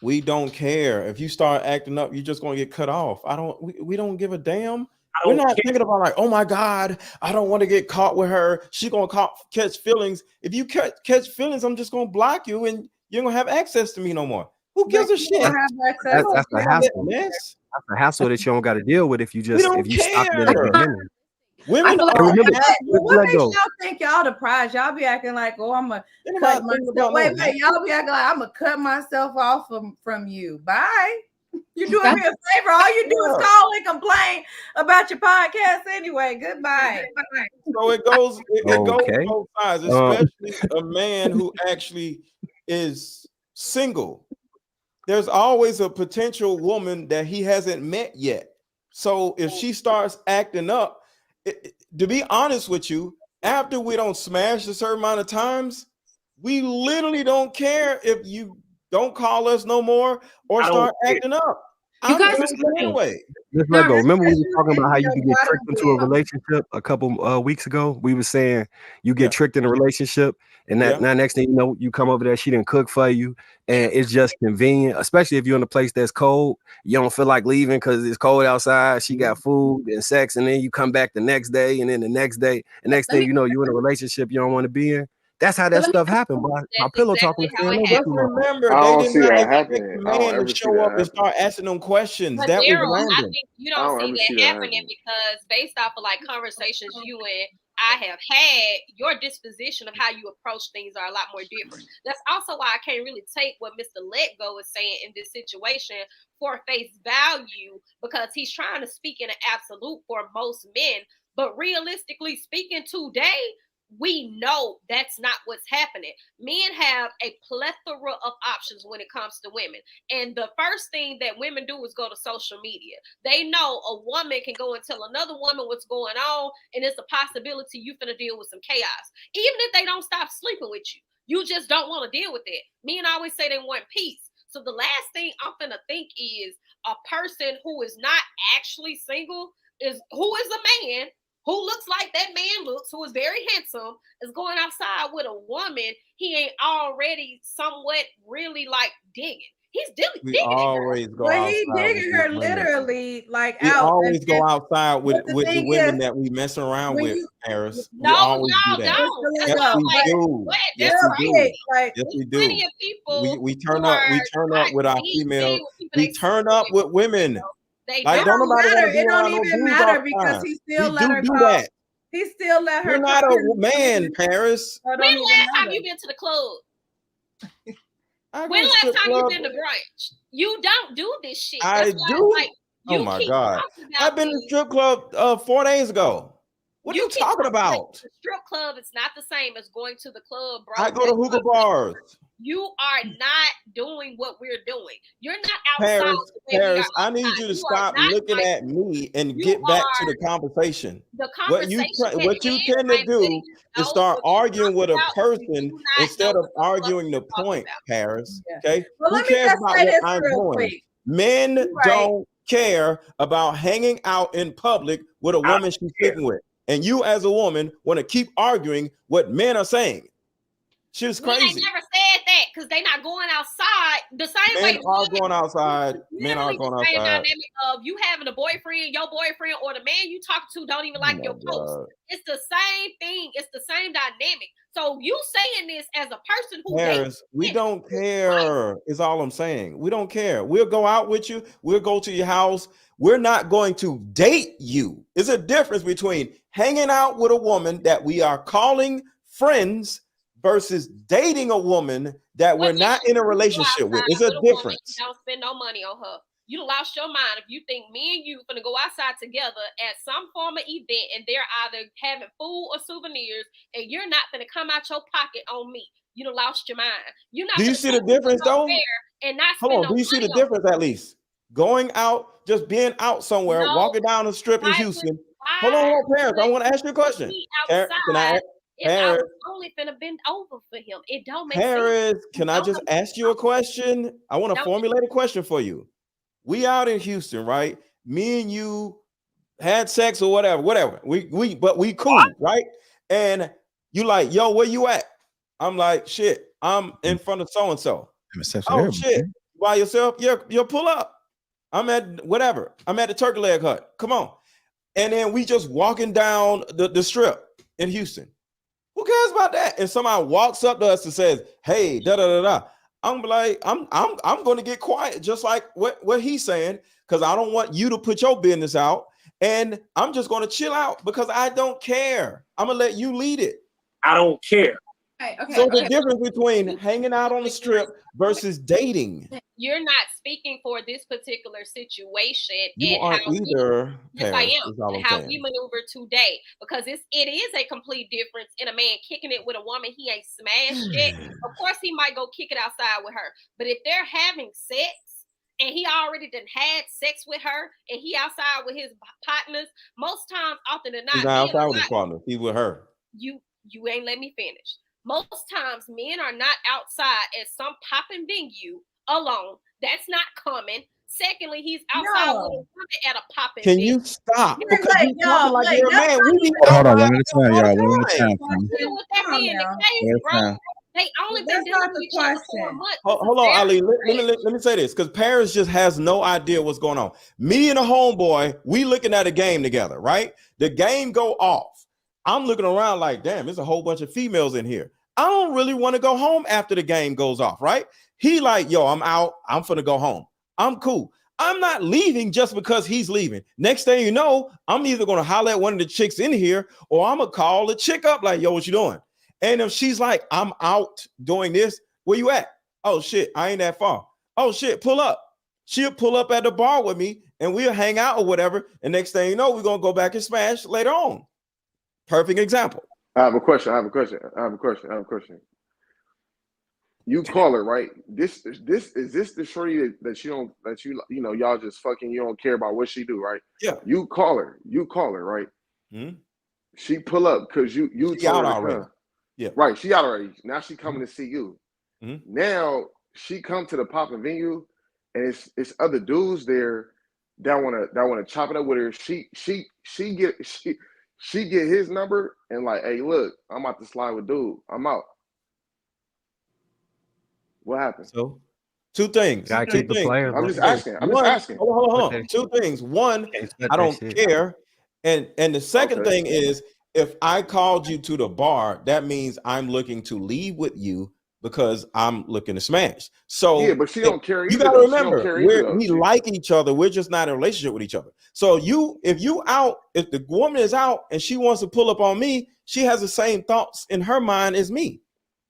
we don't care. If you start acting up, you're just gonna get cut off. We don't give a damn. We're not thinking about like, oh my God, I don't want to get caught with her. She gonna catch feelings. If you catch feelings, I'm just gonna block you and you're gonna have access to me no more. Who gives a shit? That's a hassle. That's a hassle that you don't got to deal with if you stop it at the beginning. Women what makes y'all think y'all the prize? Y'all be acting like, oh, I'm gonna cut myself. Wait, y'all be acting like I'm gonna cut myself off from you. Bye. You're doing me a favor. All you do is call and complain about your podcast anyway. Goodbye. So it goes both sides, especially a man who actually is single. There's always a potential woman that he hasn't met yet. So if she starts acting up, to be honest with you, after we don't smash a certain amount of times, we literally don't care if you don't call us no more or start acting up. You guys anyway. Just let go. Remember we were talking about how you can get tricked into a relationship a couple weeks ago? We were saying you get tricked in a relationship, and now next thing you know, you come over there, she didn't cook for you, and it's just convenient, especially if you're in a place that's cold. You don't feel like leaving because it's cold outside. She got food and sex, and then you come back the next day, and then the next day, and next thing you know, you're in a relationship you don't want to be in. That's how that stuff happened. My pillow talking. Remember, they did not expect the man to show up and start asking them questions. But that Daryl, was I random. think you don't see that happening because based off of like conversations you and I have had, your disposition of how you approach things are a lot more different. That's also why I can't really take what Mr. Letgo is saying in this situation for face value, because he's trying to speak in an absolute for most men. But realistically speaking, today, we know that's not what's happening. Men have a plethora of options when it comes to women. And the first thing that women do is go to social media. They know a woman can go and tell another woman what's going on, and it's a possibility you're going to deal with some chaos. Even if they don't stop sleeping with you, you just don't want to deal with it. Men always say they want peace. So the last thing I'm going to think is a person who is not actually single is who is a man who looks like that man looks, who is very handsome, is going outside with a woman he ain't already somewhat really like digging. He's digging always her. go But outside. he digging her literally like We out. always go outside with the the thing women is, that we mess around when with, you- Paris. No, we always no, do that. don't. Yes, That's not we like, do. what? Yes, That's we do. crazy. Like, Yes, we There's plenty do. of people We turn who up. We are turn up with our being female. with people We they turn up with women. They Like it don't don't nobody want matter. to be It don't around no even dudes matter all the because time. he still We let her do call. that. He still let her You're call not a him. man, Paris. So it When don't even last time matter. you been to the club? I When go last strip time you club. been to brunch? You don't do this shit. I That's why do. it's like you Oh my keep God! talking about I've been to this. strip club 4 days ago. What are you keep talking about? The strip club is not the same as going to the club, bro. I go to hookah bars. You are not doing what we're doing. You're not outside Paris, the way we are Paris, I need outside. you to You are stop not looking like at me and you get back to are the conversation. the What you conversation what you tend to do is start arguing with a person instead of arguing the point, Paris. Okay? Well, Who let me cares just about say what this I'm real doing? quick. Men You're right. don't care about hanging out in public with a woman she's sleeping with. And you as a woman want to keep arguing what men are saying. Shit's Men ain't crazy. never said that because they not going outside the same way. Men are going outside. Men are Literally going the same outside. dynamic of you having a boyfriend, your boyfriend, or the man you talk to don't even like your post. It's the same thing. It's the same dynamic. So you saying this as a person who Paris, we don't care, is all I'm saying. We don't care. We'll go out with you. We'll go to your house. We're not going to date you. There's a difference between hanging out with a woman that we are calling friends versus dating a woman that we're not in a relationship with. It's a difference. Don't spend no money on her. You lost your mind if you think me and you gonna go outside together at some form of event and they're either having food or souvenirs and you're not gonna come out your pocket on me. You done lost your mind. You're not. Do you see the difference though? And not hold on. Do you see the difference at least? Going out, just being out somewhere, walking down the strip in Houston. Hold on, Paris. I want to ask you a question. Can I? If I was only finna bend over for him, it don't make sense. Paris, can I just ask you a question? I want to formulate a question for you. We out in Houston, right? Me and you had sex or whatever. We cool, right? And you like, yo, where you at? I'm like, shit, I'm in front of so and so. Oh shit, by yourself? You'll pull up. I'm at whatever. I'm at the Turkey Leg Hut. Come on. And then we just walking down the strip in Houston. Who cares about that? And somebody walks up to us and says, "Hey, da da da da." I'm like, I'm going to get quiet, just like what he's saying, because I don't want you to put your business out, and I'm just going to chill out because I don't care. I'm gonna let you lead it. I don't care. So the difference between hanging out on the strip versus dating. You're not speaking for this particular situation. You and aren't how either. Yes, I am. And how saying. we maneuver today, because it is a complete difference in a man kicking it with a woman he ain't smashed yet. Of course, he might go kick it outside with her, but if they're having sex and he already done had sex with her and he outside with his partners, most times, often than not, He's not outside with his partner. He's with her. You ain't let me finish. Most times, men are not outside at some popping venue alone. That's not common. Secondly, he's outside with a woman at a popping Can venue. you stop? Because you talking like you're a man. We be Hold on, one at a outside time, all y'all. the One at a time. time. With that being the case, One at a bro, time. they only been That's dealing not with the each other for a question. month. Hold on, Ali. Let me say this, because Paris just has no idea what's going on. Me and a homeboy, we looking at a game together, right? The game go off. I'm looking around like, damn, there's a whole bunch of females in here. I don't really want to go home after the game goes off, right? He like, yo, I'm out. I'm finna go home. I'm cool. I'm not leaving just because he's leaving. Next thing you know, I'm either going to holler at one of the chicks in here or I'm going to call the chick up like, yo, what you doing? And if she's like, I'm out doing this, where you at? Oh, shit, I ain't that far. Oh, shit, pull up. She'll pull up at the bar with me and we'll hang out or whatever. And next thing you know, we're going to go back and smash later on. Perfect example. I have a question. You call her, right? Is this the shorty that y'all just fucking, you don't care about what she do, right? Yeah. You call her, right? Mm-hmm. She pull up because you told her to already. come. Yeah. Right, she out already. Now she coming to see you. Mm-hmm. Now she come to the popping venue, and it's other dudes there that wanna chop it up with her. She get his number and like, hey, look, I'm about to slide with dude. I'm out. What happened? So, two things. Gotta keep the players. I'm just asking. Hold on. Two things. One, I don't care. And the second thing is, if I called you to the bar, that means I'm looking to leave with you because I'm looking to smash. So yeah, but she don't care either. You gotta remember, we like each other. We're just not in a relationship with each other. So if the woman is out and she wants to pull up on me, she has the same thoughts in her mind as me.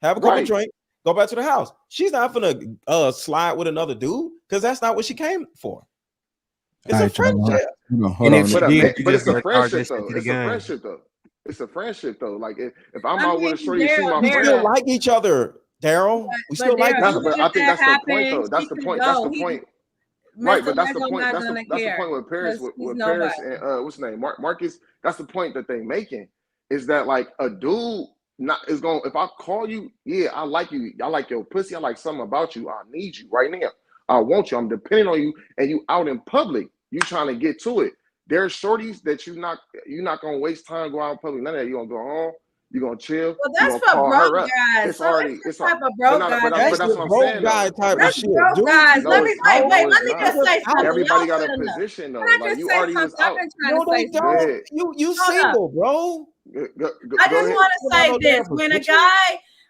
Have a couple drinks, go back to the house. She's not gonna slide with another dude because that's not what she came for. It's a friendship. But it's a friendship though. It's a friendship though. Like if I'm out with a shorty, see my friend. We still like each other, Daryl. We still like each other. But I think that's the point though. That's the point. That's the point. Right, but that's the point. That's the point with Paris. With Paris and what's his name, Marcus. That's the point that they making is that like a dude is going. If I call you, yeah, I like you. I like your pussy. I like something about you. I need you right now. I want you. I'm depending on you, and you out in public. You trying to get to it. There's shorties that you're not gonna waste time go out in public. None of that. You gonna go home. You gonna chill. Well, that's for broke guys. It's type of broke guys. But that's what I'm saying. That's broke guys. Let me just say something. Everybody got a position though. Like you already was out. You single, bro. I just want to say this: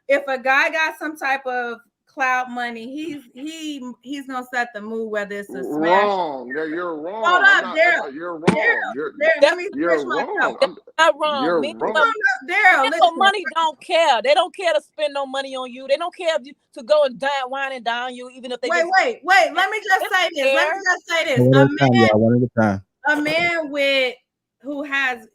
if a guy got some type of cloud money, he's gonna set the mood, whether it's a smash. Wrong. You're wrong. Hold up, Daryl. You're wrong. You're wrong. Not wrong. You're wrong. Daryl, money don't care. They don't care to spend no money on you. They don't care to go and wine and dine you, even if they wait. Let me just say this. A man who has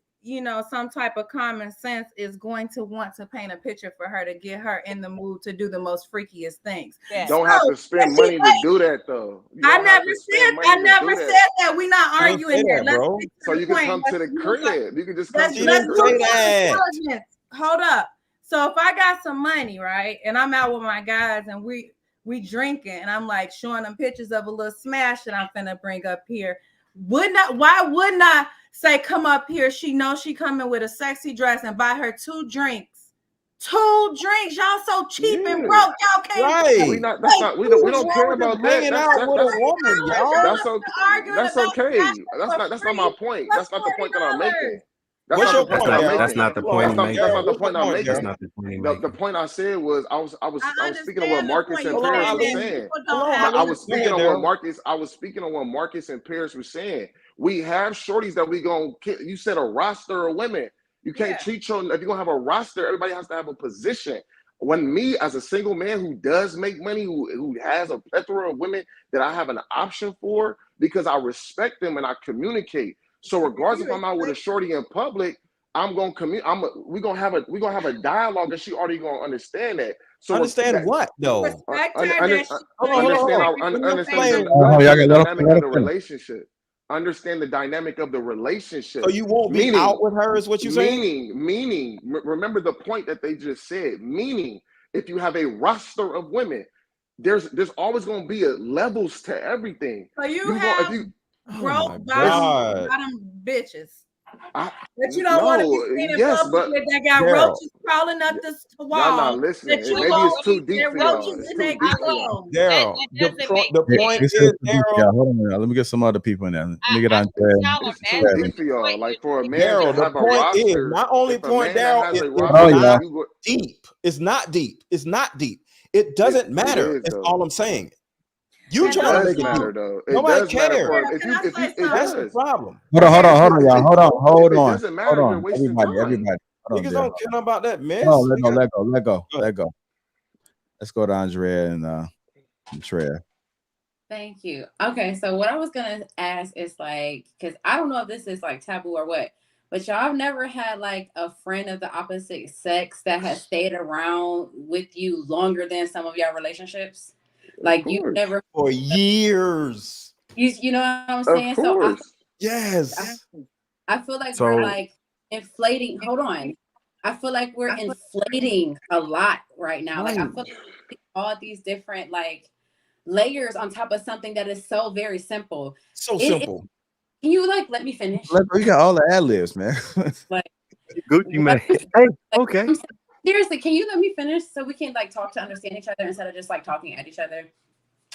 some type of common sense is going to want to paint a picture for her to get her in the mood to do the most freakiest things. You don't have to spend money to do that though. I never said that. We're not arguing here. So you can come to the crib. You can just come to the crib. Hold up. So if I got some money, right, and I'm out with my guys and we drinking and I'm like showing them pictures of a little smash that I'm finna bring up here, why wouldn't I say come up here? She knows she coming with a sexy dress and buy her 2 drinks. 2 drinks. Y'all so cheap and broke. Y'all can't. Right. We don't care about that. Hanging out with a woman, y'all. That's okay. That's not my point. That's not the point that I'm making. That's not the point I'm making. That's not the point I'm making. That's not the point. The point I said was I was speaking of what Marcus and Paris were saying. I was speaking on what Marcus and Paris were saying. We have shorties that we gonna. You said a roster of women. You can't treat your. If you're gonna have a roster, everybody has to have a position. When me as a single man who does make money, who has a plethora of women that I have an option for because I respect them and I communicate. So regardless if I'm out with a shorty in public, I'm gonna we're gonna have a dialogue, and she already gonna understand that. So understand what though? Understand the dynamic of the relationship. Understand the dynamic of the relationship. So you won't be out with her, is what you're saying? Meaning. Remember the point that they just said. Meaning, if you have a roster of women, there's always gonna be levels to everything. So broke bottom bitches that you don't want to be seen in public with that got roaches crawling up the wall. Y'all not listening. Maybe it's too deep for y'all. Daryl, the point is, Daryl. Hold on, let me get some other people in there. Let me get on there. It's too deep for y'all. Like for a man, Daryl, the point is, my only point, Daryl, is deep. It's not deep. It's not deep. It doesn't matter. That's all I'm saying. You trying to make it matter though. Nobody cares. That's the problem. Hold on, y'all. Hold on. It doesn't matter. Everybody. Niggas don't care about that mess. No, let go. Let's go to Andrea and Treya. Thank you. Okay, so what I was gonna ask is like, because I don't know if this is like taboo or what, but y'all have never had like a friend of the opposite sex that has stayed around with you longer than some of y'all relationships? Like you never for years. You know what I'm Of saying? course. Yes. I feel like So- we're like inflating. Hold on. I feel like we're inflating a lot right now. Like I feel like all these different like layers on top of something that is so very simple. So simple. Can you like let me finish? You got all the ad libs, man. Like Gucci man. Hey, okay. Seriously, can you let me finish so we can like talk to understand each other instead of just like talking at each other?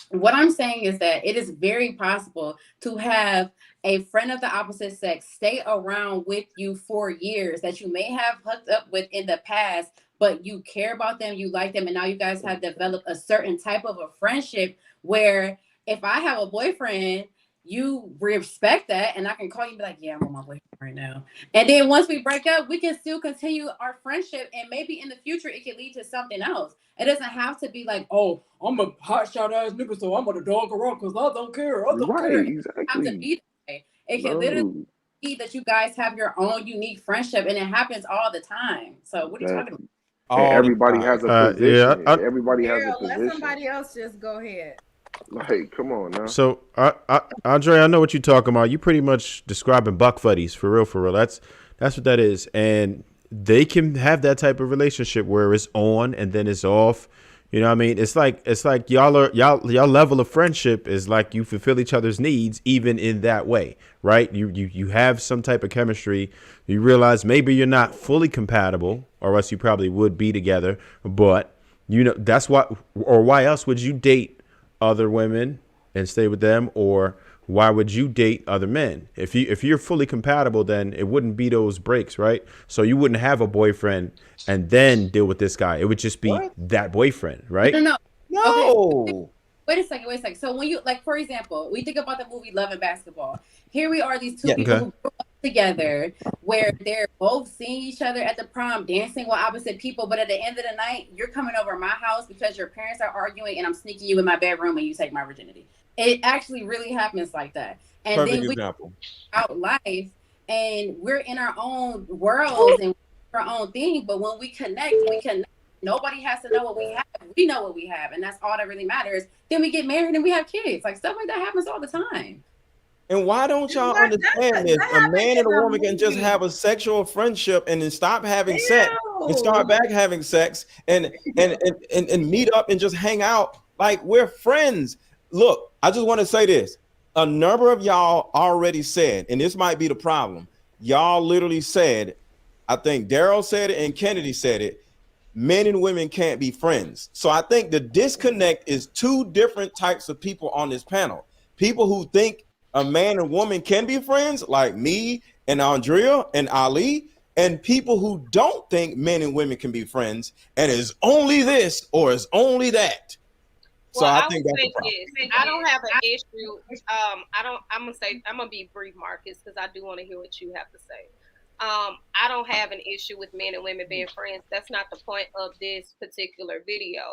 What I'm saying is that it is very possible to have a friend of the opposite sex stay around with you for years that you may have hooked up with in the past, but you care about them, you like them, and now you guys have developed a certain type of a friendship where if I have a boyfriend, you respect that, and I can call you and be like, yeah, I'm with my boyfriend right now. And then once we break up, we can still continue our friendship, and maybe in the future it can lead to something else. It doesn't have to be like, oh, I'm a hot shot ass nigga, so I'm gonna dog around because I don't care. I don't care. It doesn't have to be that way. It can literally be that you guys have your own unique friendship, and it happens all the time. So what are you talking about? And everybody has a position. Everybody has a Let position. somebody else just go ahead. Like, come on now. So, Andre, I know what you're talking about. You pretty much describing buck fuddies for real, for real. That's what that is, and they can have that type of relationship where it's on and then it's off. You know what I mean? It's like y'all level of friendship is like you fulfill each other's needs even in that way, right? You have some type of chemistry. You realize maybe you're not fully compatible, or else you probably would be together. But you know that's why, or why else would you date other women and stay with them, or why would you date other men? If you're fully compatible, then it wouldn't be those breaks, right? So you wouldn't have a boyfriend and then deal with this guy. It would just be that boyfriend, right? No. No. Wait a second. So when you like, for example, we think about the movie Love and Basketball. Here we are, these two people who grew up together, where they're both seeing each other at the prom, dancing with opposite people. But at the end of the night, you're coming over my house because your parents are arguing, and I'm sneaking you in my bedroom, and you take my virginity. It actually really happens like that. And Perfect then we example. out life, and we're in our own worlds and our own thing. But when we connect. Nobody has to know what we have. We know what we have, and that's all that really matters. Then we get married and we have kids. Like stuff like that happens all the time. And why don't y'all understand this? A man and a woman can just have a sexual friendship and then stop having sex and start back having sex and meet up and just hang out like we're friends. Look, I just want to say this. A number of y'all already said, and this might be the problem. Y'all literally said, I think Daryl said it and Kennedy said it, men and women can't be friends. So I think the disconnect is two different types of people on this panel. People who think a man and woman can be friends, like me and Andrea and Ali, and people who don't think men and women can be friends, and it's only this or it's only that. So I think that's the problem. I don't have an issue. I'm gonna be brief, Marcus, because I do want to hear what you have to say. I don't have an issue with men and women being friends. That's not the point of this particular video.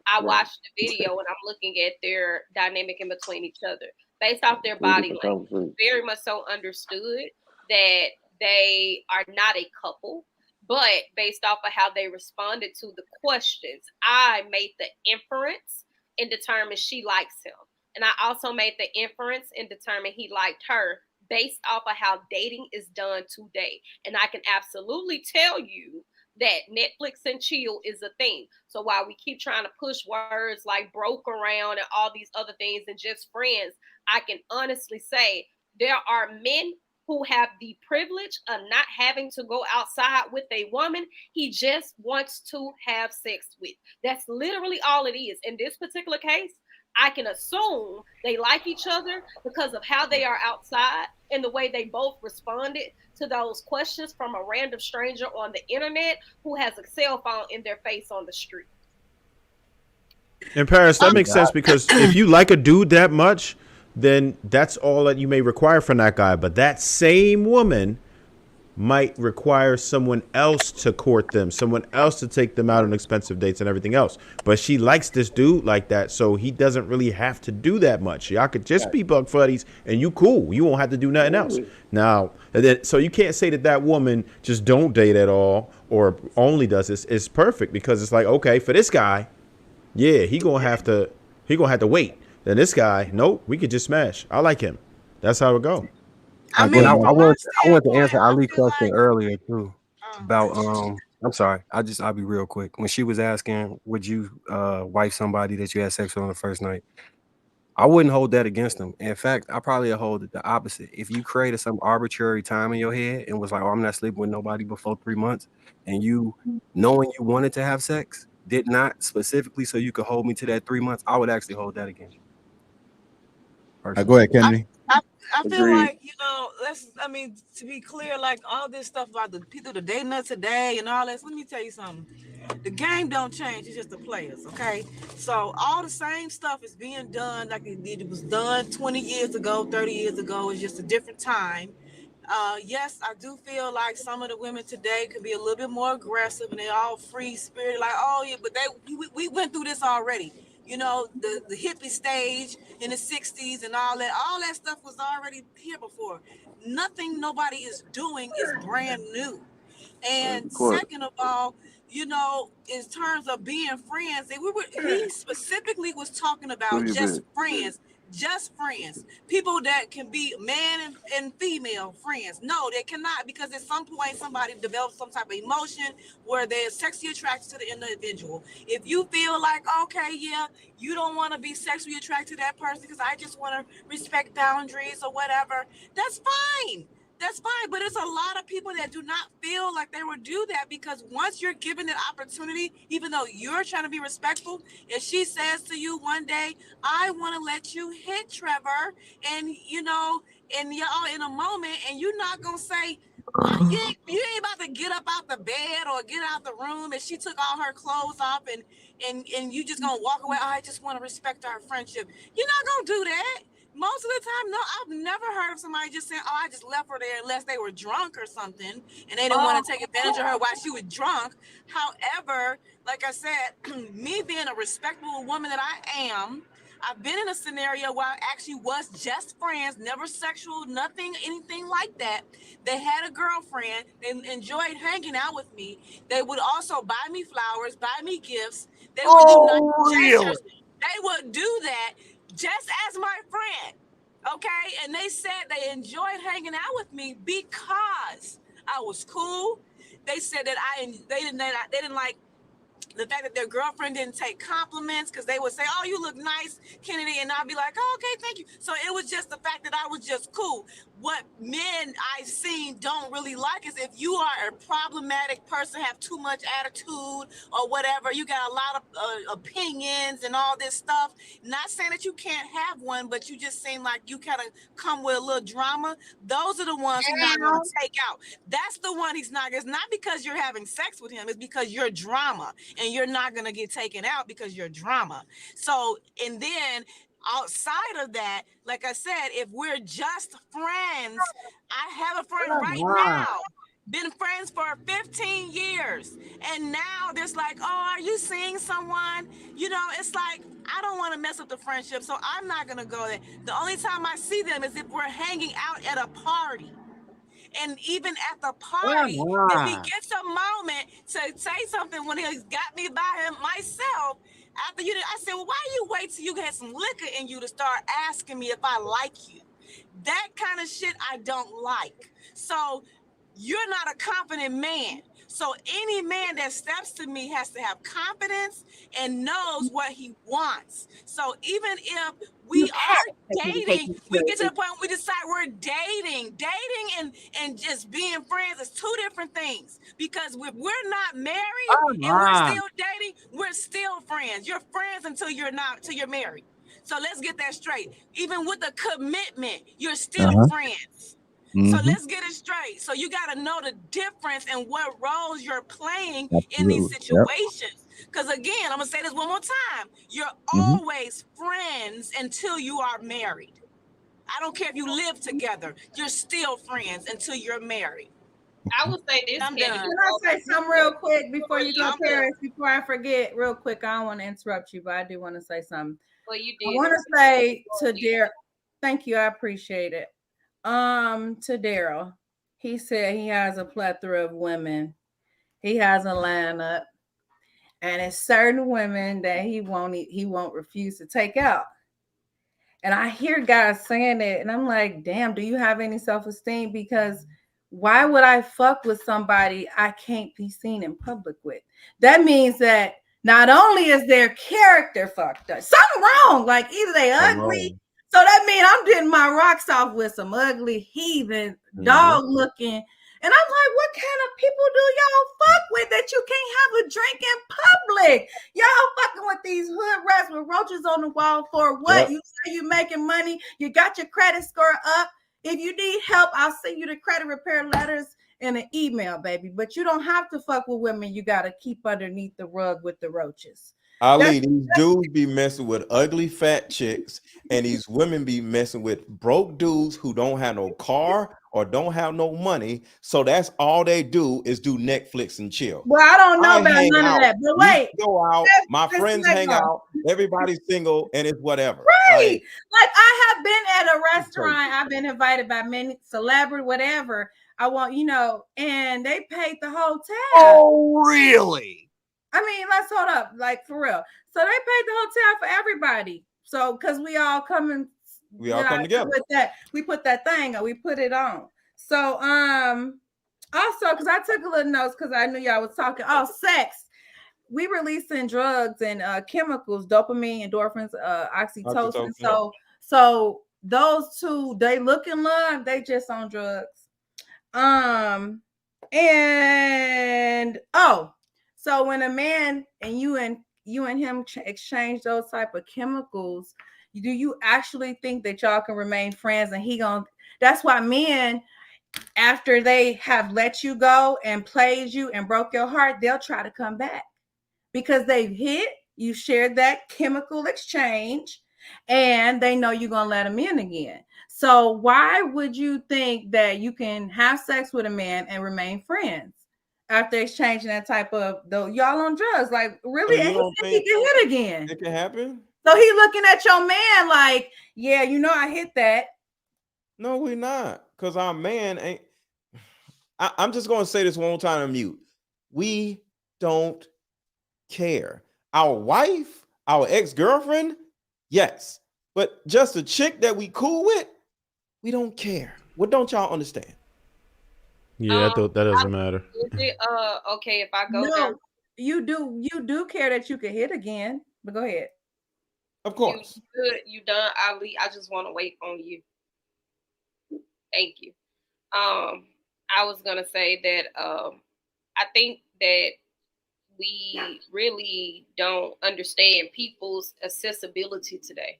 I watched the video and I'm looking at their dynamic in between each other based off their body language. Very much so understood that they are not a couple, but based off of how they responded to the questions, I made the inference and determined she likes him. And I also made the inference and determined he liked her based off of how dating is done today. And I can absolutely tell you that Netflix and chill is a thing. So while we keep trying to push words like broke around and all these other things and just friends, I can honestly say there are men who have the privilege of not having to go outside with a woman he just wants to have sex with. That's literally all it is. In this particular case, I can assume they like each other because of how they are outside and the way they both responded to those questions from a random stranger on the internet who has a cell phone in their face on the street. In Paris, that makes sense because if you like a dude that much, then that's all that you may require from that guy. But that same woman might require someone else to court them, someone else to take them out on expensive dates and everything else. But she likes this dude like that, so he doesn't really have to do that much. Y'all could just be bug fuddies and you cool. You won't have to do nothing else. Now, so you can't say that woman just don't date at all or only does this. It's perfect because it's like, okay, for this guy, yeah, he gonna have to wait. Then this guy, nope, we could just smash. I like him. That's how it go. I want to answer Ali's question earlier too about I'm sorry. I'll be real quick. When she was asking, would you wife somebody that you had sex with on the first night? I wouldn't hold that against them. In fact, I probably hold it the opposite. If you created some arbitrary time in your head and was like, "Oh, I'm not sleeping with nobody before 3 months," and you, knowing you wanted to have sex, did not specifically so you could hold me to that 3 months, I would actually hold that against you. Go ahead, Kennedy. I feel like, to be clear, like all this stuff about the people that dating us today and all this, let me tell you something. The game don't change, it's just the players, okay? So all the same stuff is being done like it was done 20 years ago, 30 years ago. It's just a different time. Yes, I do feel like some of the women today could be a little bit more aggressive and they're all free spirited, like, oh yeah, but we went through this already. You know, the hippie stage in the 60s and all that stuff was already here before. Nothing nobody is doing is brand new. And second of all, in terms of being friends, he specifically was talking about just friends. Just friends, people that can be man and female friends. No, they cannot, because at some point somebody develops some type of emotion where they're sexually attracted to the individual. If you feel like, okay, yeah, you don't want to be sexually attracted to that person because I just want to respect boundaries or whatever, that's fine. That's fine, but it's a lot of people that do not feel like they would do that, because once you're given an opportunity, even though you're trying to be respectful, if she says to you one day, I want to let you hit Trevor, and and y'all in a moment, and you're not gonna say, you ain't about to get up out the bed or get out the room, and she took all her clothes off and you just gonna walk away, I just want to respect our friendship. You're not gonna do that. Most of the time, no, I've never heard of somebody just saying, I just left her there, unless they were drunk or something and they didn't want to take advantage of her while she was drunk. However, like I said, me being a respectable woman that I am, I've been in a scenario where I actually was just friends, never sexual, anything like that. They had a girlfriend. They enjoyed hanging out with me. They would also buy me flowers, buy me gifts. They would do nice gestures. They would do that just as my friend, okay? And they said they enjoyed hanging out with me because I was cool. They said that they didn't like the fact that their girlfriend didn't take compliments, because they would say, oh, you look nice, Kennedy, and I'd be like, oh, okay, thank you. So it was just the fact that I was just cool. What men I've seen don't really like is if you are a problematic person, have too much attitude or whatever, you got a lot of opinions and all this stuff. Not saying that you can't have one, but you just seem like you kind of come with a little drama. Those are the ones he's not going to take out. That's the one he's not. It's not because you're having sex with him. It's because you're drama, and you're not going to get taken out because you're drama. So, and then outside of that, like I said, if we're just friends, I have a friend right now, been friends for 15 years, and now there's like, oh, are you seeing someone? It's like, I don't want to mess up the friendship, so I'm not going to go there. The only time I see them is if we're hanging out at a party. And even at the party, if he gets a moment to say something when he's got me by him myself, after I said, well, why you wait till you get some liquor in you to start asking me if I like you? That kind of shit I don't like. So you're not a confident man. So any man that steps to me has to have confidence and knows what he wants. So even if we are dating, we get to the point where we decide we're dating and just being friends is two different things. Because if we're not married and we're still dating, we're still friends. You're friends until you're married. So let's get that straight. Even with a commitment, you're still friends. So let's get it straight. So you got to know the difference and what roles you're playing in these situations. Because again, I'm going to say this one more time. You're always friends until you are married. I don't care if you live together. You're still friends until you're married. I would say this. I'm done. Can I say something real quick before you go, Paris? Before I forget, real quick, I don't want to interrupt you, but I do want to say something. Well, you did. I want to say to Daryl, thank you, I appreciate it. To Daryl, he said he has a plethora of women. He has a lineup, and it's certain women that he won't refuse to take out. And I hear guys saying it, and I'm like, damn, do you have any self-esteem? Because why would I fuck with somebody I can't be seen in public with? That means that not only is their character fucked up, something wrong. Like either they ugly. So that means I'm getting my rocks off with some ugly, heathen, dog looking. And I'm like, what kind of people do y'all fuck with that you can't have a drink in public? Y'all fucking with these hood rats with roaches on the wall for what? Yep. You say you making money, you got your credit score up. If you need help, I'll send you the credit repair letters in an email, baby. But you don't have to fuck with women you got to keep underneath the rug with the roaches. Ali, these dudes be messing with ugly fat chicks, and these women be messing with broke dudes who don't have no car or don't have no money. So that's all they do is do Netflix and chill. Well, I don't know about none of that. But wait, go out, my friends hang out, everybody's single, and it's whatever. Right. Like I have been at a restaurant, I've been invited by many celebrities, whatever. I want, and they paid the whole tab. Oh, really? I mean, let's hold up, like for real. So they paid the hotel for everybody. So because we all come together with that, we put that thing on, we put it on. So also because I took a little notes because I knew y'all was talking. Oh, sex. We releasing drugs and chemicals, dopamine, endorphins, oxytocin. So those two, they look in love, they just on drugs. So when a man and you and him exchange those type of chemicals, do you actually think that y'all can remain friends? And that's why men, after they have let you go and played you and broke your heart, they'll try to come back because they've hit, you shared that chemical exchange, and they know you're going to let them in again. So why would you think that you can have sex with a man and remain friends after exchanging that type of y'all on drugs? Like really, and he can hit again. It can happen. So he looking at your man like, yeah, I hit that. No, we're not, because our man ain't. I'm just gonna say this one more time on mute. We don't care. Our wife, our ex-girlfriend, yes, but just a chick that we cool with, we don't care. What don't y'all understand? Yeah, that doesn't matter. Is it okay if I go down? You do care that you can hit again, but go ahead. Of course. You done, Ali. I just want to wait on you. Thank you. I was gonna say that I think that we really don't understand people's accessibility today.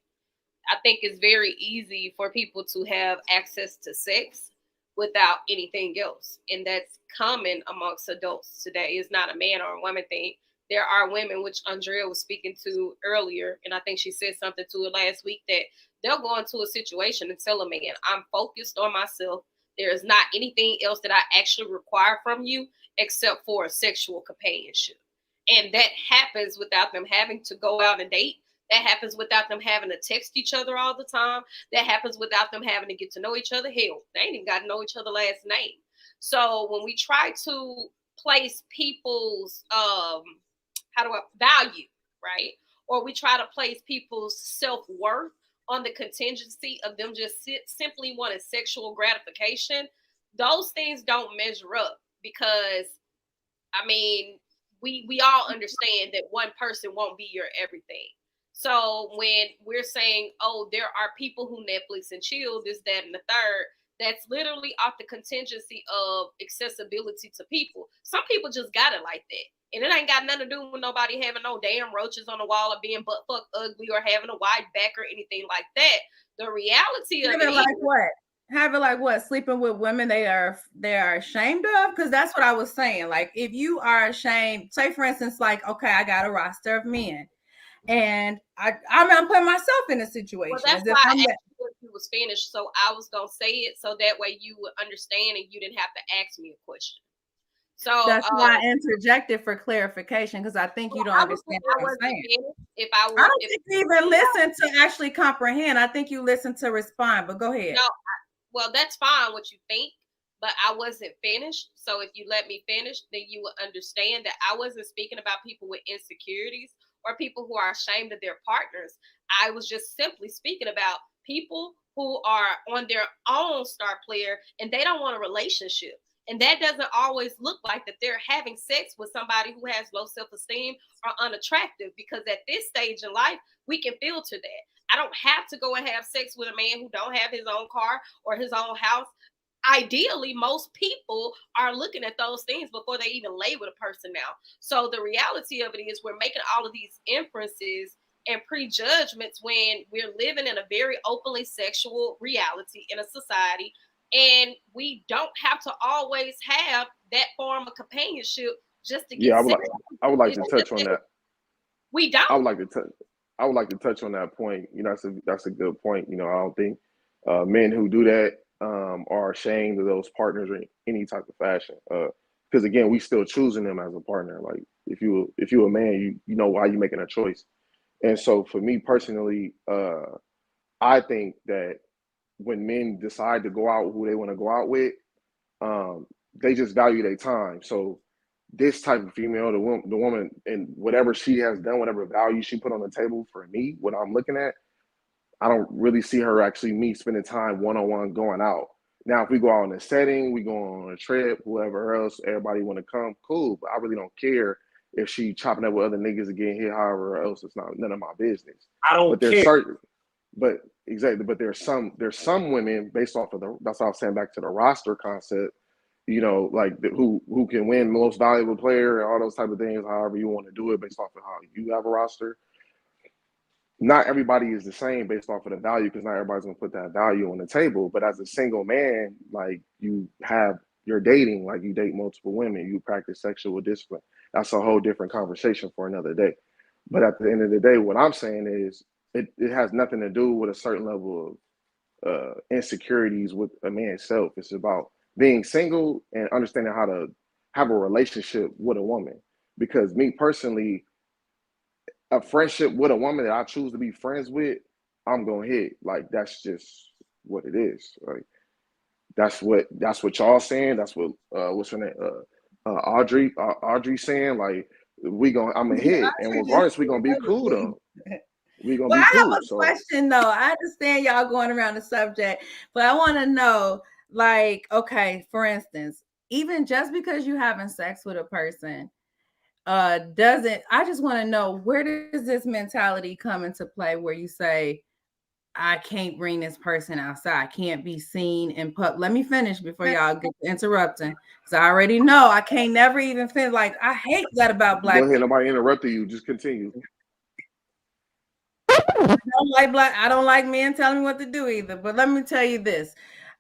I think it's very easy for people to have access to sex without anything else. And that's common amongst adults today. It's not a man or a woman thing. There are women, which Andrea was speaking to earlier, and I think she said something to it last week, that they'll go into a situation and tell a man, I'm focused on myself. There is not anything else that I actually require from you except for a sexual companionship. And that happens without them having to go out and date. That happens without them having to text each other all the time. That happens without them having to get to know each other. Hell, they ain't even got to know each other's last name. So when we try to place people's value, right? Or we try to place people's self-worth on the contingency of them just simply wanting sexual gratification, those things don't measure up, because, I mean, we all understand that one person won't be your everything. So when we're saying, oh, there are people who Netflix and chill, this, that, and the third, that's literally off the contingency of accessibility to people. Some people just got it like that. And it ain't got nothing to do with nobody having no damn roaches on the wall or being butt fuck ugly or having a wide back or anything like that. The reality of it like what? Having like what? Sleeping with women they are ashamed of? Because that's what I was saying. Like if you are ashamed, say for instance, like, okay, I got a roster of men. And I'm putting myself in a situation. Well, that's why I asked you if you was finished, so I was gonna say it so that way you would understand and you didn't have to ask me a question. So that's why I interjected for clarification, because I think you don't understand what I'm saying. I don't think you even listen to actually comprehend. I think you listen to respond, but go ahead. No, well, that's fine what you think, but I wasn't finished. So if you let me finish, then you will understand that I wasn't speaking about people with insecurities or people who are ashamed of their partners. I was just simply speaking about people who are on their own star player and they don't want a relationship. And that doesn't always look like that they're having sex with somebody who has low self-esteem or unattractive, because at this stage in life, we can filter that. I don't have to go and have sex with a man who don't have his own car or his own house. Ideally, most people are looking at those things before they even lay with a person now. So the reality of it is we're making all of these inferences and prejudgments when we're living in a very openly sexual reality in a society. And we don't have to always have that form of companionship just to get I would like to touch on that. We don't. I would like to touch on that point. You know, that's a good point. You know, I don't think men who do that are ashamed of those partners in any type of fashion. Because again, we still choosing them as a partner. Like if you a man, you know why you making a choice. And so for me personally, I think that when men decide to go out who they want to go out with, they just value their time. So this type of female, the woman, and whatever she has done, whatever value she put on the table for me, what I'm looking at, I don't really see her actually me spending time one-on-one going out. Now, if we go out in a setting, we go on a trip, whoever else, everybody want to come, cool. But I really don't care if she chopping up with other niggas and getting hit however else. It's not none of my business. I don't care. But there's some women based off of that's what I was saying back to the roster concept, you know, like who can win most valuable player and all those type of things, however you want to do it based off of how you have a roster. Not everybody is the same based off of the value, because not everybody's gonna put that value on the table. But as a single man, like you're dating, like you date multiple women, you practice sexual discipline. That's a whole different conversation for another day. But at the end of the day, what I'm saying is it has nothing to do with a certain level of insecurities with a man's self. It's about being single and understanding how to have a relationship with a woman. Because me personally, a friendship with a woman that I choose to be friends with, I'm gonna hit. Like that's just what it is. Like that's what y'all saying. That's what what's her name? Audrey saying. Like I'm gonna hit, and regardless, we gonna be cool though. We gonna be cool. I have a question though. I understand y'all going around the subject, but I want to know, like, okay, for instance, even just because you're having sex with a person, I just want to know, where does this mentality come into play where you say, I can't bring this person outside, can't be seen in public? Let me finish before y'all get interrupting, because I already know I can't never even finish. Like, I hate that about black people. Go ahead, nobody interrupted you. Just continue. I don't like men telling me what to do either. But let me tell you this.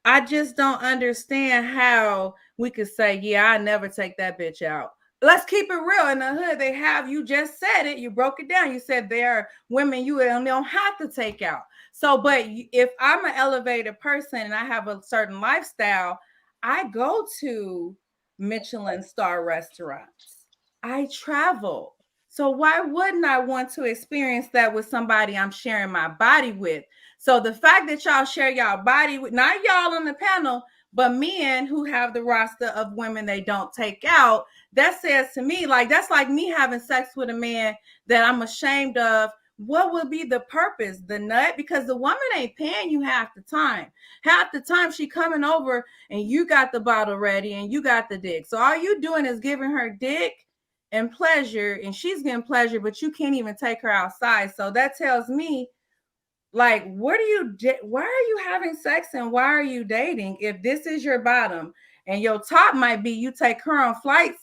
I just don't understand how we could say, yeah, I never take that bitch out. Let's keep it real. In the hood, they have, you just said it, you broke it down. You said there are women you don't have to take out. So, but if I'm an elevated person and I have a certain lifestyle, I go to Michelin star restaurants. I travel. So why wouldn't I want to experience that with somebody I'm sharing my body with? So the fact that y'all share y'all body with, not y'all on the panel, but men who have the roster of women they don't take out, that says to me, like, that's like me having sex with a man that I'm ashamed of. What would be the purpose? The nut? Because the woman ain't paying you half the time. Half the time she coming over and you got the bottle ready and you got the dick. So all you doing is giving her dick and pleasure, and she's getting pleasure, but you can't even take her outside. So that tells me, like, why are you having sex and why are you dating if this is your bottom? And your top might be you take her on flights,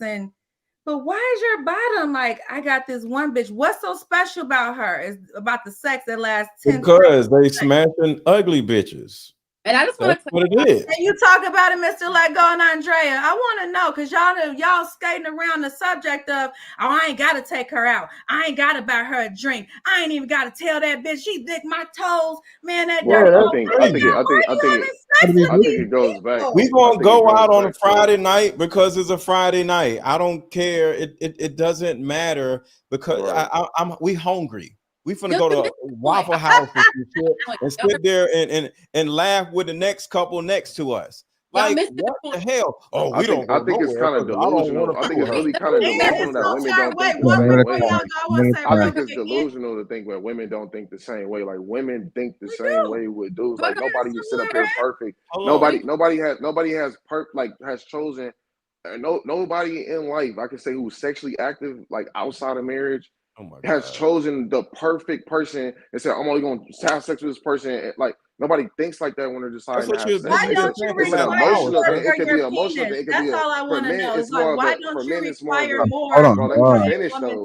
but why is your bottom like, I got this one bitch? What's so special about her? It's about the sex that lasts 10 because they smashing ugly bitches. And I just want to what it is. And you talk about it, Mr. Let Go and Andrea. I want to know, because y'all skating around the subject of, oh, I ain't got to take her out. I ain't got to buy her a drink. I ain't even got to tell that bitch she licked my toes. Man, that dirty. I think it goes back. We gonna go out on a Friday night because it's a Friday night. I don't care. It doesn't matter because we hungry. We finna go to Waffle House and sit there and laugh with the next couple next to us. Like, what the hell? Oh, we don't. I think it's kind of delusional. I think it's really kind of delusional that women don't think the same way. I think it's delusional to think that women don't think the same way. Like, women think the same way with dudes. Like, nobody can sit up here perfect. Nobody has chosen. Nobody in life, I can say, who's sexually active, like outside of marriage, has chosen the perfect person and said, I'm only going to have sex with this person. And, like, nobody thinks like that when they're deciding to have sex. Why don't you require it could be emotional. It could be That's all I want to know. Is like, why don't you require more? Let me finish though.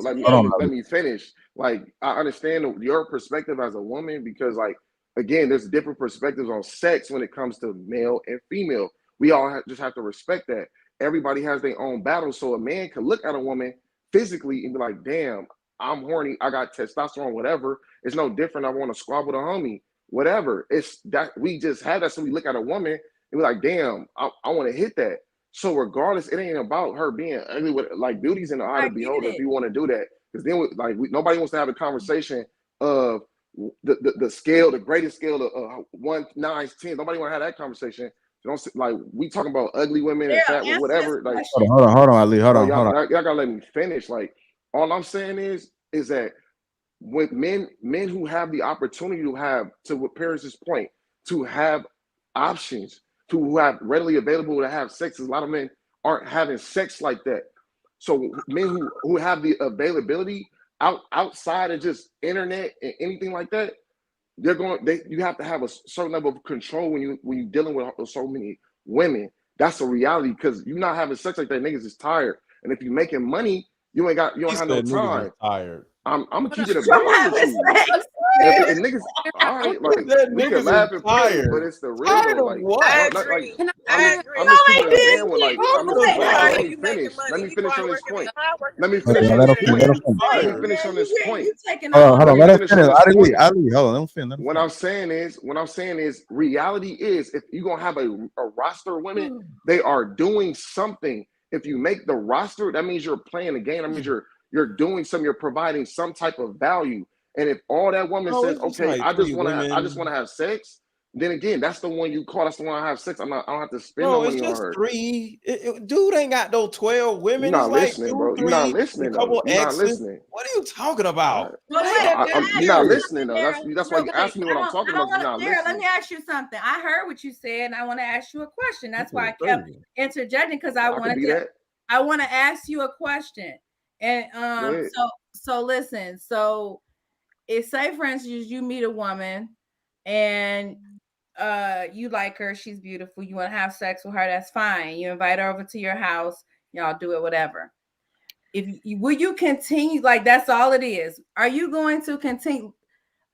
Let me finish. Like, I understand your perspective as a woman because, like, again, there's different perspectives on sex when it comes to male and female. We all just have to respect that. Everybody has their own battle. So a man can look at a woman physically and be like, damn, I'm horny, I got testosterone, whatever. It's no different. I want to squabble the homie, whatever. It's that we just had that. So we look at a woman and be like, damn, I want to hit that. So regardless, it ain't about her being ugly. With, like, beauty's in the eye of the beholder if you want to do that. Because then, nobody wants to have a conversation of the scale, the greatest scale of 1, 9, 10. Nobody want to have that conversation. You don't, like, we talking about ugly women and fat, whatever. Like, hold on, Ali. Hold on. Y'all gotta let me finish. Like, all I'm saying is that with men who have the opportunity to have, to what Paris's point, to have options, to have readily available to have sex, a lot of men aren't having sex like that. So men who have the availability outside of just internet and anything like that, you have to have a certain level of control when you're dealing with so many women. That's a reality, because you're not having sex like that. Niggas is tired, and if you're making money, you don't have no time. Tired. I'm gonna keep it a band with you. If niggas, all right, like, we can laugh and play, but it's the real though. Like, I'm just keeping it a band with, like, let me finish. Let me finish on this point. Let me finish on this point. Hold on. Let him finish. Ali, hold on. Let him finish. What I'm saying is, reality is, if you're gonna have a roster of women, they are doing something. If you make the roster, that means you're playing the game. That means you're doing something. You're providing some type of value. And if all that woman says, okay, I just want to have sex, then again, that's the one you call. That's the one I have sex. I don't have to spend no money on her. 3. Dude ain't got no 12 women. You're not listening, bro. You're not listening. You're not listening. What are you talking about? You're not listening, though. That's why you ask me what I'm talking about. You're not listening. Let me ask you something. I heard what you said, and I want to ask you a question. That's why I kept interjecting, because I want to ask you a question. And so listen. So, it's, say for instance, you meet a woman and you like her, she's beautiful, you want to have sex with her, that's fine. You invite her over to your house, y'all do it, whatever. Will you continue? Like, that's all it is. Are you going to continue?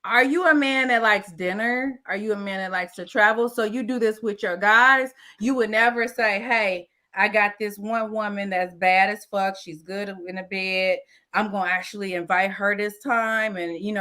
Are you a man that likes dinner? Are you a man that likes to travel? So you do this with your guys. You would never say, hey, I got this one woman that's bad as fuck. She's good in the bed. I'm going to actually invite her this time. And, we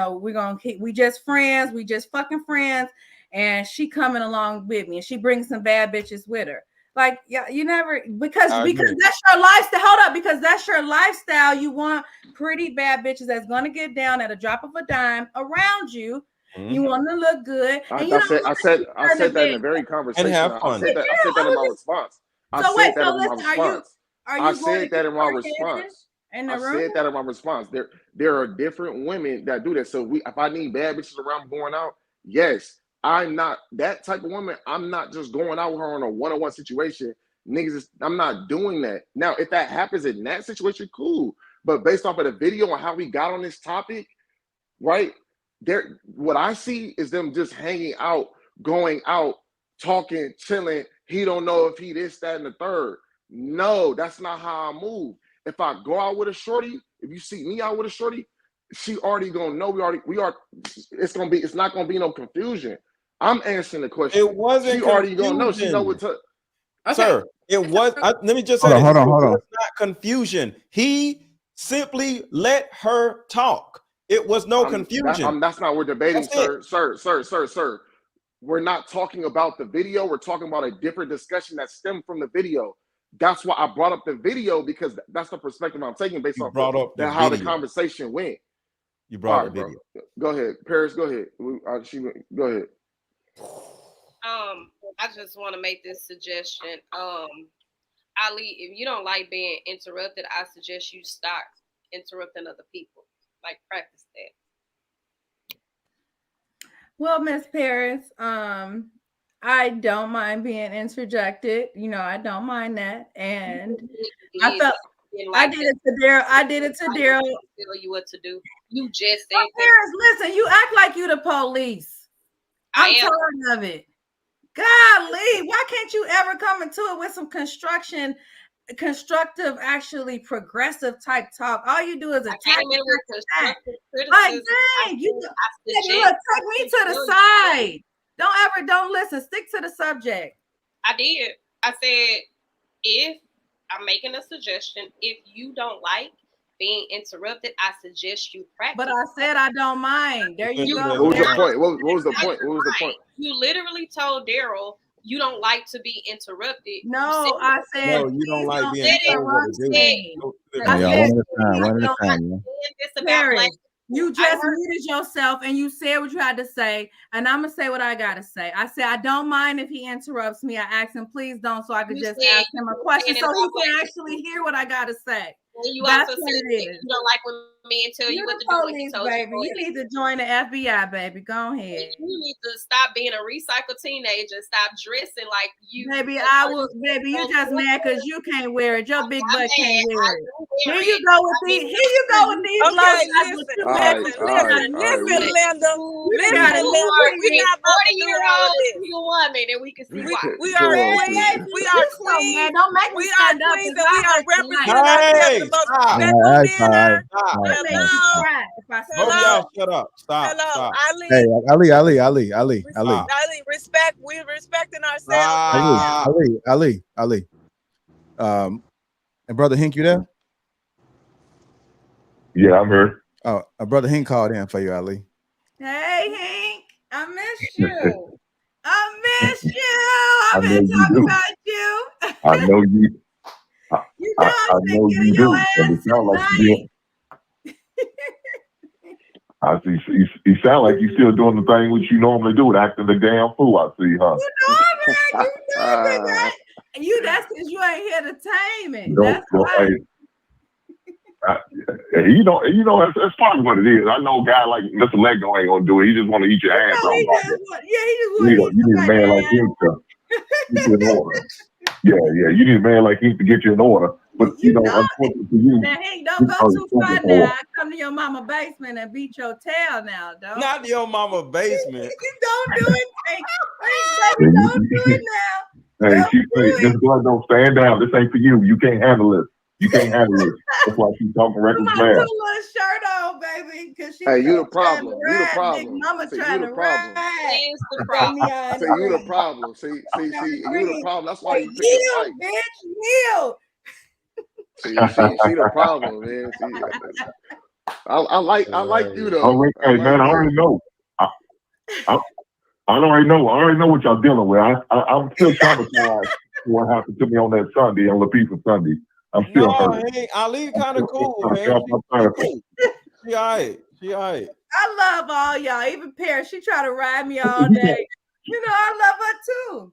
just friends. We just fucking friends. And she coming along with me. And she brings some bad bitches with her. Like, yeah, you never, because that's your lifestyle. Hold up, because that's your lifestyle. You want pretty bad bitches that's going to get down at a drop of a dime around you. Mm-hmm. You want to look good. I said that in the very conversation. And have fun. I said that in my response. I said that in my response. There are different women that do that. So if I need bad bitches around going out, yes, I'm not that type of woman. I'm not just going out with her on a one-on-one situation. Niggas, I'm not doing that. Now, if that happens in that situation, cool. But based off of the video and how we got on this topic, right? What I see is them just hanging out, going out, talking, chilling. He don't know if he this, that, and the third. No, that's not how I move. If I go out with a shorty, if you see me out with a shorty, she already gonna know we are. It's not gonna be no confusion. I'm answering the question. It wasn't. She already gonna know. She know what to. Okay. Sir, it was. Let me just say Hold on, this. hold on. It was not confusion. He simply let her talk. It was no confusion. That's not what we're debating, That's sir. We're not talking about the video. We're talking about a different discussion that stemmed from the video. That's why I brought up the video, because that's the perspective I'm taking based on how the conversation went. You brought up the video. Go ahead, Paris. Go ahead. Go ahead. I just want to make this suggestion. Ali, if you don't like being interrupted, I suggest you start interrupting other people. Like, practice that. Well, Miss Paris, I don't mind being interjected. You know, I don't mind that. And I felt I did it to Daryl. I did it to Daryl. Tell you what to do. You just said Paris, listen, you act like you the police. I'm tired of it. Golly, why can't you ever come into it with some constructive, actually progressive type talk? All you do is attack. Like, dang, you look, take me to the side. Don't listen. Stick to the subject. I did. I said, if I'm making a suggestion, if you don't like being interrupted, I suggest you practice. But I said I don't mind. There you go. What was the point? What was the point? What was the point? You literally told Daryl you don't like to be interrupted. No, I said no, you don't like being interrupted. One at a time. Paris, you just muted yourself and you said what you had to say, and I'm gonna say what I gotta say. I said I don't mind if he interrupts me. I asked him, please don't, so I could just ask him a question so he can actually hear what I gotta say. You That's also what said it is. you don't like when men tell you what to do. Police, baby. You need to join the FBI, baby. Go ahead. You need to stop being a recycled teenager and stop dressing like you. Baby, baby, you just mad because you can't wear it. Your big butt can't wear it. Here you go with these. Here you go with these. Okay, listen, Linda. We're not about to do all this. Woman, and we can see why. We are queens. We are queens. Don't make me stand up. We are representing ourselves the most respectful dinner. Both of y'all shut up. Stop. Hello, Stop. Ali. Hey, Ali. Respect. We're respecting ourselves. Ali. And Brother Hink, you there? Yeah, I'm here. Oh, Brother Hink called in for you, Ali. Hey, Hank, I miss you. I've been talking about you. I know you. You know I know you do. And it sounds like you. I see. You sound like you still doing the thing which you normally do, acting the damn fool. I see, huh? That's because you ain't here to tame it. That's why. You know, that's probably what it is. I know a guy like Mr. Lego ain't gonna do it. He just want to eat your ass. He just you need a man like him to get you in order. Yeah, you need a man like him to get you in order. But unfortunately for you, now, Hank, don't go too far now. I come to your mama basement and beat your tail now, though. Not your mama basement. Don't do it, Hank. Baby, don't do it now. Hey, this girl don't stand down. This ain't for you. You can't handle it. You can't handle it. That's why she's talking reckless mad. Put a little shirt on, baby, because she. Hey, you the problem. You the problem. Mama trying to ride. The problem. Say you the problem. See, you the problem. That's why you pick a fight. Bitch, yield. See the problem, man. I like you though. Hey, man, I already know. I already know. I already know what y'all dealing with. I'm still traumatized what happened to me on that Sunday, on Lapeef Sunday. I'm still hurt. Hey, Ali kind of cool, man. She all right. I love all y'all. Even Paris, she try to ride me all day. I love her too.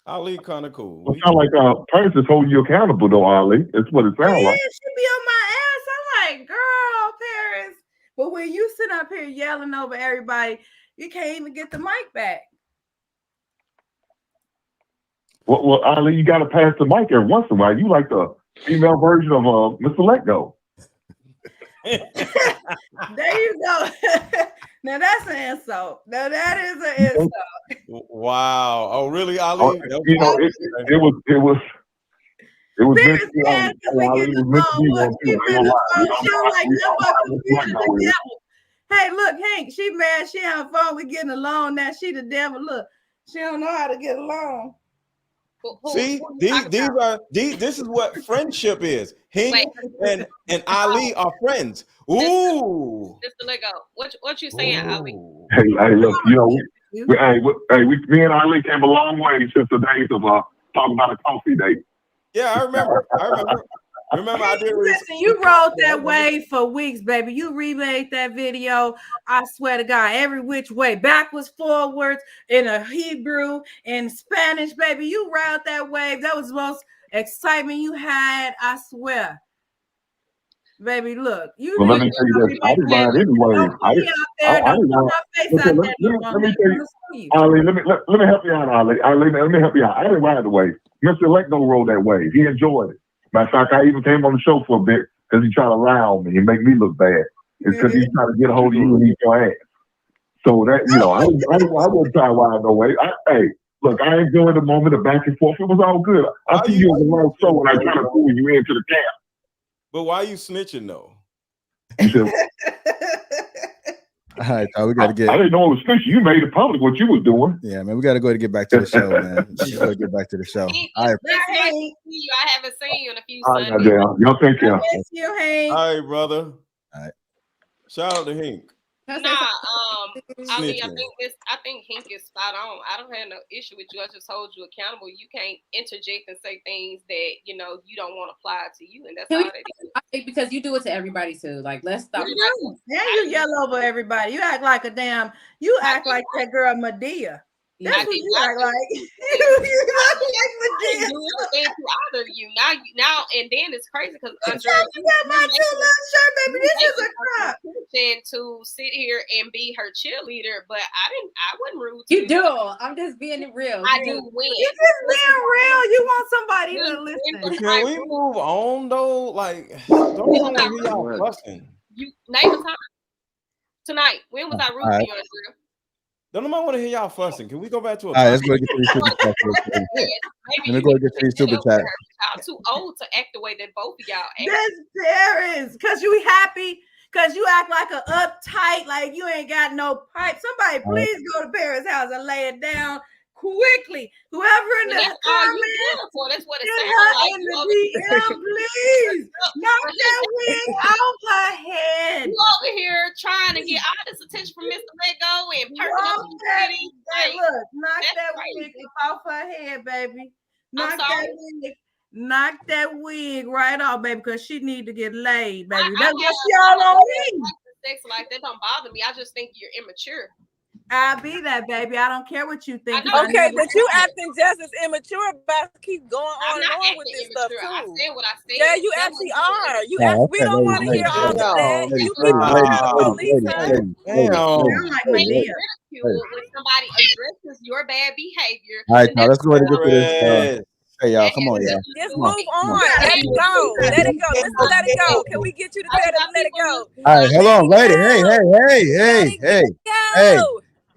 Ali kind of cool. It sounds like Paris is holding you accountable, though, Ali. That's what it sounds like. She be on my ass. I'm like, girl, Paris. But when you sit up here yelling over everybody, you can't even get the mic back. Well, Ali, you got to pass the mic every once in a while. You like the female version of Mr. Letgo. There you go. Now that's an insult. Now that is an insult. Wow. Oh, really, Ali? It was meant to be on. She don't like nothing but confusion the devil. Hey, look, Hank, she mad. She on the phone. We getting along now. She the devil. Look, she don't know how to get along. See, this is what friendship is. Hank and Ali are friends. Ooh. Mr. Lego, what you saying, Ali? Hey, look, me and Ali came a long way since the days of talking about a coffee date. Yeah, I remember. Remember, I did. Listen, you rode that wave for weeks, baby. You remade that video. I swear to God, every which way, backwards, forwards, in a Hebrew, in Spanish, baby. You rode that wave. That was the most excitement you had. I swear, baby. Look, you. Well, let me tell you this. I didn't ride anyway. I didn't ride. Let me tell you, Ali. Let me help you out, Ali. Let me help you out. I didn't ride the wave. Mr. Electo rode that wave. He enjoyed it. Matter of fact, I even came on the show for a bit because he tried to lie on me and make me look bad. It's because he's trying to get a hold of you and eat your ass. So that, I won't try to ride no way. Hey, look, I enjoyed the moment of back and forth. It was all good. I see you as a long show when I try to pull you into the camp. But why are you snitching though? All right, y'all, we got to get. I didn't know it was snitching. You made it public what you was doing. Yeah, man, we got to go ahead and get back to the show, man. Let's go get back to the show. All right. I haven't seen you in a few Sundays. Y'all take care. All right, brother. All right. Shout out to Hank. Ali, I think Hank is spot on. I don't have no issue with you. I just hold you accountable. You can't interject and say things that you don't want to apply to you, and that's all that is. I think because you do it to everybody too. Like, let's stop. Yeah, you yell over everybody. You act like a damn. You act like that girl Medea. That's what you act like. You act like Medea. Do everything to either you now, and then it's crazy because you got my two little shirt, baby. This is a crap. To sit here and be her cheerleader, but I wasn't rude. You do. I'm just being real. I do win. You just being real. You want somebody to listen. Can we move on though? Like, don't want to hear y'all fussing. You name the time tonight. When was I rude to you, Andrea? Don't nobody want to hear y'all fussing. Can we go back to a? All right, let's go get to these super chats. Let me go get to these super chats. I'm too old to act the way that both of y'all act. That's parents, because you happy, because you act like a uptight, like you ain't got no pipe. Somebody please go to Paris' house and lay it down quickly. Whoever in the comments, that's what get her in the DM, please. Knock that wig off her head. You over here trying to get all this attention from Mr. Lego and perking up the city. Look, knock that wig off her head, baby. Knock that wig right off, baby, because she need to get laid, baby. That's what she all on me. Sex like that don't bother me. I just think you're immature. I'll be that, baby. I don't care what you think. Okay, but you acting just as immature about to keep going on and on with this stuff too. I said what I said. Yeah, you actually are. We don't want to hear all of that. You keep when somebody addresses your bad behavior. All right, now let's go ahead and get to this. Hey, y'all, come on, y'all. Just move on. Let it go. Let it go. Let's let it go. Can we get you to tell them let it go? All right, hold on, lady. Hey.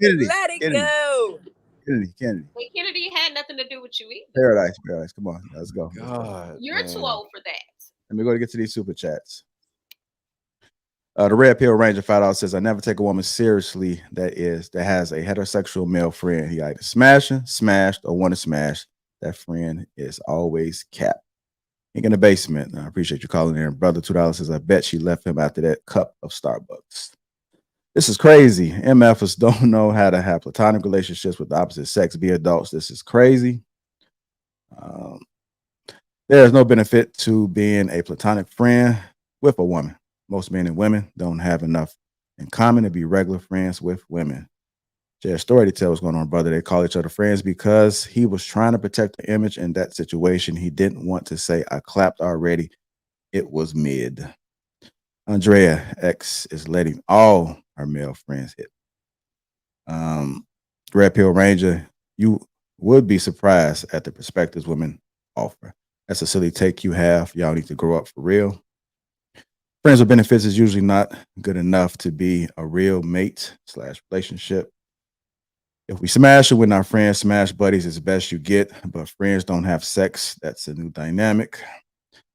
Kennedy, let it go. Kennedy had nothing to do with you either. Paradise. Come on, let's go. God, you're too old for that. Let me go to get to these super chats. The Red Pill Ranger $5 says, I never take a woman seriously that has a heterosexual male friend. He either smashing, smashed, or want to smash. That friend is always capped. In the basement. I appreciate you calling in. Brother $2 says, I bet she left him after that cup of Starbucks. This is crazy. MFers don't know how to have platonic relationships with the opposite sex. Be adults. This is crazy. There is no benefit to being a platonic friend with a woman. Most men and women don't have enough in common to be regular friends with women. Share a story to tell what's going on, brother. They call each other friends because he was trying to protect the image in that situation. He didn't want to say, I clapped already. It was mid. Andrea X is letting all her male friends hit. Red Pill Ranger, you would be surprised at the perspectives women offer. That's a silly take you have. Y'all need to grow up for real. Friends with benefits is usually not good enough to be a real mate/relationship. If we smash it with our friends, smash buddies is the best you get, but friends don't have sex. That's a new dynamic.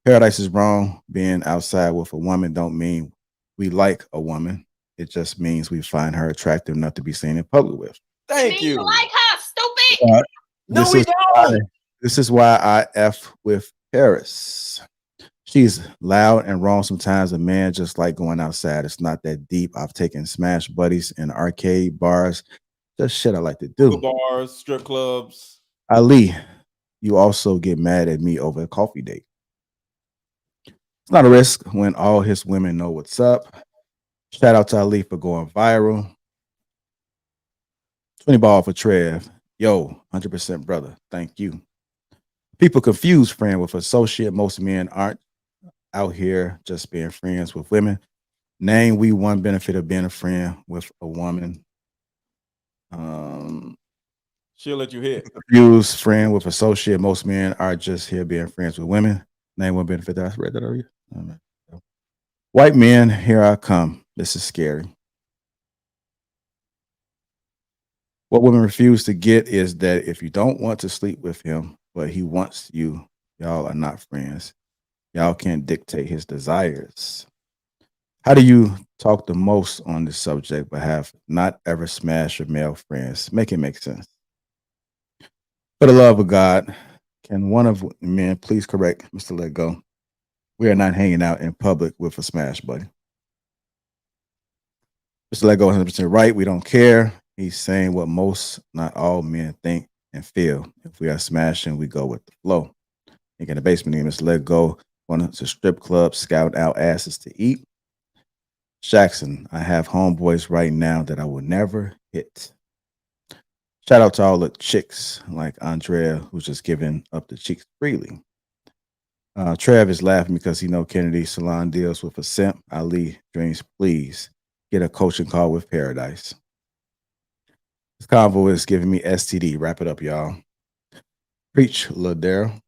Paradise is wrong. Being outside with a woman don't mean we like a woman. It just means we find her attractive enough to be seen in public with. Thank you. Like her, stupid. No, we don't. This is why I F with Paris. She's loud and wrong sometimes. A man just like going outside. It's not that deep. I've taken smash buddies in arcade bars. Just shit I like to do. Bars, strip clubs. Ali, you also get mad at me over a coffee date. It's not a risk when all his women know what's up. Shout out to Ali for going viral. 20 ball for Trev. Yo, 100% brother. Thank you. People confuse friend with associate. Most men aren't out here just being friends with women. Name we one benefit of being a friend with a woman. She'll let you hit. Confuse friend with associate. Most men are just here being friends with women. Name one benefit. I read that already. White men, here I come. This is scary. What women refuse to get is that if you don't want to sleep with him, but he wants you, y'all are not friends. Y'all can't dictate his desires. How do you talk the most on this subject but have not ever smashed your male friends? Make it make sense. For the love of God, can one of the men please correct Mr. Let Go? We are not hanging out in public with a smash buddy. Mr. Let Go 100% right. We don't care. He's saying what most, not all men think and feel. If we are smashing, we go with the flow. Think in the basement, Mr. Let Go. Going to strip club, scout out asses to eat. Jackson, I have homeboys right now that I will never hit. Shout out to all the chicks like Andrea, who's just giving up the cheeks freely. Trev is laughing because he know Kennedy salon deals with a simp. Ali, dreams, please get a coaching call with Paradise. This convo is giving me STD. Wrap it up, y'all. Preach, Ladero.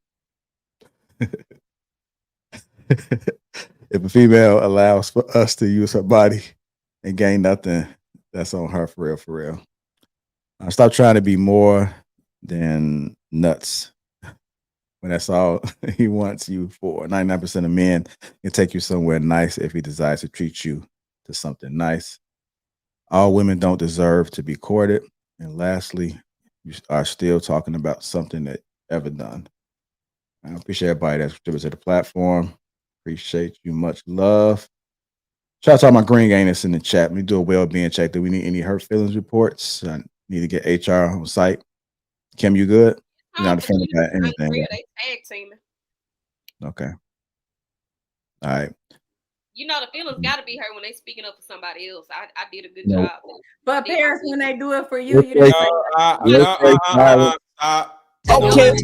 If a female allows for us to use her body and gain nothing, that's on her for real, for real. Stop trying to be more than nuts when that's all he wants you for. 99% of men can take you somewhere nice if he desires to treat you to something nice. All women don't deserve to be courted. And lastly, you are still talking about something that ever done. I appreciate everybody that contributes to the platform. Appreciate you. Much love. Shout out to all my green gainers in the chat. Let me do a well-being check. Do we need any hurt feelings reports? I need to get HR on site. Kim, you good? You're not offended by anything. They tag teaming. Okay. All right. You know the feelings got to be hurt when they speaking up for somebody else. I did a good No. job. But Paris, when they do it for you, you Let's don't say- let's say silence. Okay. Toes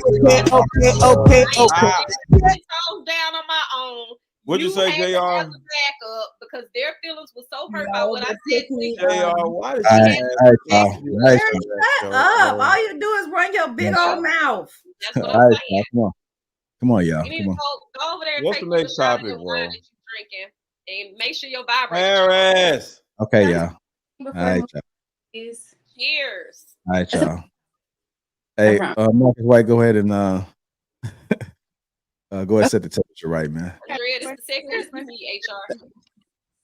down on my own. What'd you say, had to JR? have the backup because their feelings were so hurt by what I said. JR, why did All right, y'all. All right, shut up. All you do is run your big old mouth. That's what all I'm right, saying. y'all. Come on, y'all. You need Come to on. go over there and What's take the next a shot of topic, your bro? wine that you're drinking and make sure your vibrator. Paris. Okay, y'all. All right, y'all. Cheers. All right, y'all. Hey, Marcus White, go ahead and go ahead and set the temperature right, man. Andrea, this is the second we need HR.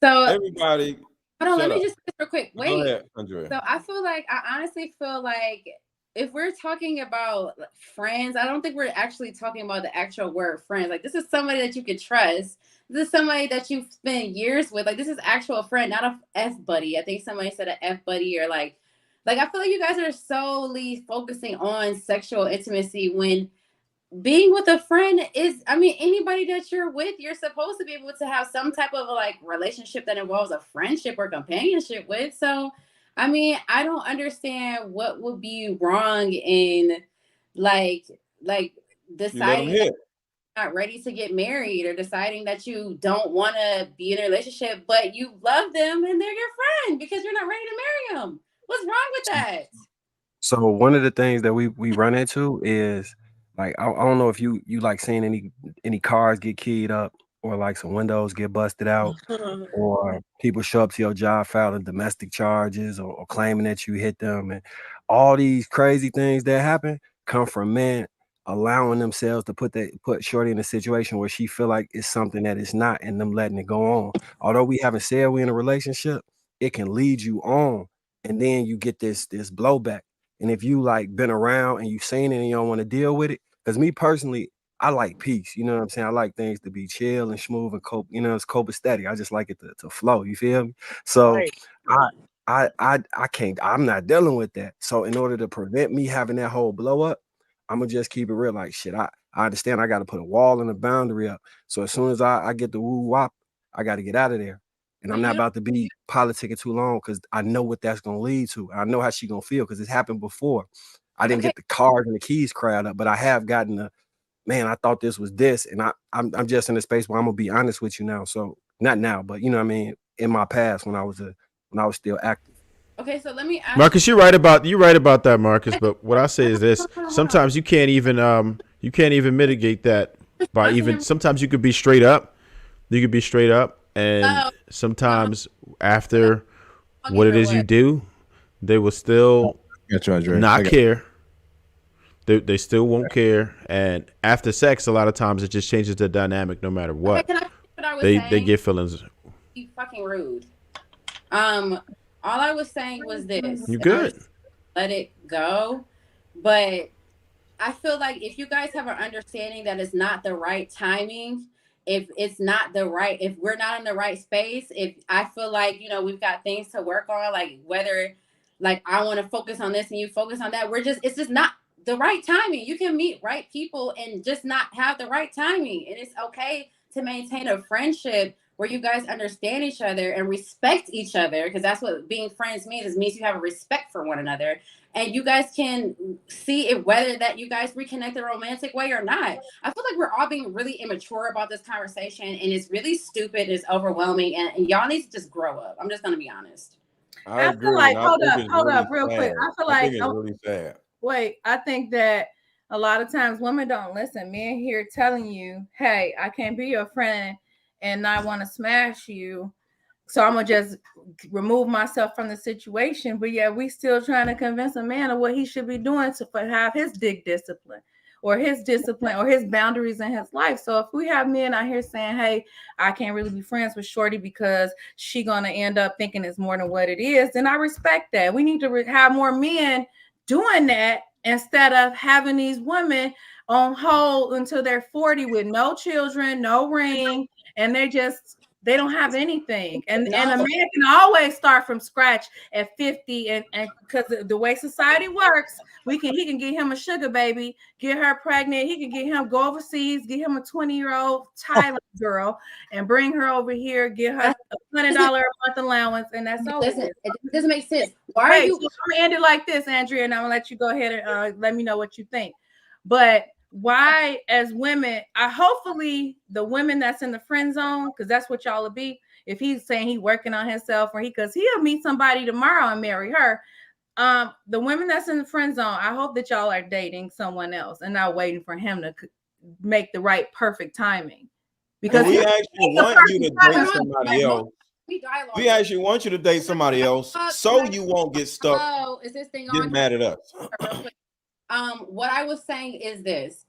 So Everybody, hold on, let shut me up. just say this real quick. Wait. Go ahead, Andrea. So I honestly feel like if we're talking about friends, I don't think we're actually talking about the actual word friends. Like this is somebody that you could trust. This is somebody that you've spent years with. Like this is actual friend, not a F buddy. I think somebody said a F buddy or like I feel like you guys are solely focusing on sexual intimacy when being with a friend is, I mean, anybody that you're with, you're supposed to be able to have some type of like relationship that involves a friendship or companionship with. So, I mean, I don't understand what would be wrong in like deciding that you're not ready to get married or deciding that you don't want to be in a relationship, but you love them and they're your friend because you're not ready to marry them. What's wrong with that? So one of the things that we run into is like I don't know if you like seeing any cars get keyed up or like some windows get busted out or people show up to your job filing domestic charges or claiming that you hit them, and all these crazy things that happen come from men allowing themselves to put Shorty in a situation where she feel like it's something that it's not and them letting it go on. Although we haven't said we're in a relationship, it can lead you on, and then you get this blowback. And if you like been around and you've seen it and you don't want to deal with it, because me personally, I like peace. You know what I'm saying? I like things to be chill and smooth and cope. You know, it's copacetic. I just like it to flow. You feel me? So I can't. I'm not dealing with that. So in order to prevent me having that whole blow up, I'm gonna just keep it real. Like shit, I understand. I got to put a wall and a boundary up. So as soon as I get the woo wop, I got to get out of there. And I'm not about to be politicking too long because I know what that's gonna lead to. I know how she gonna feel because it's happened before. I didn't get the cards and the keys crowd up, but I have gotten the man. I thought this was this, and I'm just in a space where I'm gonna be honest with you now. So not now, but you know what I mean. In my past, when I was still active. Okay, so let me ask Marcus, you're right about that, Marcus. But what I say is this: sometimes you can't even mitigate that by even. Sometimes you could be straight up. You could be straight up. And sometimes after what it is you do, they will still not care. They still won't care. And after sex, a lot of times it just changes the dynamic no matter what. Okay, what I was they get feelings. You fucking rude. All I was saying was this. You good. Let it go. But I feel like if you guys have an understanding that it's not the right timing, if we're not in the right space, if I feel like, we've got things to work on, like whether like I want to focus on this and you focus on that, it's just not the right timing. You can meet right people and just not have the right timing. And it's okay to maintain a friendship where you guys understand each other and respect each other, because that's what being friends means. It means you have a respect for one another. And you guys can see if whether that you guys reconnect the romantic way or not. I feel like we're all being really immature about this conversation, and it's really stupid. It's overwhelming, and y'all need to just grow up. I'm just gonna be honest. I agree. feel like hold up, real quick. I feel like it's really sad. Wait, I think that a lot of times women don't listen. Men here telling you, "Hey, I can't be your friend and not want to smash you." So I'm gonna just remove myself from the situation. But yeah, we still trying to convince a man of what he should be doing to have his dick discipline or his boundaries in his life. So if we have men out here saying, "Hey, I can't really be friends with Shorty because she gonna end up thinking it's more than what it is," then I respect that. We need to have more men doing that instead of having these women on hold until they're 40 with no children, no ring, and they don't have anything. And a man can always start from scratch at 50, and because the way society works, he can get him a sugar baby, get her pregnant, he can get him go overseas, get him a 20-year-old Thailand girl and bring her over here, get her a $100 a month allowance, and that's over. Listen, it doesn't make sense. Why are you? So I'm gonna end it like this, Andrea, and I'm gonna let you go ahead and let me know what you think. But why, as women, hopefully the women that's in the friend zone, because that's what y'all will be. If he's saying he's working on himself, or because he'll meet somebody tomorrow and marry her. The women that's in the friend zone, I hope that y'all are dating someone else and not waiting for him to make the right perfect timing. Because we actually want you to date somebody else. We actually want you to date somebody else so you won't get stuck. Is this thing getting mad at us? What I was saying is this.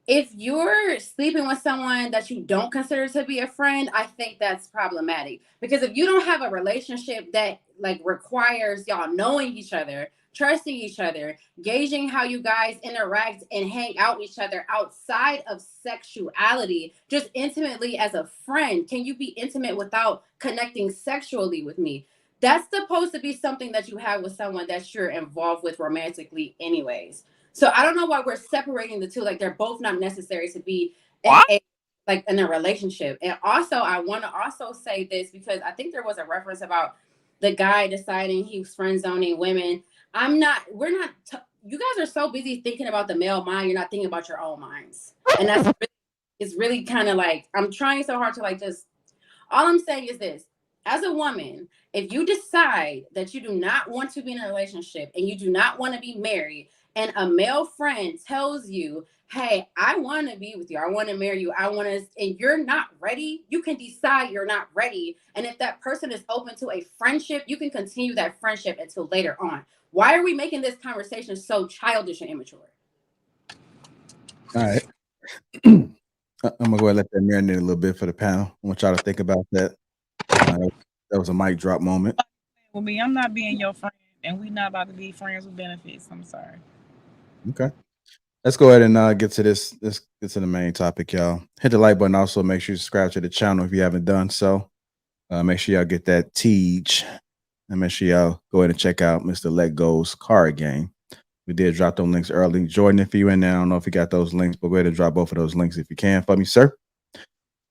If you're sleeping with someone that you don't consider to be a friend, I think that's problematic. Because if you don't have a relationship that like requires y'all knowing each other, trusting each other, gauging how you guys interact and hang out with each other outside of sexuality, just intimately as a friend, can you be intimate without connecting sexually with me? That's supposed to be something that you have with someone that you're involved with romantically anyways. So I don't know why we're separating the two. Like they're both not necessary to be in a relationship. And also, I want to also say this because I think there was a reference about the guy deciding he was friend zoning women. You guys are so busy thinking about the male mind. You're not thinking about your own minds. And it's really kind of like, I'm trying so hard to all I'm saying is this. As a woman, if you decide that you do not want to be in a relationship and you do not want to be married, and a male friend tells you, "Hey, I want to be with you. I want to marry you. and you're not ready, you can decide you're not ready. And if that person is open to a friendship, you can continue that friendship until later on. Why are we making this conversation so childish and immature? All right. I'm gonna go ahead and let that marinate a little bit for the panel. I want y'all to think about that. That was a mic drop moment. with me. I'm not being your friend, and we not about to be friends with benefits. I'm sorry. Okay. Let's go ahead and get to this. Let's get to the main topic, y'all. Hit the like button. Also, make sure you subscribe to the channel if you haven't done so. Make sure y'all get that Teach. And make sure y'all go ahead and check out Mr. Let Go's card game. We did drop those links early. Jordan, if you're in there, I don't know if you got those links, but go ahead and drop both of those links if you can for me, sir.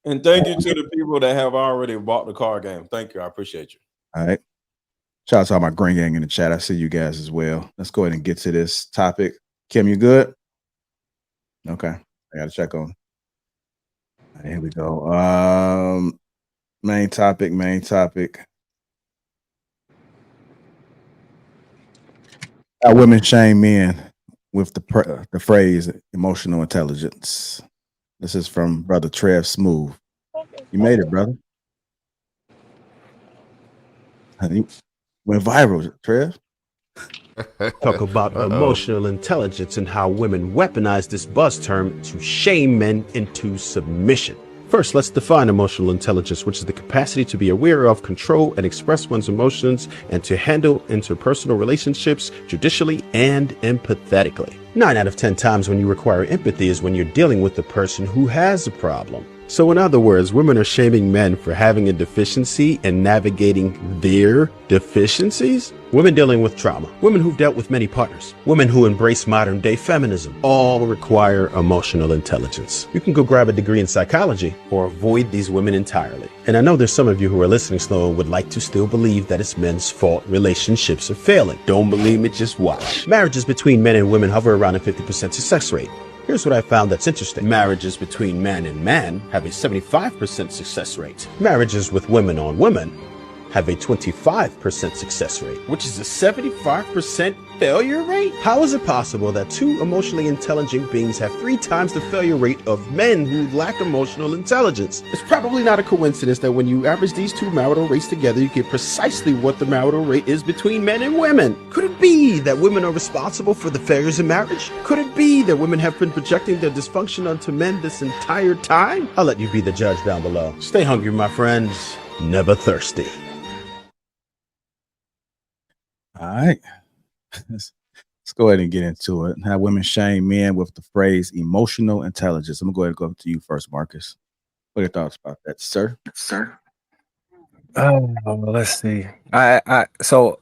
And thank you to the people that have already bought the card game. Thank you. I appreciate you. All right. Shout out to all my green gang in the chat. I see you guys as well. Let's go ahead and get to this topic. Kim, you good? Okay. I got to check on. All right, here we go. Main topic. Women shame men with the phrase emotional intelligence. This is from Brother Trev Smooth. You made it, brother. You went viral, Trev. Talk about emotional intelligence and how women weaponize this buzz term to shame men into submission. First, let's define emotional intelligence, which is the capacity to be aware of, control, and express one's emotions and to handle interpersonal relationships judicially and empathetically. 9 out of 10 times when you require empathy is when you're dealing with the person who has a problem. So in other words, women are shaming men for having a deficiency and navigating their deficiencies. Women dealing with trauma, women who've dealt with many partners, women who embrace modern day feminism, all require emotional intelligence. You can go grab a degree in psychology or avoid these women entirely. And I know there's some of you who are listening slow and would like to still believe that it's men's fault relationships are failing. Don't believe me, just watch. Marriages between men and women hover around a 50% success rate. Here's what I found that's interesting. Marriages between man and man have a 75% success rate. Marriages with women on women have a 25% success rate, which is a 75% failure rate? How is it possible that two emotionally intelligent beings have 3 times the failure rate of men who lack emotional intelligence? It's probably not a coincidence that when you average these two marital rates together, you get precisely what the marital rate is between men and women. Could it be that women are responsible for the failures in marriage? Could it be that women have been projecting their dysfunction onto men this entire time? I'll let you be the judge down below. Stay hungry, my friends. Never thirsty. All right. Let's go ahead and get into it. How women shame men with the phrase emotional intelligence. I'm going to go ahead and go to you first, Marcus. What are your thoughts about that, sir? Let's see. So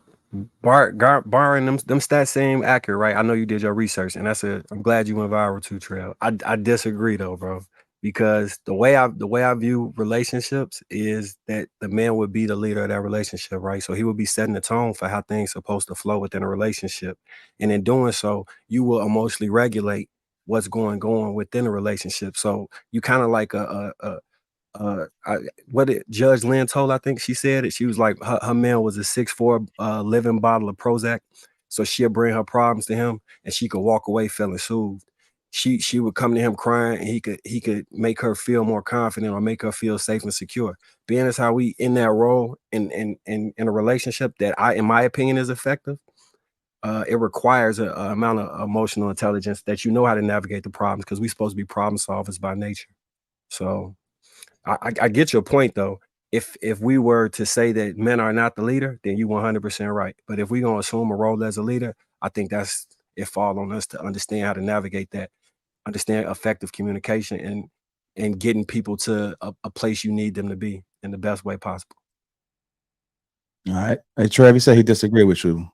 barring them stats seem accurate, right? I know you did your research, and I'm glad you went viral too, Trail. I disagree though, bro. Because the way I view relationships is that the man would be the leader of that relationship, right? So he would be setting the tone for how things are supposed to flow within a relationship. And in doing so, you will emotionally regulate what's going within a relationship. So you kind of like what did Judge Lynn told, I think she said it. She was like, her man was a 6'4" living bottle of Prozac. So she'll bring her problems to him and she could walk away feeling soothed. She would come to him crying and he could make her feel more confident or make her feel safe and secure. Being as how we in that role in a relationship that in my opinion is effective, it requires a amount of emotional intelligence that you know how to navigate the problems, because we're supposed to be problem solvers by nature. So I get your point though. If we were to say that men are not the leader, then you 100% right. But if we're gonna assume a role as a leader, I think it falls on us to understand how to navigate that, understand effective communication and getting people to a place you need them to be in the best way possible. All right. Hey, Trev, you said he disagreed with you.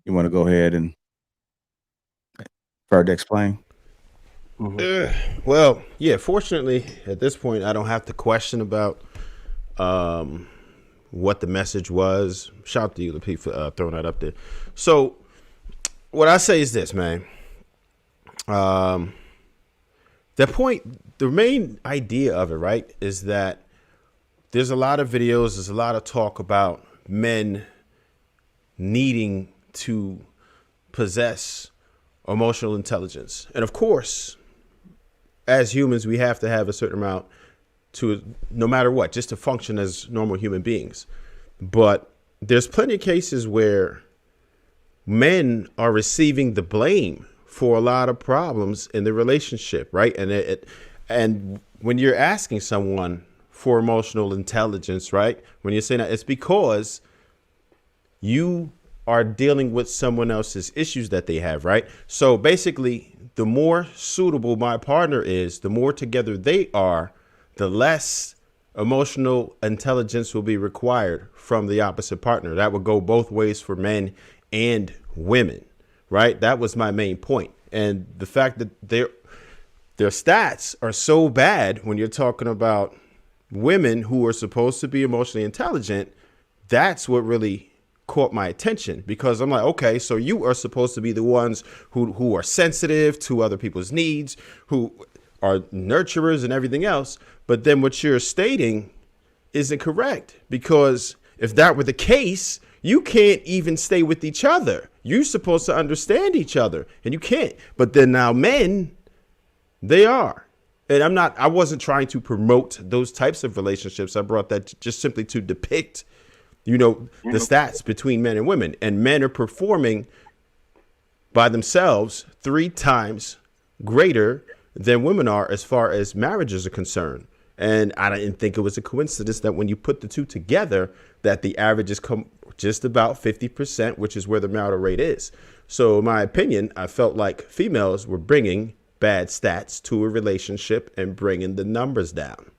You want to go ahead and further explain? Well, yeah, fortunately, at this point, I don't have to question about what the message was. Shout out to you, Lapeef, for throwing that up there. So what I say is this, man. The main idea of it, right, is that there's a lot of videos, there's a lot of talk about men needing to possess emotional intelligence. And of course, as humans, we have to have a certain amount to, no matter what, just to function as normal human beings. But there's plenty of cases where men are receiving the blame for a lot of problems in the relationship, right? And when you're asking someone for emotional intelligence, right, when you're saying that, it's because you are dealing with someone else's issues that they have, right? So basically, the more suitable my partner is, the more together they are, the less emotional intelligence will be required from the opposite partner. That would go both ways for men and women, right? That was my main point. And the fact that their stats are so bad when you're talking about women who are supposed to be emotionally intelligent, that's what really caught my attention, because I'm like, okay, so you are supposed to be the ones who are sensitive to other people's needs, who are nurturers and everything else. But then what you're stating isn't correct, because if that were the case, you can't even stay with each other. You're supposed to understand each other, and you can't. But then now men, they are. And I wasn't trying to promote those types of relationships. I brought that just simply to depict, the stats between men and women. And men are performing by themselves 3 times greater than women are as far as marriages are concerned. And I didn't think it was a coincidence that when you put the two together, that the averages come just about 50%, which is where the marital rate is. So in my opinion, I felt like females were bringing bad stats to a relationship and bringing the numbers down.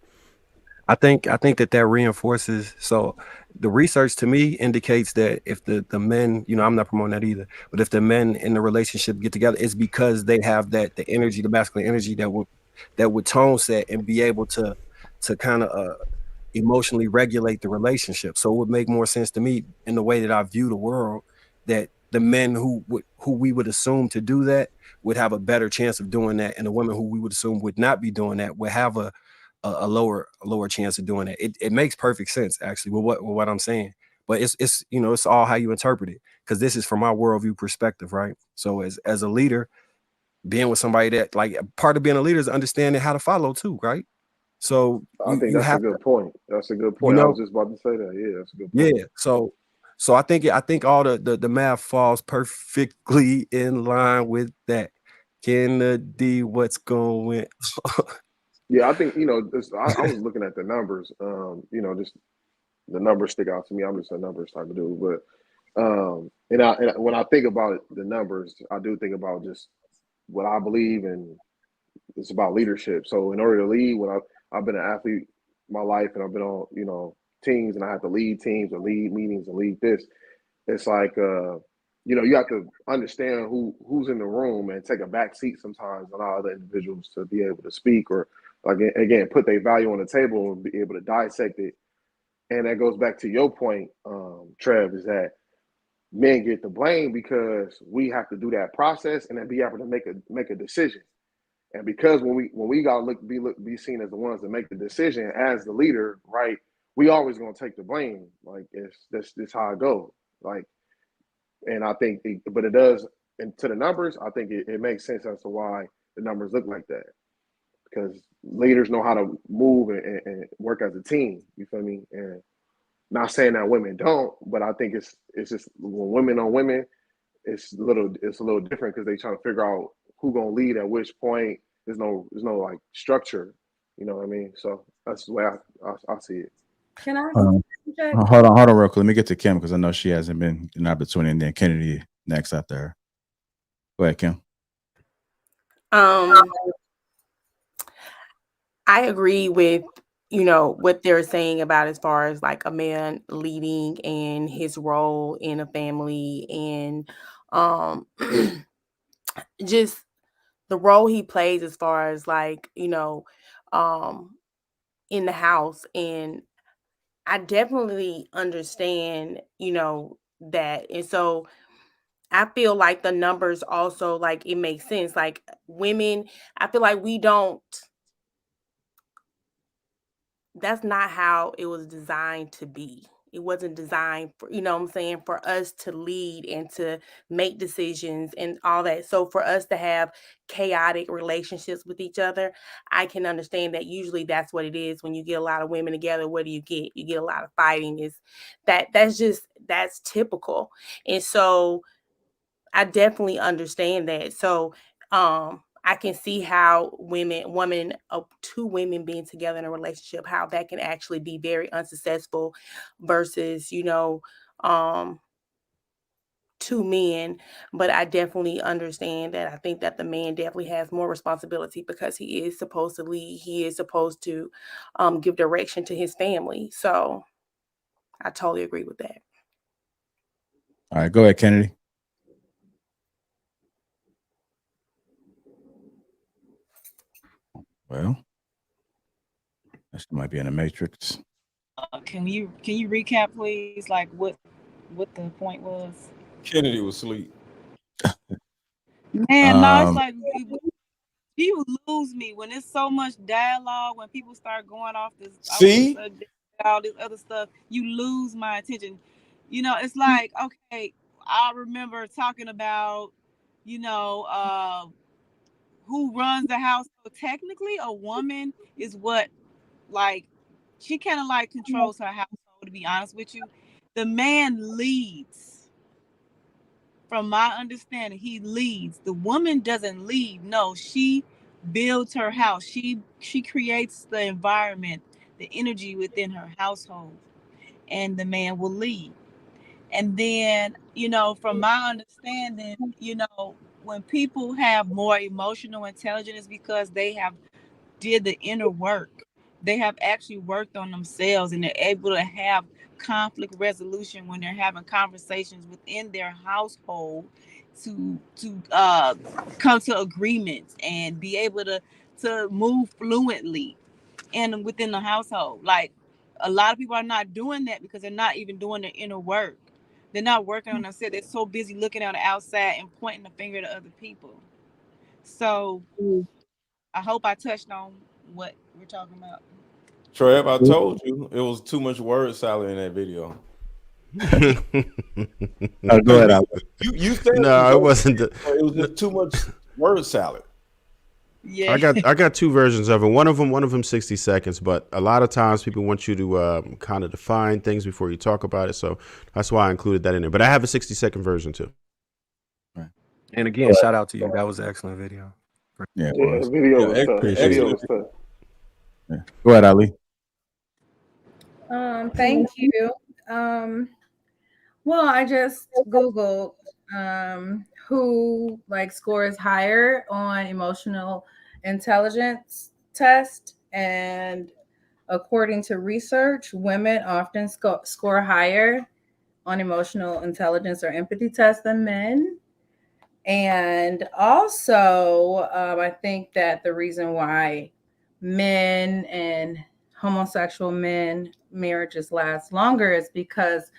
I think that reinforces. So the research to me indicates that if the men, I'm not promoting that either, but if the men in the relationship get together, it's because they have the energy, the masculine energy that would tone set and be able to kind of emotionally regulate the relationship. So it would make more sense to me in the way that I view the world, that the men who we would assume to do that would have a better chance of doing that, and the women who we would assume would not be doing that would have a lower chance of doing that. It makes perfect sense actually with what I'm saying, but it's all how you interpret it, because this is from my worldview perspective, right? So as a leader, being with somebody that, like, part of being a leader is understanding how to follow too, right? So I think that's a good point. That's a good point. I was just about to say that. Yeah, that's a good point. Yeah. So I think all the math falls perfectly in line with that. Kennedy, what's going on? Yeah, I think, I was looking at the numbers. Just the numbers stick out to me. I'm just a numbers type of dude. But and when I think about the numbers, I do think about just what I believe, and it's about leadership. So in order to lead, when I've been an athlete my life, and I've been on, teams, and I have to lead teams and lead meetings and lead this, it's like you have to understand who's in the room and take a back seat sometimes on other individuals to be able to speak, or again put their value on the table and be able to dissect it. And that goes back to your point, Trev, is that men get the blame because we have to do that process and then be able to make a decision. And because when we gotta be seen as the ones that make the decision as the leader, right? We always gonna take the blame. Like that's how it goes. Like, and I think, but it does. And to the numbers, I think it makes sense as to why the numbers look like that, because leaders know how to move and work as a team. You feel me? And not saying that women don't, but I think it's just when women on women, it's a little different, because they trying to figure out who gonna lead at which point. There's no like structure. You know what I mean? So that's the way I see it. Can I? Hold on real quick. Let me get to Kim, because I know she hasn't been an opportunity, and then Kennedy next after her. Go ahead, Kim. I agree with what they're saying about as far as like a man leading and his role in a family, and just the role he plays as far as like in the house. And I definitely understand that. And so I feel like the numbers also, like, it makes sense. Like, women, I feel like that's not how it was designed to be. It wasn't designed for, what I'm saying, for us to lead and to make decisions and all that. So for us to have chaotic relationships with each other, I can understand that usually that's what it is. When you get a lot of women together, what do you get? You get a lot of fighting. That's typical. And so I definitely understand that. So I can see how two women being together in a relationship, how that can actually be very unsuccessful versus, to men, but I definitely understand that. I think that the man definitely has more responsibility because he is supposed to lead. He is supposed to give direction to his family. So I totally agree with that. All right, go ahead, Kennedy. Well, this might be in the Matrix. Can you recap, please? Like what the point was? Kennedy was asleep. Man, no, it's like you lose me when it's so much dialogue. When people start going off this, See, all this other stuff, you lose my attention. You know, it's like, okay, I remember talking about, you know, who runs the house. So technically, a woman is what, like, she kind of like controls her household. To be honest with you, the man leads. From my understanding, he leads. The woman doesn't lead. No, she builds her house. She creates the environment, the energy within her household, and the man will lead. And then, you know, from my understanding, you know, when people have more emotional intelligence because they have did the inner work, they have actually worked on themselves, and they're able to have conflict resolution when they're having conversations within their household to come to agreements and be able to move fluently and within the household. Like, a lot of people are not doing that because they're not even doing their inner work. They're not working on themselves. They're so busy looking on the outside and pointing the finger to other people. So I hope I touched on what we're talking about. Trev, I told you it was too much word salad in that video. Go ahead, Al. You said no, it wasn't. It was just too much word salad. Yeah, I got two versions of it. One of them 60 seconds, but a lot of times people want you to kind of define things before you talk about it. So that's why I included that in there. But I have a 60-second version too. Right. And again, shout out to you. That was an excellent video. Yeah, the video was tough. Video was tough. Yeah. Go ahead, Ali. Thank you. Well, I just Googled who like scores higher on emotional intelligence test, and according to research, women often score higher on emotional intelligence or empathy tests than men. And also, I think that the reason why men and homosexual men marriages last longer is because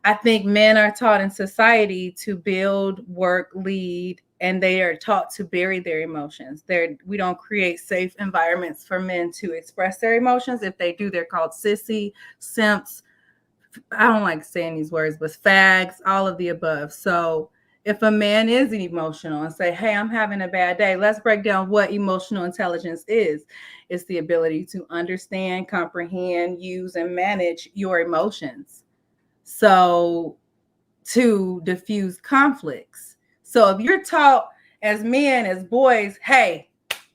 I think men are taught in society to build, work, lead, and they are taught to bury their emotions. We don't create safe environments for men to express their emotions. If they do, they're called sissy, simps. I don't like saying these words, but fags, all of the above. So if a man is emotional and say, hey, I'm having a bad day, let's break down what emotional intelligence is. It's the ability to understand, comprehend, use, and manage your emotions. So to diffuse conflicts. So if you're taught as men, as boys, hey,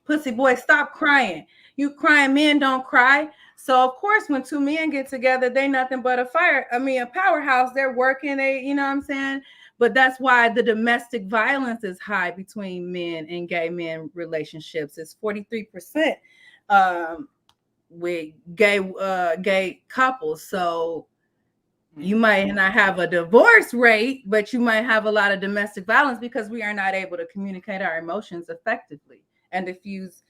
pussy boy, stop crying. You crying, men don't cry. So of course, when two men get together, they nothing but a powerhouse. They're working, you know what I'm saying? But that's why the domestic violence is high between men and gay men relationships. It's 43% with gay couples. So you might not have a divorce rate, but you might have a lot of domestic violence because we are not able to communicate our emotions effectively and diffuse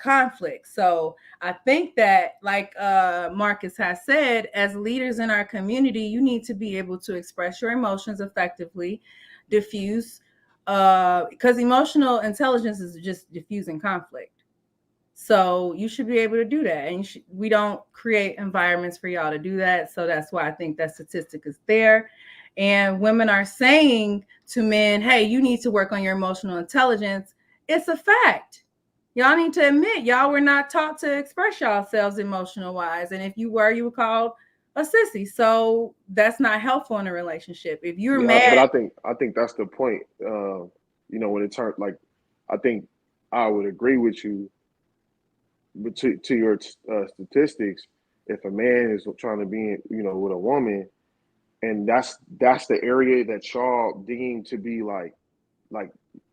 conflict. So I think that, like Marcus has said, as leaders in our community, you need to be able to express your emotions effectively, diffuse, because emotional intelligence is just diffusing conflict. So you should be able to do that. And we don't create environments for y'all to do that. So that's why I think that statistic is there. And women are saying to men, hey, you need to work on your emotional intelligence. It's a fact. Y'all need to admit y'all were not taught to express yourselves emotional wise. And if you were, you were called a sissy. So that's not helpful in a relationship. If you're mad. But I think that's the point. You know, when it turns, like, I think I would agree with you. But to your statistics, if a man is trying to be, you know, with a woman, and that's the area that y'all deem to be like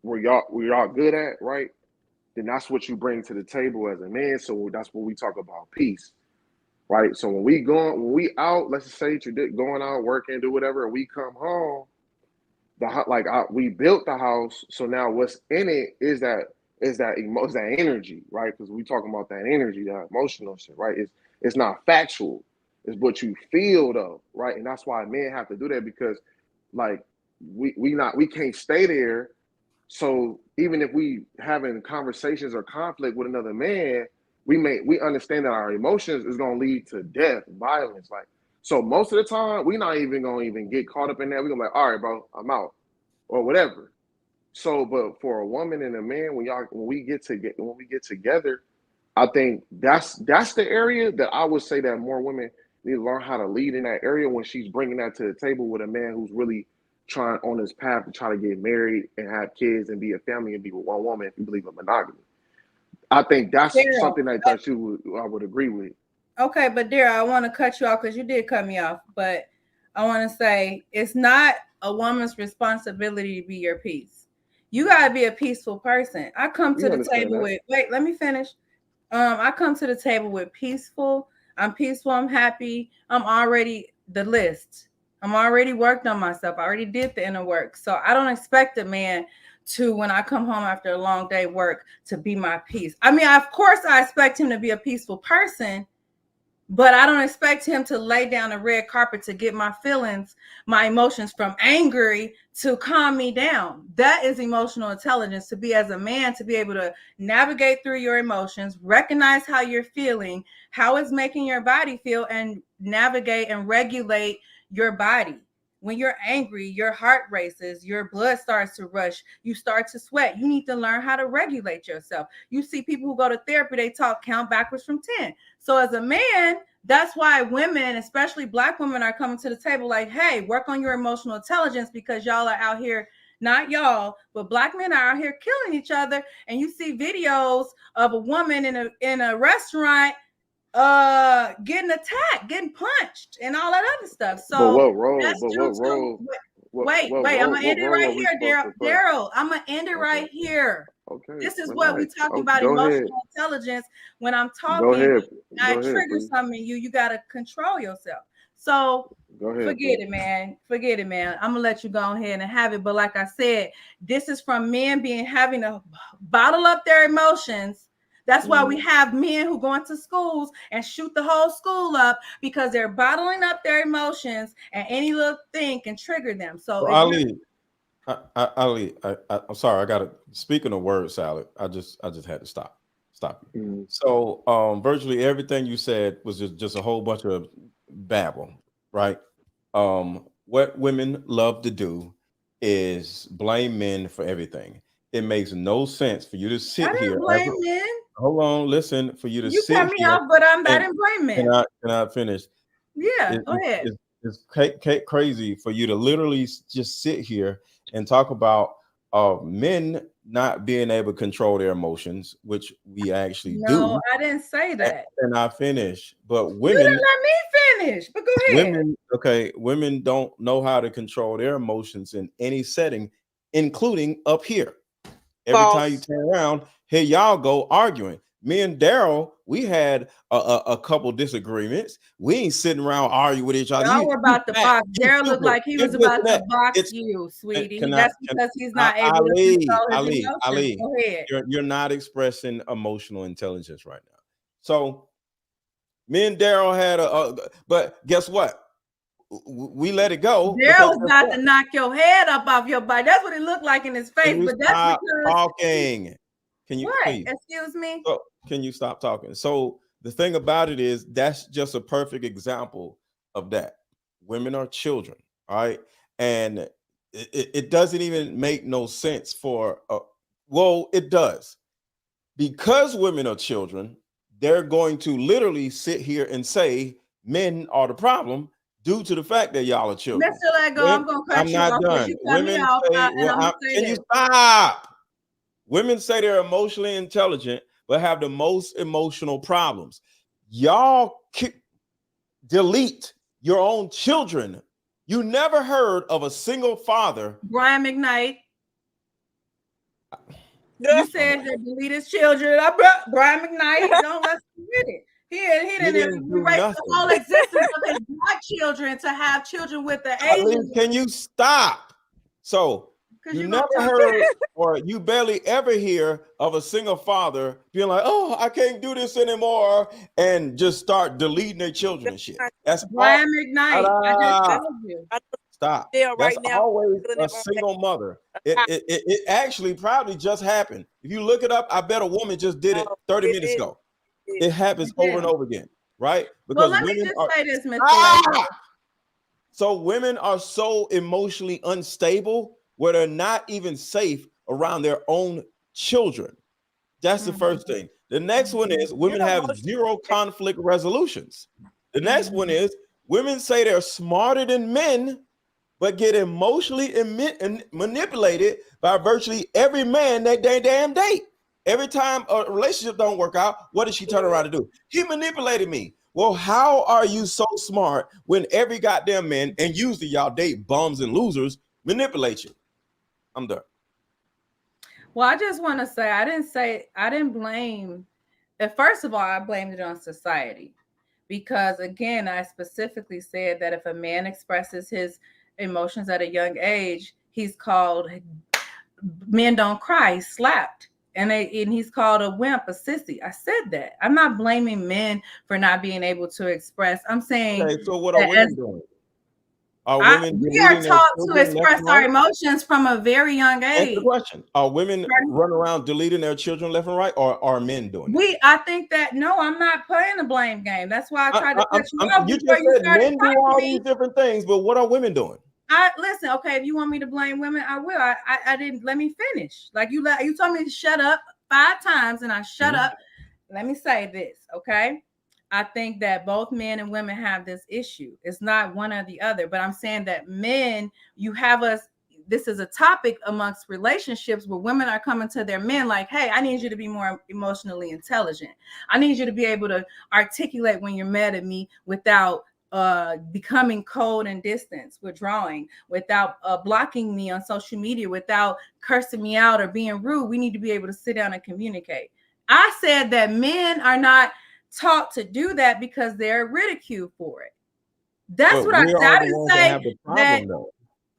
where y'all good at, right? Then that's what you bring to the table as a man. So that's what we talk about peace, right? So when we out, let's just say you're going out working, do whatever, and we come home, we built the house. So now what's in it is that energy, right? Because we talking about that energy, that emotional shit, right? It's not factual. It's what you feel though, right? And that's why men have to do that, because like we can't stay there. So even if we having conversations or conflict with another man, we understand that our emotions is gonna lead to death, violence. Like, so most of the time, we not even gonna get caught up in that. We're gonna be like, all right, bro, I'm out, or whatever. So, but for a woman and a man, when we get together, I think that's the area that I would say that more women need to learn how to lead in that area, when she's bringing that to the table with a man who's really trying on this path to try to get married and have kids and be a family and be with one woman, if you believe in monogamy. I think that's something that I would agree with. Okay, but Daryl, I want to cut you off because you did cut me off. But I want to say it's not a woman's responsibility to be your peace. You gotta be a peaceful person. I come to the table with let me finish. I come to the table with peaceful. I'm peaceful. I'm happy. I'm already the list. I'm already worked on myself. I already did the inner work. So I don't expect a man to, when I come home after a long day work, to be my peace. I mean, of course, I expect him to be a peaceful person, but I don't expect him to lay down a red carpet to get my feelings, my emotions from angry to calm me down. That is emotional intelligence, to be as a man, to be able to navigate through your emotions, recognize how you're feeling, how it's making your body feel, and navigate and regulate your body. When you're angry, your heart races, your blood starts to rush, you start to sweat. You need to learn how to regulate yourself. You see people who go to therapy, they count backwards from 10. So as a man, that's why women, especially Black women, are coming to the table like, hey, work on your emotional intelligence, because y'all are out here, not y'all, but Black men are out here killing each other. And you see videos of a woman in a restaurant getting attacked, getting punched, and all that other stuff. So but what role? Wait, I'm gonna end it right here, Daryl. I'm gonna end it right here. Okay. This is what we talk about, emotional intelligence. When I'm talking, I trigger something in you. You gotta control yourself. So forget it, man. Forget it, man. I'm gonna let you go ahead and have it. But like I said, this is from men having to bottle up their emotions. That's why we have men who go into schools and shoot the whole school up, because they're bottling up their emotions, and any little thing can trigger them. So Ali, I'm sorry. I got to, speaking of word salad, I just had to stop you. So virtually everything you said was just a whole bunch of babble, right? What women love to do is blame men for everything. It makes no sense for you to sit here. Blame men. Hold on, listen. For you to sit here. You cut me off, but I didn't blame men. Can I finish? Yeah, go ahead. It's crazy for you to literally just sit here and talk about men not being able to control their emotions, which we actually do. No, I didn't say that. And I finish, but women. You didn't let me finish. But go ahead. Women don't know how to control their emotions in any setting, including up here. Every time you turn around, here y'all go arguing. Me and Daryl, we had a couple disagreements. We ain't sitting around arguing with each other. Y'all were about to box. Daryl looked like he was about to box you, sweetie. That's because he's not able to control his emotions. Go ahead. You're not expressing emotional intelligence right now. So me and Daryl had but guess what? We let it go. Daryl was about to knock your head up off your body. That's what it looked like in his face. But that's because talking. Can you please? Excuse me? So, can you stop talking? So the thing about it is, that's just a perfect example of that. Women are children, all right? And it doesn't even make no sense for, well, it does. Because women are children, they're going to literally sit here and say men are the problem due to the fact that y'all are children. Mr. Lego, I'm going to cut you off. Done. Women say, can you stop? Women say they're emotionally intelligent, but have the most emotional problems. Y'all delete your own children. You never heard of a single father. Brian McKnight. You said that delete his children. Brian McKnight, don't let's forget it. He didn't erase the whole existence of his black children to have children with the Asian. Can you stop? So you never heard or you barely ever hear of a single father being like, oh, I can't do this anymore, and just start deleting their children and shit. That's Brian McKnight. I just told you. Stop. Right That's now, always a single mother. It actually probably just happened. If you look it up, I bet a woman just did it 30 minutes ago. It happens over and over again, right? Because let me women just are, say this, Mr. so women are so emotionally unstable where they're not even safe around their own children. That's the first thing. The next one is women have zero conflict resolutions. The next one is women say they're smarter than men, but get emotionally manipulated by virtually every man that they damn date. Every time a relationship don't work out, what does she turn around to do? He manipulated me. Well, how are you so smart when every goddamn man, and usually y'all date bums and losers, manipulate you? I'm done. Well, I just want to say, I didn't blame. First of all, I blamed it on society. Because again, I specifically said that if a man expresses his emotions at a young age, he's called men don't cry, he's slapped. And he's called a wimp, a sissy. I said that. I'm not blaming men for not being able to express. I'm saying, okay, so what are women doing? We are taught to express our emotions from a very young age. Answer the question. Are women running around deleting their children left and right, or are men doing it? I think that, no, I'm not playing the blame game. That's why I tried to cut you off. You just said men do all these different things, but what are women doing? Listen, okay, if you want me to blame women, I will. I didn't let me finish. Like you told me to shut up 5 times and I shut up. Let me say this, okay? I think that both men and women have this issue. It's not one or the other, but I'm saying that men, this is a topic amongst relationships where women are coming to their men like, hey, I need you to be more emotionally intelligent. I need you to be able to articulate when you're mad at me without becoming cold and distant, withdrawing, without blocking me on social media, without cursing me out or being rude. We need to be able to sit down and communicate. I said that men are not taught to do that because they're ridiculed for it. That's what I said. I didn't say that.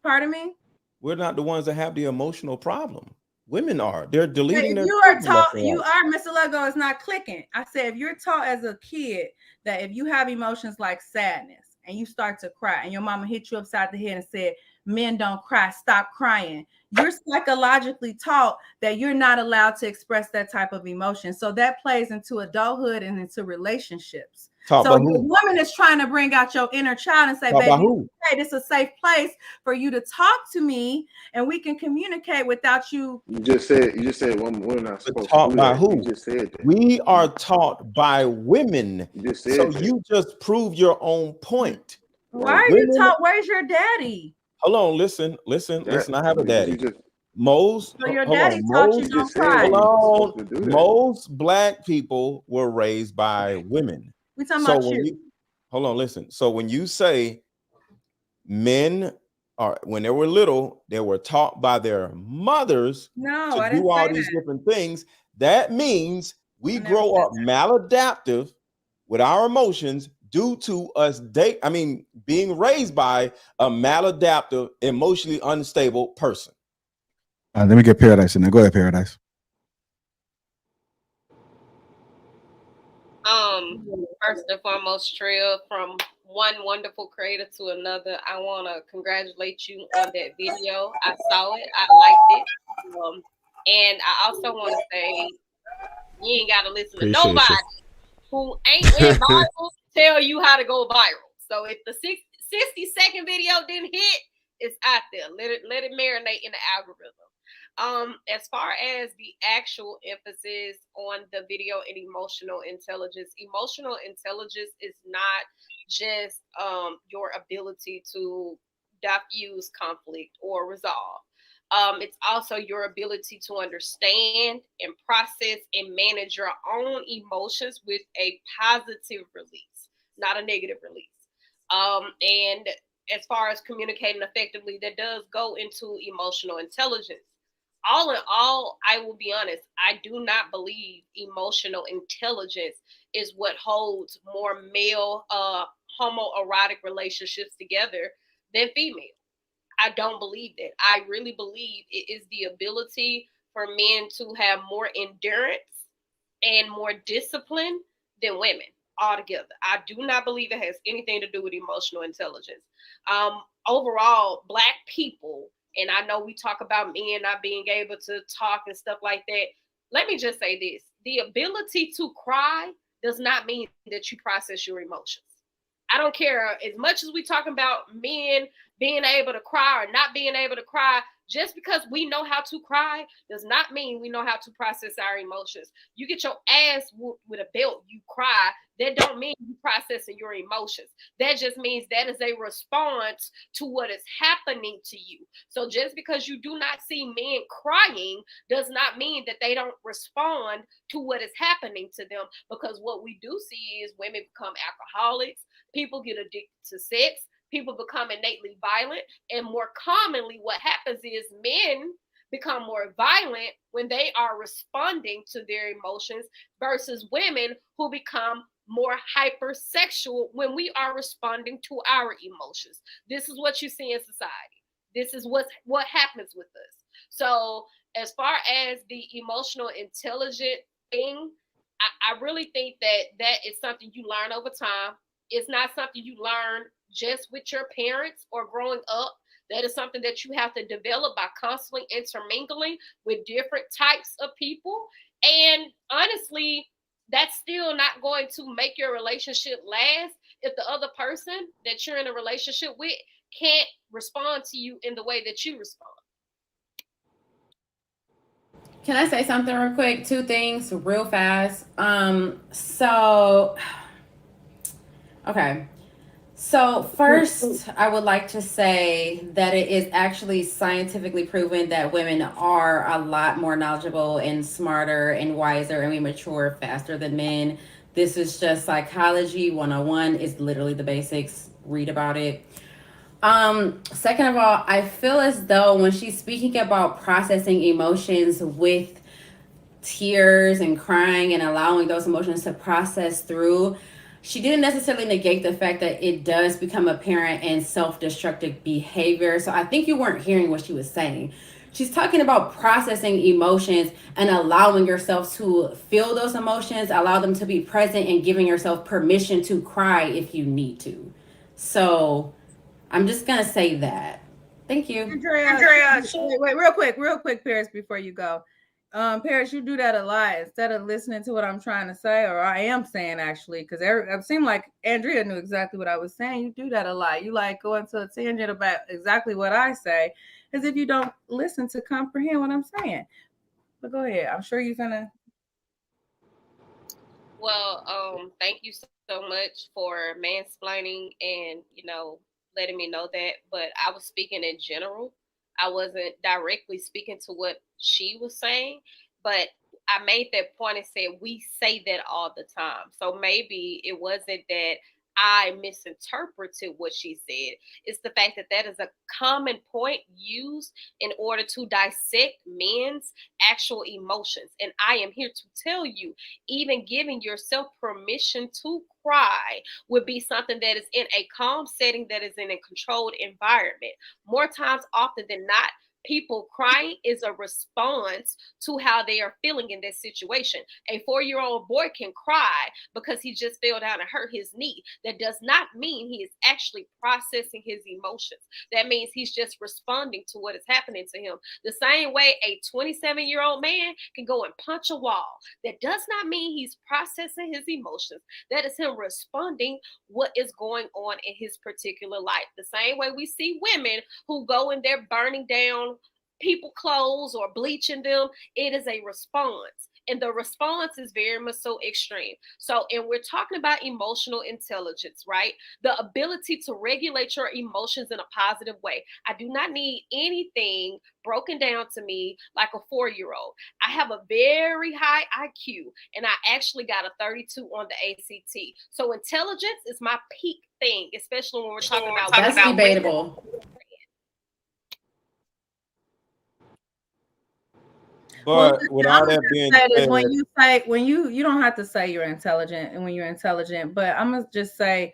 Pardon me? We're not the ones that have the emotional problem. Women are. They're deleting their. You are taught. You are, Mr. Lego. It's not clicking. I said if you're taught as a kid that if you have emotions like sadness and you start to cry and your mama hit you upside the head and said, men don't cry, stop crying. You're psychologically taught that you're not allowed to express that type of emotion. So that plays into adulthood and into relationships. So the woman is trying to bring out your inner child and say, baby, hey, this is a safe place for you to talk to me and we can communicate without you. You just said women not supposed taught to do by that. who? You just said that. We are taught by women. You just said so that. You just proved your own point. Why are you taught? Where's your daddy? Hold on, listen. I have a daddy. Most black people were raised by women. We talking about you. Hold on, listen. So when you say men are, when they were little, they were taught by their mothers to do all these different things. That means we grow up maladaptive with our emotions due to us being raised by a maladaptive, emotionally unstable person. Let me get Paradise in there. Go ahead, Paradise. First and foremost, Trill, from one wonderful creator to another, I want to congratulate you on that video. I saw it. I liked it. And I also want to say you ain't got to listen to nobody who ain't in viral tell you how to go viral. So if the 60-second video didn't hit, it's out there. Let it marinate in the algorithm. As far as the actual emphasis on the video and emotional intelligence is not just your ability to diffuse conflict or resolve. It's also your ability to understand and process and manage your own emotions with a positive release, not a negative release. And as far as communicating effectively, that does go into emotional intelligence. All in all, I will be honest, I do not believe emotional intelligence is what holds more male homoerotic relationships together than female. I don't believe that. I really believe it is the ability for men to have more endurance and more discipline than women altogether. I do not believe it has anything to do with emotional intelligence. Overall, Black people, and I know we talk about men not being able to talk and stuff like that. Let me just say this. The ability to cry does not mean that you process your emotions. I don't care as much as we talk about men being able to cry or not being able to cry. Just because we know how to cry does not mean we know how to process our emotions. You get your ass whooped with a belt, you cry. That don't mean you processing your emotions. That just means that is a response to what is happening to you. So just because you do not see men crying does not mean that they don't respond to what is happening to them. Because what we do see is women become alcoholics, people get addicted to sex, people become innately violent, and more commonly what happens is men become more violent when they are responding to their emotions versus women who become more hypersexual when we are responding to our emotions. This is what you see in society. This is what happens with us. So as far as the emotional intelligent thing, I really think that is something you learn over time. It's not something you learn just with your parents or growing up. That is something that you have to develop by constantly intermingling with different types of people. And honestly, that's still not going to make your relationship last if the other person that you're in a relationship with can't respond to you in the way that you respond. Can I say something real quick? 2 things real fast. Okay. So first, I would like to say that it is actually scientifically proven that women are a lot more knowledgeable and smarter and wiser, and we mature faster than men. This is just psychology 101. It's literally the basics. Read about it. Second of all, I feel as though when she's speaking about processing emotions with tears and crying and allowing those emotions to process through, she didn't necessarily negate the fact that it does become apparent in self-destructive behavior. So I think you weren't hearing what she was saying. She's talking about processing emotions and allowing yourself to feel those emotions, allow them to be present, and giving yourself permission to cry if you need to. So I'm just going to say that. Thank you. Andrea, wait, real quick, Paris, before you go. Paris, you do that a lot instead of listening to what I'm trying to say, or I am saying actually, because it seemed like Andrea knew exactly what I was saying. You do that a lot. You like go into a tangent about exactly what I say, as if you don't listen to comprehend what I'm saying. But go ahead. I'm sure you're gonna. Well, thank you so much for mansplaining and letting me know that. But I was speaking in general. I wasn't directly speaking to what she was saying, but I made that point and said we say that all the time. So maybe it wasn't that I misinterpreted what she said. It's the fact that that is a common point used in order to dissect men's actual emotions. And I am here to tell you, even giving yourself permission to cry would be something that is in a calm setting, that is in a controlled environment. More times often than not, people crying is a response to how they are feeling in this situation. A 4-year-old boy can cry because he just fell down and hurt his knee. That does not mean he is actually processing his emotions. That means he's just responding to what is happening to him. The same way a 27-year-old man can go and punch a wall. That does not mean he's processing his emotions. That is him responding what is going on in his particular life. The same way we see women who go and they're burning down people clothes or bleaching them, it is a response. And the response is very much so extreme. So, and we're talking about emotional intelligence, right? The ability to regulate your emotions in a positive way. I do not need anything broken down to me like a 4-year-old. I have a very high IQ, and I actually got a 32 on the ACT. So intelligence is my peak thing, especially when we're talking about That's debatable. But with all that being said, when you don't have to say you're intelligent and when you're intelligent, but I'm gonna just say,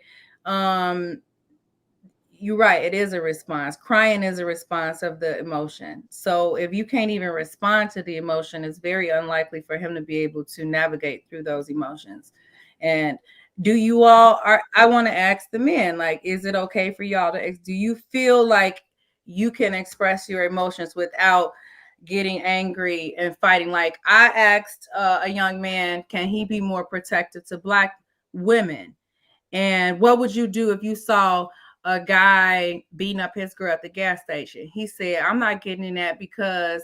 you're right. It is a response. Crying is a response of the emotion. So if you can't even respond to the emotion, it's very unlikely for him to be able to navigate through those emotions. And do you all I want to ask the men, like, is it okay for y'all do you feel like you can express your emotions without getting angry and fighting? Like I asked a young man, can he be more protective to Black women? And what would you do if you saw a guy beating up his girl at the gas station? He said, I'm not getting in that because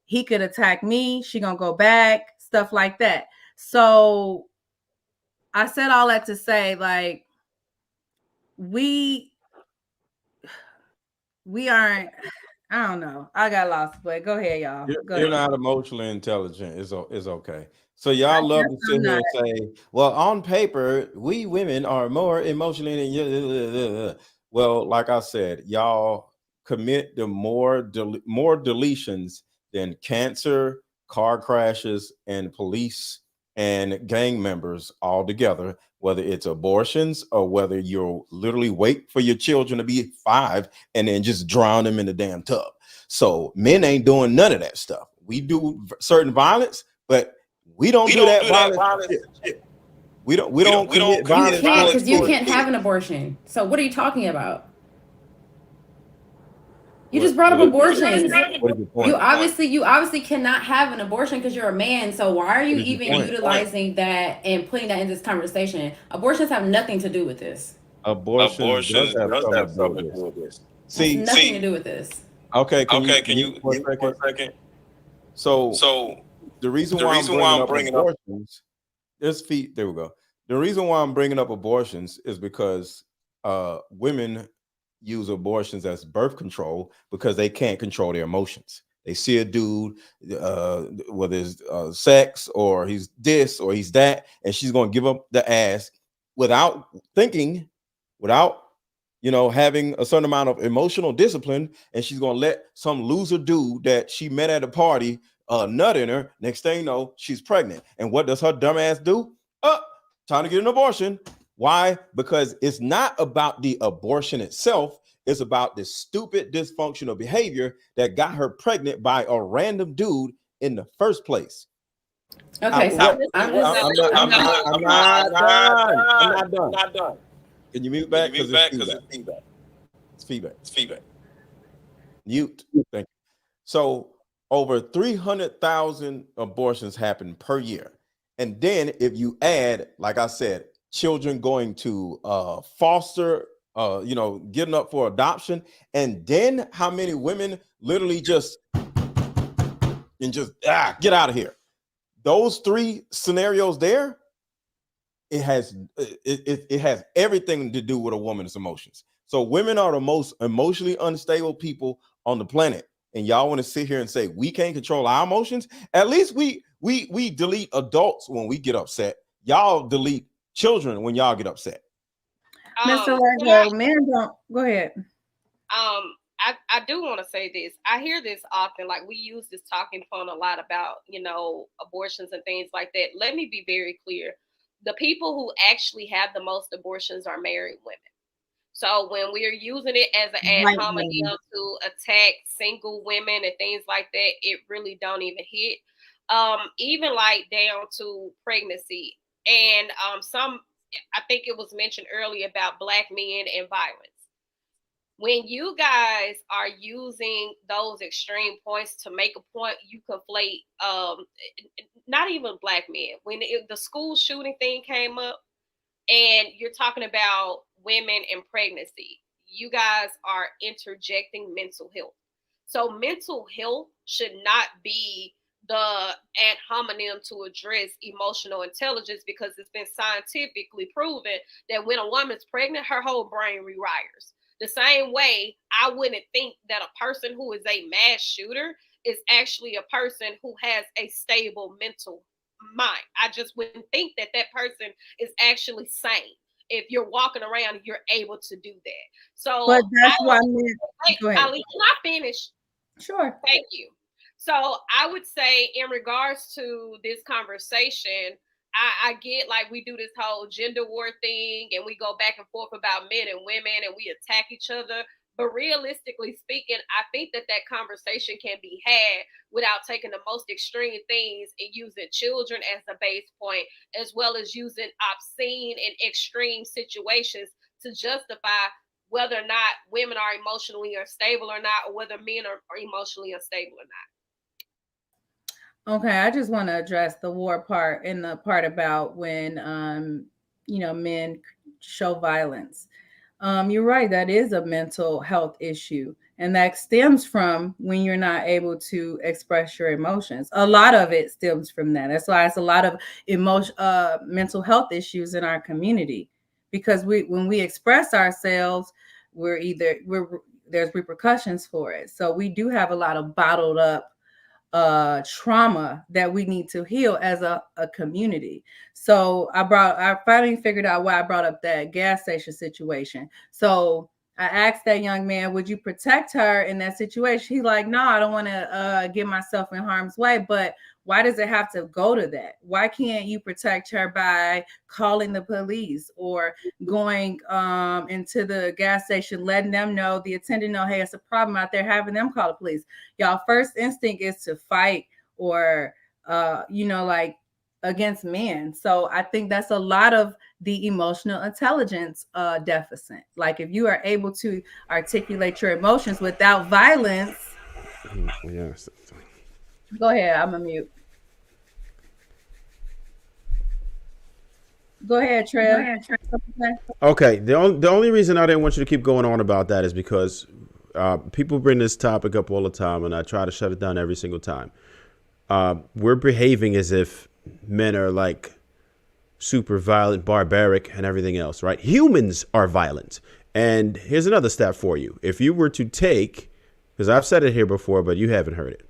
he could attack me. She gonna go back, stuff like that. So I said all that to say, like, we aren't, I don't know. I got lost, but go ahead, y'all. You're not emotionally intelligent. It's okay. So y'all love to sit here and say, well, on paper, we women are more emotionally than you. Well, like I said, y'all commit the more deletions than cancer, car crashes, and police and gang members all together, whether it's abortions or whether you'll literally wait for your children to be 5 and then just drown them in the damn tub. So men ain't doing none of that stuff. We do certain violence, but we don't do that violence. We don't commit violence. You can't, because you can't have an abortion. So what are you talking about? You just brought up abortions. You obviously cannot have an abortion because you're a man. So why are you even utilizing that and putting that in this conversation? Abortions have nothing to do with this. Abortions does have something to do with this. See, nothing to do with this. Okay, can you for a second? So the reason why I'm bringing up abortions, there we go. The reason why I'm bringing up abortions is because women use abortions as birth control because they can't control their emotions. They see a dude, whether it's sex or he's this or he's that, and she's going to give up the ass without thinking, without having a certain amount of emotional discipline, and she's going to let some loser dude that she met at a party nut in her. Next thing you know, she's pregnant. And what does her dumb ass do? Time to get an abortion. Why? Because it's not about the abortion itself. It's about the stupid dysfunctional behavior that got her pregnant by a random dude in the first place. Okay, I'm not done. Can you mute back? Because it's feedback. Mute. Thank you. So over 300,000 abortions happen per year. And then if you add, like I said, children going to foster, getting up for adoption, and then how many women literally just get out of here. Those 3 scenarios there, it has everything to do with a woman's emotions. So women are the most emotionally unstable people on the planet. And y'all want to sit here and say we can't control our emotions? At least we delete adults when we get upset. Y'all delete children when y'all get upset. Mr. Lego, men don't go ahead. I do want to say this. I hear this often, like we use this talking point a lot about, abortions and things like that. Let me be very clear. The people who actually have the most abortions are married women. So when we're using it as an ad hominem to attack single women and things like that, it really don't even hit. Even like down to pregnancy. And I think it was mentioned earlier about Black men and violence. When you guys are using those extreme points to make a point, you conflate not even Black men. When the school shooting thing came up and you're talking about women and pregnancy, you guys are interjecting mental health. So mental health should not be the ad hominem to address emotional intelligence, because it's been scientifically proven that when a woman's pregnant, her whole brain rewires. The same way, I wouldn't think that a person who is a mass shooter is actually a person who has a stable mental mind. I just wouldn't think that that person is actually sane. If you're walking around, you're able to do that. So, but that's why go ahead. Ali, can I finish? Sure. Thank you. So I would say in regards to this conversation, I get like we do this whole gender war thing and we go back and forth about men and women and we attack each other. But realistically speaking, I think that that conversation can be had without taking the most extreme things and using children as a base point, as well as using obscene and extreme situations to justify whether or not women are emotionally unstable or not, or whether men are emotionally unstable or not. Okay, I just want to address the war part and the part about when men show violence. You're right, that is a mental health issue, and that stems from when you're not able to express your emotions. A lot of it stems from that. That's why it's a lot of mental health issues in our community, because when we express ourselves, there's repercussions for it. So we do have a lot of bottled up trauma that we need to heal as a community. So I finally figured out why I brought up that gas station situation. So I asked that young man, would you protect her in that situation? He's like, no, I don't want to get myself in harm's way. But why does it have to go to that? Why can't you protect her by calling the police or going into the gas station, letting them know, the attendant know, hey, it's a problem out there, having them call the police? Y'all first instinct is to fight or, like against men. So I think that's a lot of the emotional intelligence deficit. Like if you are able to articulate your emotions without violence. Yes. Go ahead. I'm a mute. Go ahead, Trev. Okay. The only reason I didn't want you to keep going on about that is because people bring this topic up all the time, and I try to shut it down every single time. We're behaving as if men are like super violent, barbaric, and everything else, right? Humans are violent. And here's another stat for you. If you were to take, because I've said it here before, but you haven't heard it.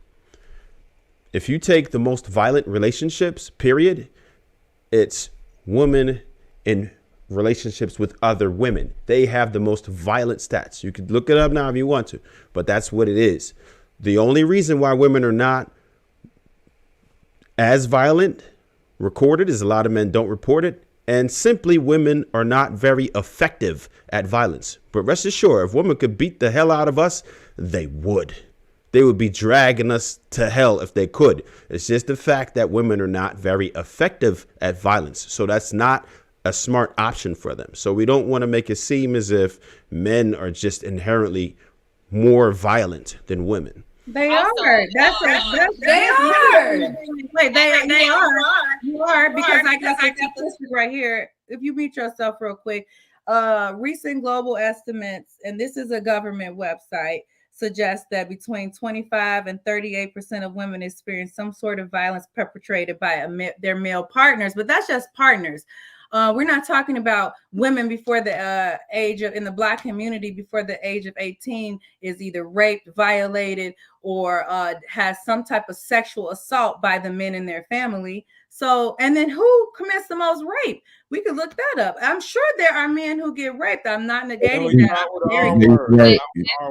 If you take the most violent relationships, period, it's women in relationships with other women. They have the most violent stats. You could look it up now if you want to, but that's what it is. The only reason why women are not as violent recorded is a lot of men don't report it, and simply women are not very effective at violence. But rest assured, if women could beat the hell out of us, they would. They would be dragging us to hell if they could. It's just the fact that women are not very effective at violence. So that's not a smart option for them. So we don't want to make it seem as if men are just inherently more violent than women. They are. They are. Wait, they are. You are, because I got the statistic right here. If you mute yourself real quick, recent global estimates, and this is a government website, suggest that between 25 and 38% of women experience some sort of violence perpetrated by their male partners, but that's just partners. We're not talking about women before the age of, in the Black community, before the age of 18 is either raped, violated, or has some type of sexual assault by the men in their family. So, and then who commits the most rape? We could look that up. I'm sure there are men who get raped. I'm not negating that.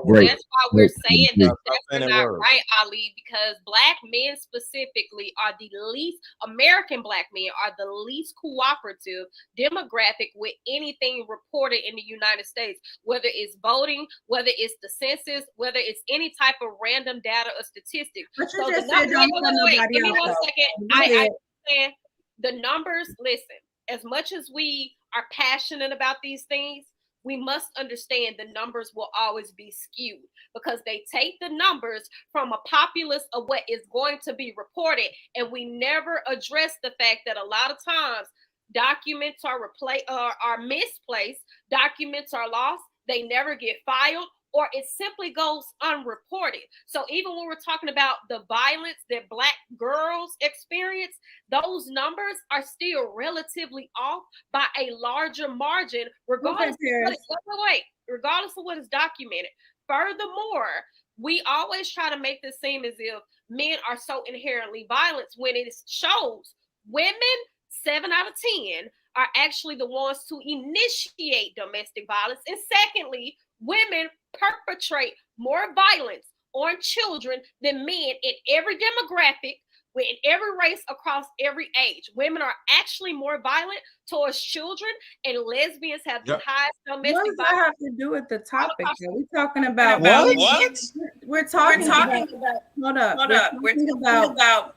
That's why we're saying that that's not right, Ali, because Black men specifically are the least, American Black men are the least cooperative demographic with anything reported in the United States, whether it's voting, whether it's the census, whether it's any type of random data or statistics. But you So just said give me 1 second. I understand the numbers. Listen, as much as we are passionate about these things, we must understand the numbers will always be skewed because they take the numbers from a populace of what is going to be reported, and we never address the fact that a lot of times documents are misplaced, documents are lost, they never get filed, or it simply goes unreported. So even when we're talking about the violence that Black girls experience, those numbers are still relatively off by a larger margin, regardless regardless of what is documented. Furthermore, we always try to make this seem as if men are so inherently violent when it shows women, 7 out of 10, are actually the ones to initiate domestic violence. And secondly, women perpetrate more violence on children than men in every demographic, in every race, across every age. Women are actually more violent towards children, and lesbians have the highest domestic violence. What does that have to do with the topic? We're talking about what? We're talking about. Hold up. We're talking about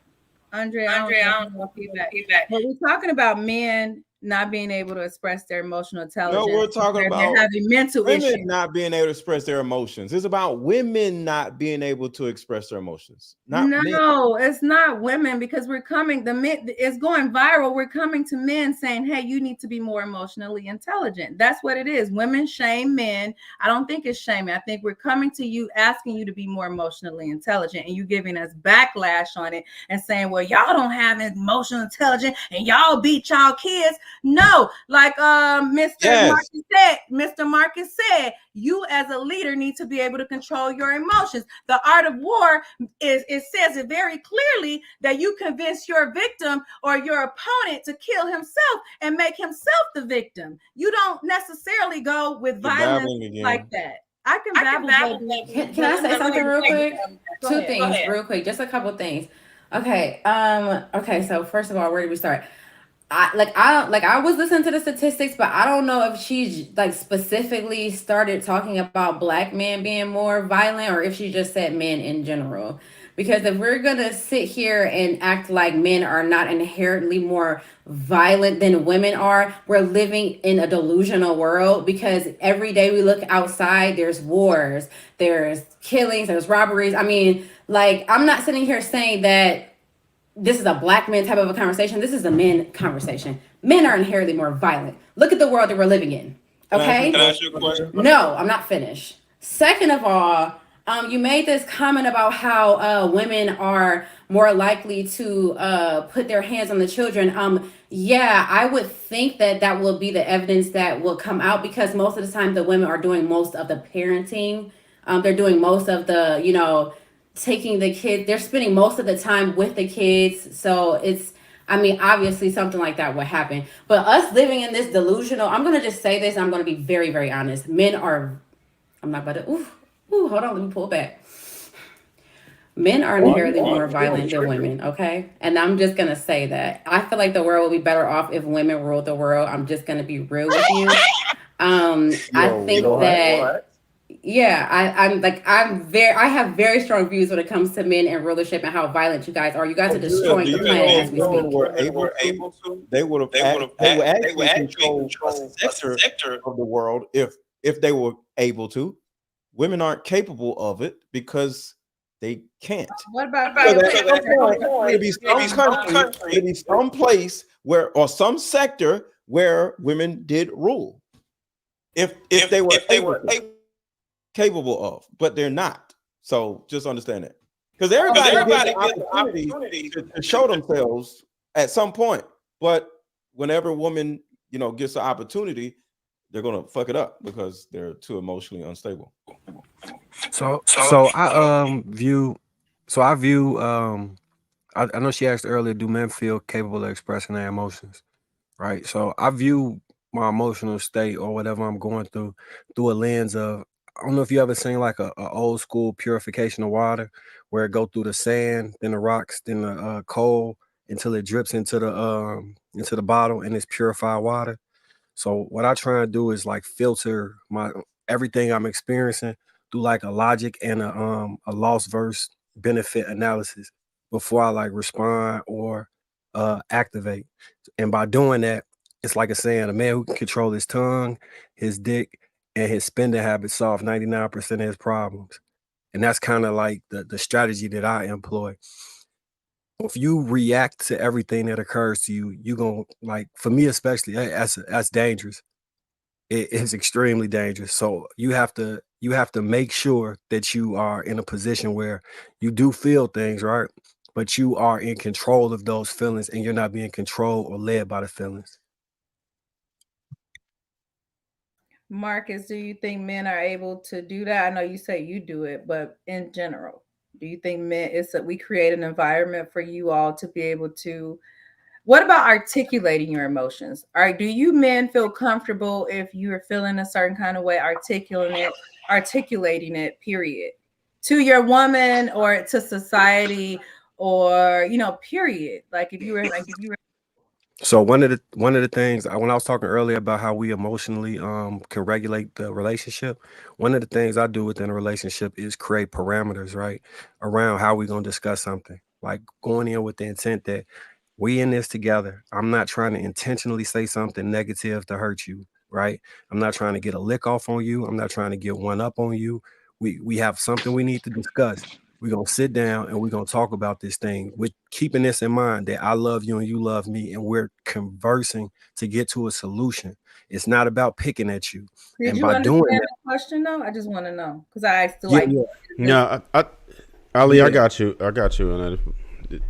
Andre. I don't know feedback. But we're talking about men not being able to express their emotional intelligence. No, we're talking about having mental women issues. not being able to express their emotions. It's about women not being able to express their emotions. Not men. It's not women, because we're coming. The men, it's going viral. We're coming to men saying, "Hey, you need to be more emotionally intelligent." That's what it is. Women shame men. I don't think it's shaming. I think we're coming to you, asking you to be more emotionally intelligent, and you giving us backlash on it and saying, "Well, y'all don't have emotional intelligence, and y'all beat y'all kids." No, like Mr. Marcus said, you as a leader need to be able to control your emotions. The art of war it says it very clearly that you convince your victim or your opponent to kill himself and make himself the victim. You don't necessarily go with violence like that. I can babble. Can I say something real quick? Two things real quick, just a couple things. Okay. Okay. So first of all, where did we start? I was listening to the statistics, but I don't know if she like specifically started talking about Black men being more violent, or if she just said men in general. Because if we're gonna sit here and act like men are not inherently more violent than women are, we're living in a delusional world. Because every day we look outside, there's wars, there's killings, there's robberies. I mean, like, I'm not sitting here saying that this is a Black man type of a conversation. This is a men conversation. Men are inherently more violent. Look at the world that we're living in. Okay? Can I ask you a question? No, I'm not finished. Second of all, you made this comment about how women are more likely to put their hands on the children. Yeah, I would think that will be the evidence that will come out, because most of the time the women are doing most of the parenting. They're doing most of the, taking the kids. They're spending most of the time with the kids. So it's, I mean, obviously something like that would happen. But us living in this delusional, I'm going to just say this, and I'm going to be very, very honest. Men are, I'm not about to, hold on, let me pull back. Men are inherently more violent than women, okay? And I'm just going to say that. I feel like the world would be better off if women ruled the world. I'm just going to be real with you. I think that... Yeah, I have very strong views when it comes to men and rulership and how violent you guys are. You guys are destroying the planet as we speak. They would actually control a sector of the world if they were able to. Women aren't capable of it because they can't. What about it'd be some place where, or some sector where women did rule. If they were capable of, but they're not. So just understand that, because everybody gets an opportunity to show themselves at some point, but whenever a woman gets the opportunity, they're gonna fuck it up because they're too emotionally unstable. I view I know she asked earlier, do men feel capable of expressing their emotions, right? So I view my emotional state or whatever I'm going through a lens of, I don't know if you ever seen like a old school purification of water, where it go through the sand, then the rocks, then the coal, until it drips into the bottle, and it's purified water. So what I try to do is like filter my everything I'm experiencing through like a logic and a loss versus benefit analysis before I like respond or activate. And by doing that, it's like a saying, a man who can control his tongue, his dick, and his spending habits solve 99% of his problems. And that's kind of like the strategy that I employ. If you react to everything that occurs to you, you're going to, like, for me especially, that's dangerous. it is extremely dangerous. So you have to make sure that you are in a position where you do feel things, right? But you are in control of those feelings and you're not being controlled or led by the feelings. Marcus, do you think men are able to do that? I know you say you do it, but in general, do you think men, it's that we create an environment for you all to be able to, what about articulating your emotions? All right, do you men feel comfortable if you are feeling a certain kind of way, articulating it, period, to your woman or to society, or, you know, period? Like if you were So one of the things when I was talking earlier about how we emotionally can regulate the relationship, one of the things I do within a relationship is create parameters, right, around how we're gonna discuss something. Like going in with the intent that we in this together. I'm not trying to intentionally say something negative to hurt you, right? I'm not trying to get a lick off on you. I'm not trying to get one up on you. We have something we need to discuss. We're gonna sit down and we're gonna talk about this thing with keeping this in mind that I love you and you love me, and we're conversing to get to a solution. It's not about picking at you. Did And you by doing understand that, the question though? I just want to know because I still yeah, like. yeah. No, Ali, Yeah. I got you. And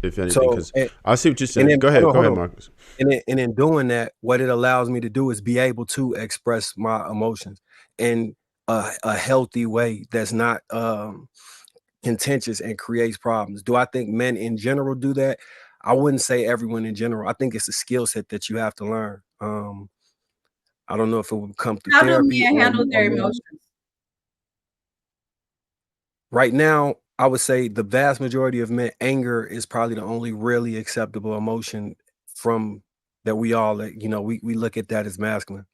if anything, So because I see what you're saying. Go ahead, Marcus. And in doing that, what it allows me to do is be able to express my emotions in a healthy way that's not contentious and creates problems. Do I think men in general do that? I wouldn't say everyone in general. I think it's a skill set that you have to learn. I don't know if it would come through How do therapy men or handle their emotions? right now. I would say the vast majority of men, anger is probably the only really acceptable emotion from that we all, we look at that as masculine.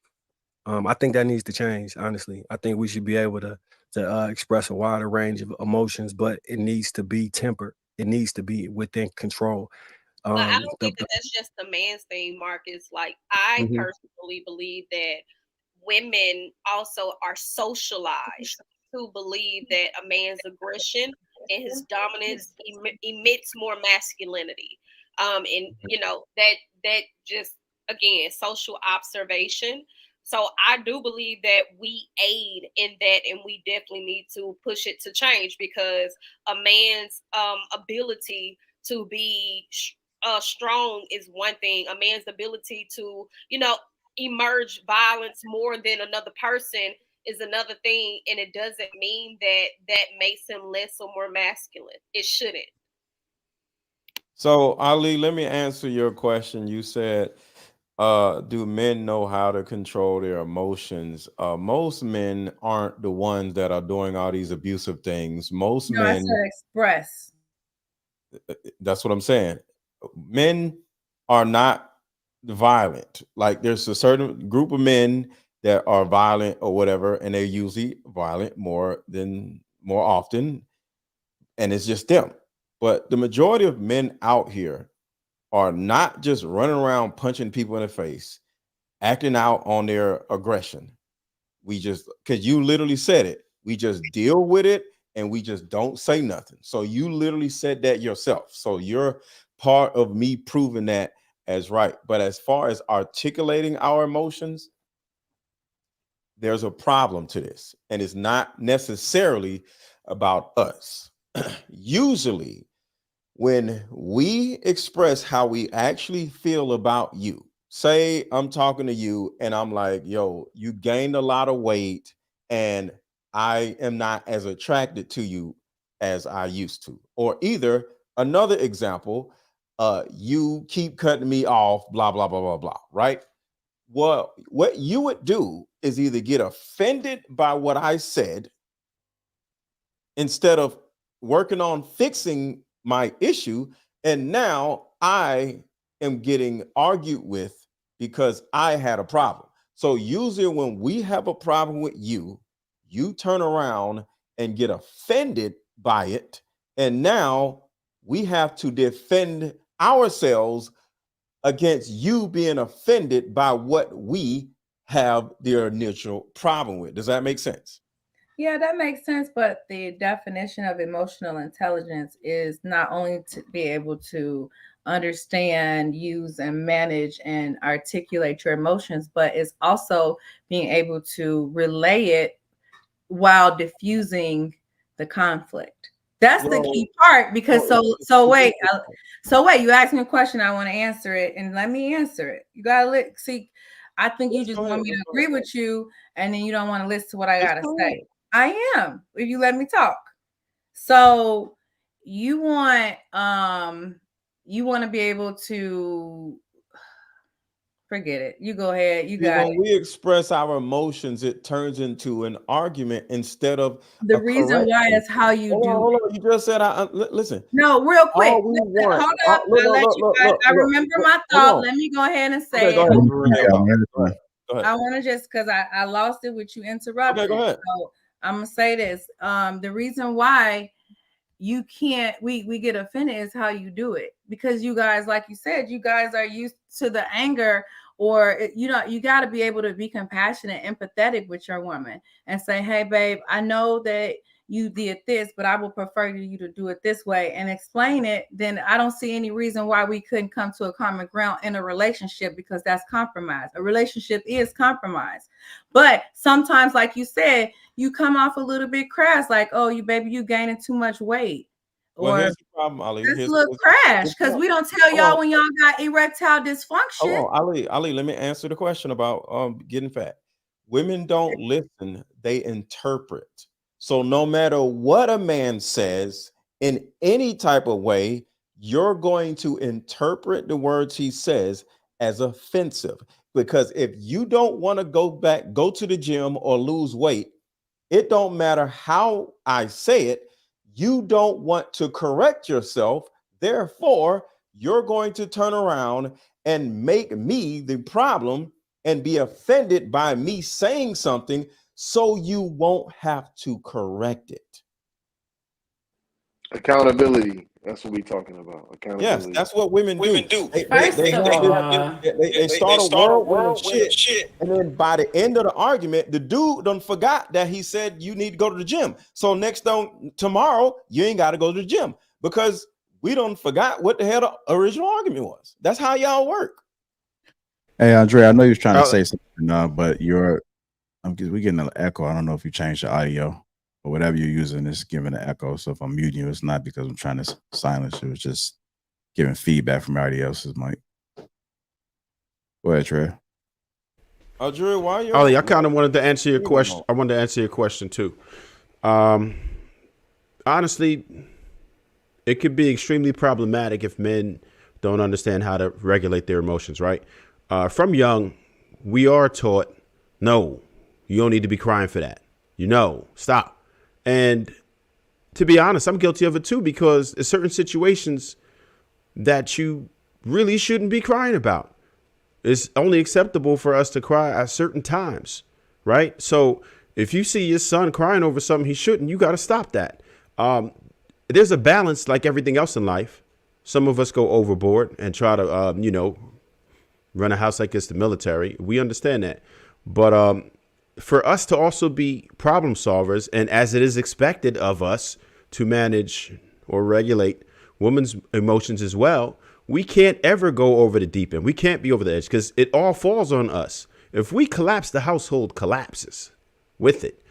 I think that needs to change. Honestly, I think we should be able to express a wider range of emotions, but it needs to be tempered. It needs to be within control. But I don't think that that's just a man's thing, Marcus. Like I Mhm. personally believe that women also are socialized to believe that a man's aggression and his dominance emits more masculinity. And you know that just again social observation. So I do believe that we aid in that, and we definitely need to push it to change because a man's ability to be strong is one thing. A man's ability to, emerge violence more than another person is another thing, and it doesn't mean that that makes him less or more masculine. It shouldn't. So Ali, let me answer your question. You said, do men know how to control their emotions? Most men aren't the ones that are doing all these abusive things. Most No, I men, said express. that's what I'm saying. Men are not violent. Like there's a certain group of men that are violent or whatever, and they're usually violent more often, and it's just them. But the majority of men out here are not just running around punching people in the face, acting out on their aggression. We just, because you literally said it, we just deal with it and we just don't say nothing. So you literally said that yourself. So you're part of me proving that as right. But as far as articulating our emotions, there's a problem to this. And it's not necessarily about us. Usually, when we express how we actually feel about you, say I'm talking to you and I'm like, yo, you gained a lot of weight and I am not as attracted to you as I used to. Or either another example, you keep cutting me off, blah, blah, blah, blah, blah, right? Well, what you would do is either get offended by what I said instead of working on fixing my issue. And now I am getting argued with because I had a problem. So usually when we have a problem with you, you turn around and get offended by it. And now we have to defend ourselves against you being offended by what we have the initial problem with. Does that make sense? Yeah, that makes sense. But the definition of emotional intelligence is not only to be able to understand, use, and manage and articulate your emotions, but it's also being able to relay it while diffusing the conflict. That's the key part, because so wait, you asked me a question, I want to answer it, and let me answer it. You gotta see. I think you just want me to agree with you, and then you don't want to listen to what I gotta say. I am, if you let me talk. So you want to be able to forget it. You go ahead. You got when we express our emotions, it turns into an argument instead of the reason why is how you do. Hold on. You just said, listen. No, real quick. All we want. Hold up. I remember my thought. Let me go ahead and say it. I want to just, because I lost it with you interrupting. Okay, go ahead. So I'm gonna say this. The reason why you can't, we get offended is how you do it, because you guys, like you said, you guys are used to the anger, or you got to be able to be compassionate, empathetic with your woman and say, hey babe, I know that you did this, but I would prefer you to do it this way, and explain it. Then I don't see any reason why we couldn't come to a common ground in a relationship, because that's compromise. A relationship is compromise. But sometimes, like you said, you come off a little bit crass, like, oh, you gaining too much weight. Well, or here's the problem, Ali. this look crash, because we don't tell y'all when y'all got erectile dysfunction. Hold on, Ali, let me answer the question about getting fat. Women don't listen, they interpret. So no matter what a man says in any type of way, you're going to interpret the words he says as offensive. Because if you don't want to go to the gym or lose weight, it don't matter how I say it, you don't want to correct yourself. Therefore, you're going to turn around and make me the problem and be offended by me saying something, so you won't have to correct it. Accountability. That's what we're talking about. Accountability. Yes, that's what women do. They start a whirlwind of shit, and then by the end of the argument, the dude done forgot that he said you need to go to the gym. So tomorrow, you ain't got to go to the gym, because we done forgot what the hell the original argument was. That's how y'all work. Hey, Andre, I know you was trying to say something, but we're getting an echo. I don't know if you changed the audio, or whatever you're using is giving an echo. So if I'm muting you, it's not because I'm trying to silence you. It's just giving feedback from everybody else's mic. Go ahead, Trey. Andre, why you? Ollie, I kind of wanted to answer your question. I wanted to answer your question too. Honestly, it could be extremely problematic if men don't understand how to regulate their emotions, right? From young, we are taught, no, you don't need to be crying for that. Stop. And to be honest, I'm guilty of it too, because there's certain situations that you really shouldn't be crying about. It's only acceptable for us to cry at certain times, right? So if you see your son crying over something he shouldn't, you got to stop that. There's a balance, like everything else in life. Some of us go overboard and try to, run a house like it's the military. We understand that. But for us to also be problem solvers, and as it is expected of us to manage or regulate women's emotions as well, we can't ever go over the deep end. We can't be over the edge, because it all falls on us. If we collapse, the household collapses with it.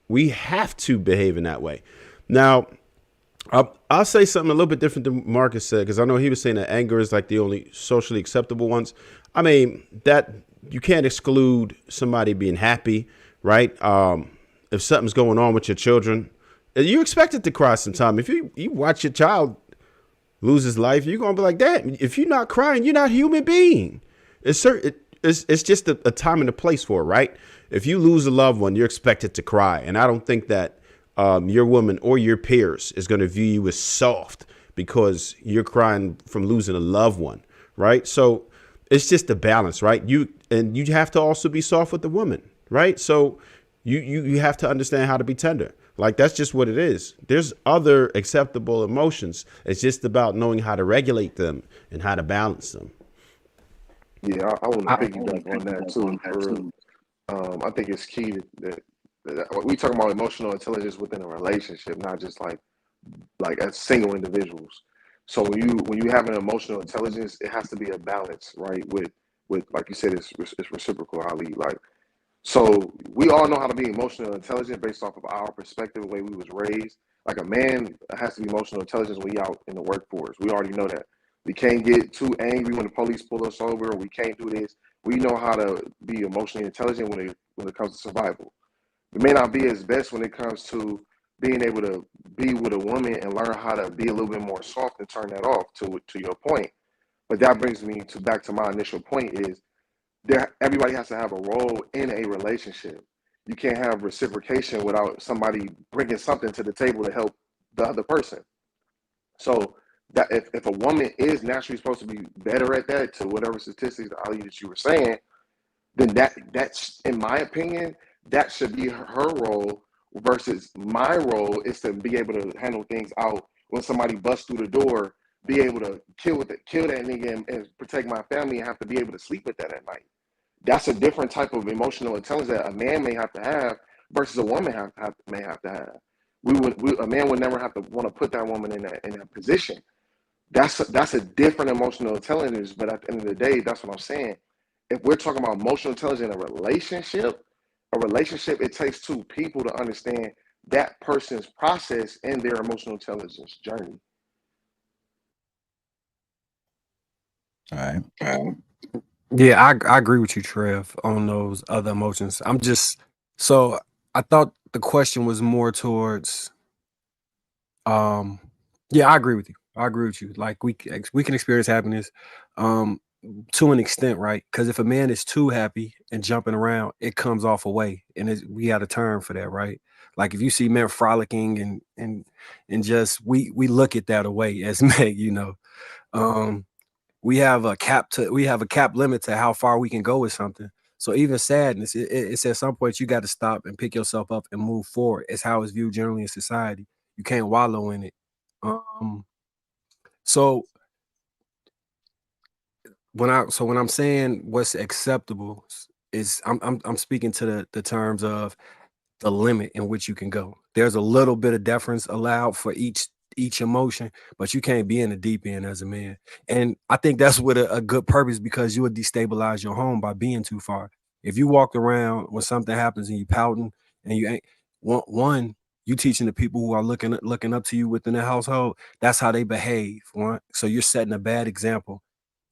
We have to behave in that way. Now, I'll say something a little bit different than Marcus said, because I know he was saying that anger is like the only socially acceptable ones. I mean, that you can't exclude somebody being happy, right? If something's going on with your children, you expect it to cry sometime. If you watch your child lose his life, you're going to be like, Dad, if you're not crying, you're not a human being. It's just a time and a place for it, right? If you lose a loved one, you're expected to cry. And I don't think that your woman or your peers is going to view you as soft because you're crying from losing a loved one, right? So it's just a balance, right? You have to also be soft with the woman, right? So you have to understand how to be tender. Like, that's just what it is. There's other acceptable emotions. It's just about knowing how to regulate them and how to balance them. Yeah, I want to piggyback on that too. I think it's key that we talking about emotional intelligence within a relationship, not just like as single individuals. So when you have an emotional intelligence, it has to be a balance, right? With like you said, it's reciprocal, Ali. Like, so we all know how to be emotional intelligent based off of our perspective, the way we was raised. Like a man has to be emotional intelligence when he out in the workforce. We already know that. We can't get too angry when the police pull us over, or we can't do this. We know how to be emotionally intelligent when it comes to survival. It may not be as best when it comes to being able to be with a woman and learn how to be a little bit more soft and turn that off, to your point. But that brings me back to my initial point is everybody has to have a role in a relationship. You can't have reciprocation without somebody bringing something to the table to help the other person. So that if a woman is naturally supposed to be better at that, to whatever statistics, Ali, that you were saying, then that's, in my opinion, that should be her role, versus my role is to be able to handle things out when somebody busts through the door, be able to kill that nigga and protect my family, and have to be able to sleep with that at night. That's a different type of emotional intelligence that a man may have to have versus a woman may have to have. A man would never have to want to put that woman in that position. That's a different emotional intelligence. But at the end of the day, that's what I'm saying. If we're talking about emotional intelligence in a relationship, it takes two people to understand that person's process and their emotional intelligence journey. All right. Yeah, I agree with you, Trev, on those other emotions. So I thought the question was more towards, yeah, I agree with you. I agree with you. Like we can experience happiness, to an extent, right? Because if a man is too happy and jumping around, it comes off away, and we got a term for that, right? Like if you see men frolicking and just we look at that away as men, you know. We have a cap limit to how far we can go with something. So even sadness, it's at some point you got to stop and pick yourself up and move forward. It's how it's viewed generally in society. You can't wallow in it. So when I'm saying what's acceptable is I'm speaking to the terms of the limit in which you can go. There's a little bit of deference allowed for each emotion, but you can't be in the deep end as a man. And I think that's with a good purpose, because you would destabilize your home by being too far. If you walk around when something happens and you pouting and you ain't one, you teaching the people who are looking up to you within the household, that's how they behave. One, so you're setting a bad example,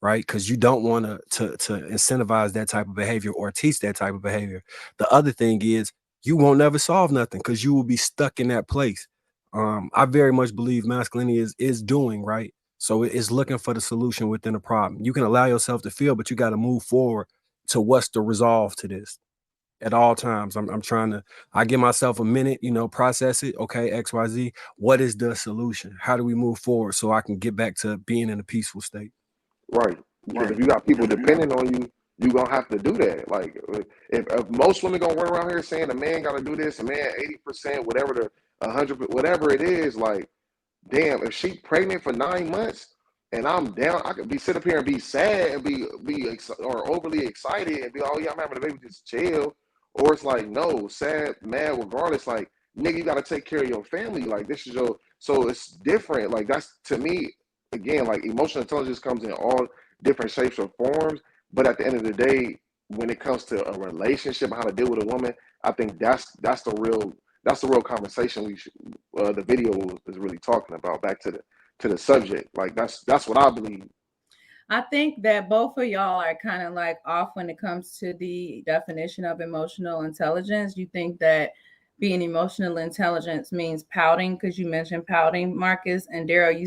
right? Because you don't want to incentivize that type of behavior or teach that type of behavior. The other thing is, you won't never solve nothing because you will be stuck in that place. I very much believe masculinity is doing, right. So it's looking for the solution within the problem. You can allow yourself to feel, but you got to move forward to what's the resolve to this at all times. I'm trying to, I give myself a minute, process it. Okay, XYZ. What is the solution? How do we move forward so I can get back to being in a peaceful state? Right. Because if you got people depending on you, you're going to have to do that. Like, if most women going to run around here saying a man got to do this, a man 80%, whatever, the 100, whatever it is, like, damn, if she pregnant for 9 months and I'm down, I could sit up here and be sad and be or overly excited and be, oh yeah, I'm having a baby, just chill. Or it's like, no, sad, mad, regardless. Like, nigga, you got to take care of your family. Like, this is your, so it's different. Like, that's, to me, again, like, emotional intelligence comes in all different shapes or forms. But at the end of the day, when it comes to a relationship, how to deal with a woman, I think that's the real conversation we should, the video is really talking about. Back to the subject, like that's what I believe. I think that both of y'all are kind of like off when it comes to the definition of emotional intelligence. You think that being emotional intelligence means pouting, because you mentioned pouting, Marcus, and Daryl,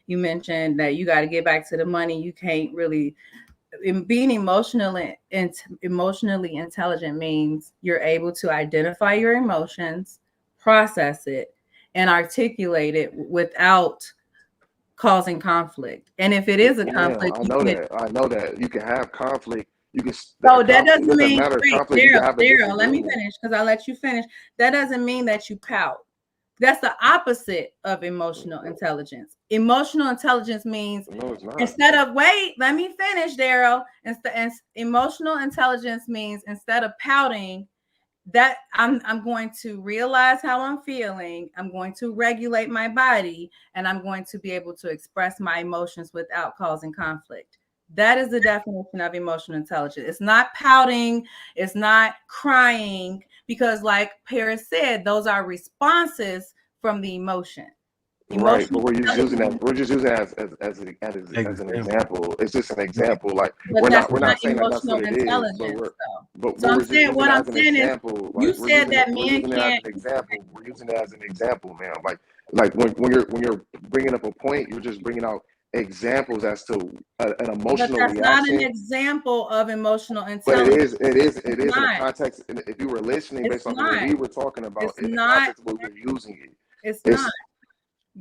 you mentioned that you got to get back to the money. You can't really. Being emotionally intelligent means you're able to identify your emotions, process it, and articulate it without causing conflict. And if it is a conflict, I know that you can have conflict. You can. So that doesn't mean, Daryl, let me finish, because I let you finish. That doesn't mean that you pout. That's the opposite of emotional intelligence. Emotional intelligence means instead of, wait, let me finish, Daryl. Emotional intelligence means instead of pouting that I'm going to realize how I'm feeling. I'm going to regulate my body, and I'm going to be able to express my emotions without causing conflict. That is the definition of emotional intelligence. It's not pouting. It's not crying, because like Paris said, those are responses from the emotion. Right, but we're just using that. We're just using that as an example. It's just an example. Like but we're that's not saying that that's emotional what it is. intelligence. But So we're I'm just saying using what it I'm as an saying is, example. you Like, said that we're men using it as can't. an example. We're using it as an example, man. Like when you're bringing up a point, you're just bringing out examples as to an emotional But that's not an reaction. example of emotional But intelligence. it is in the not. context. If you were listening It's based off of what not. we were talking about, It's in the not. context of what we're using it, It's not.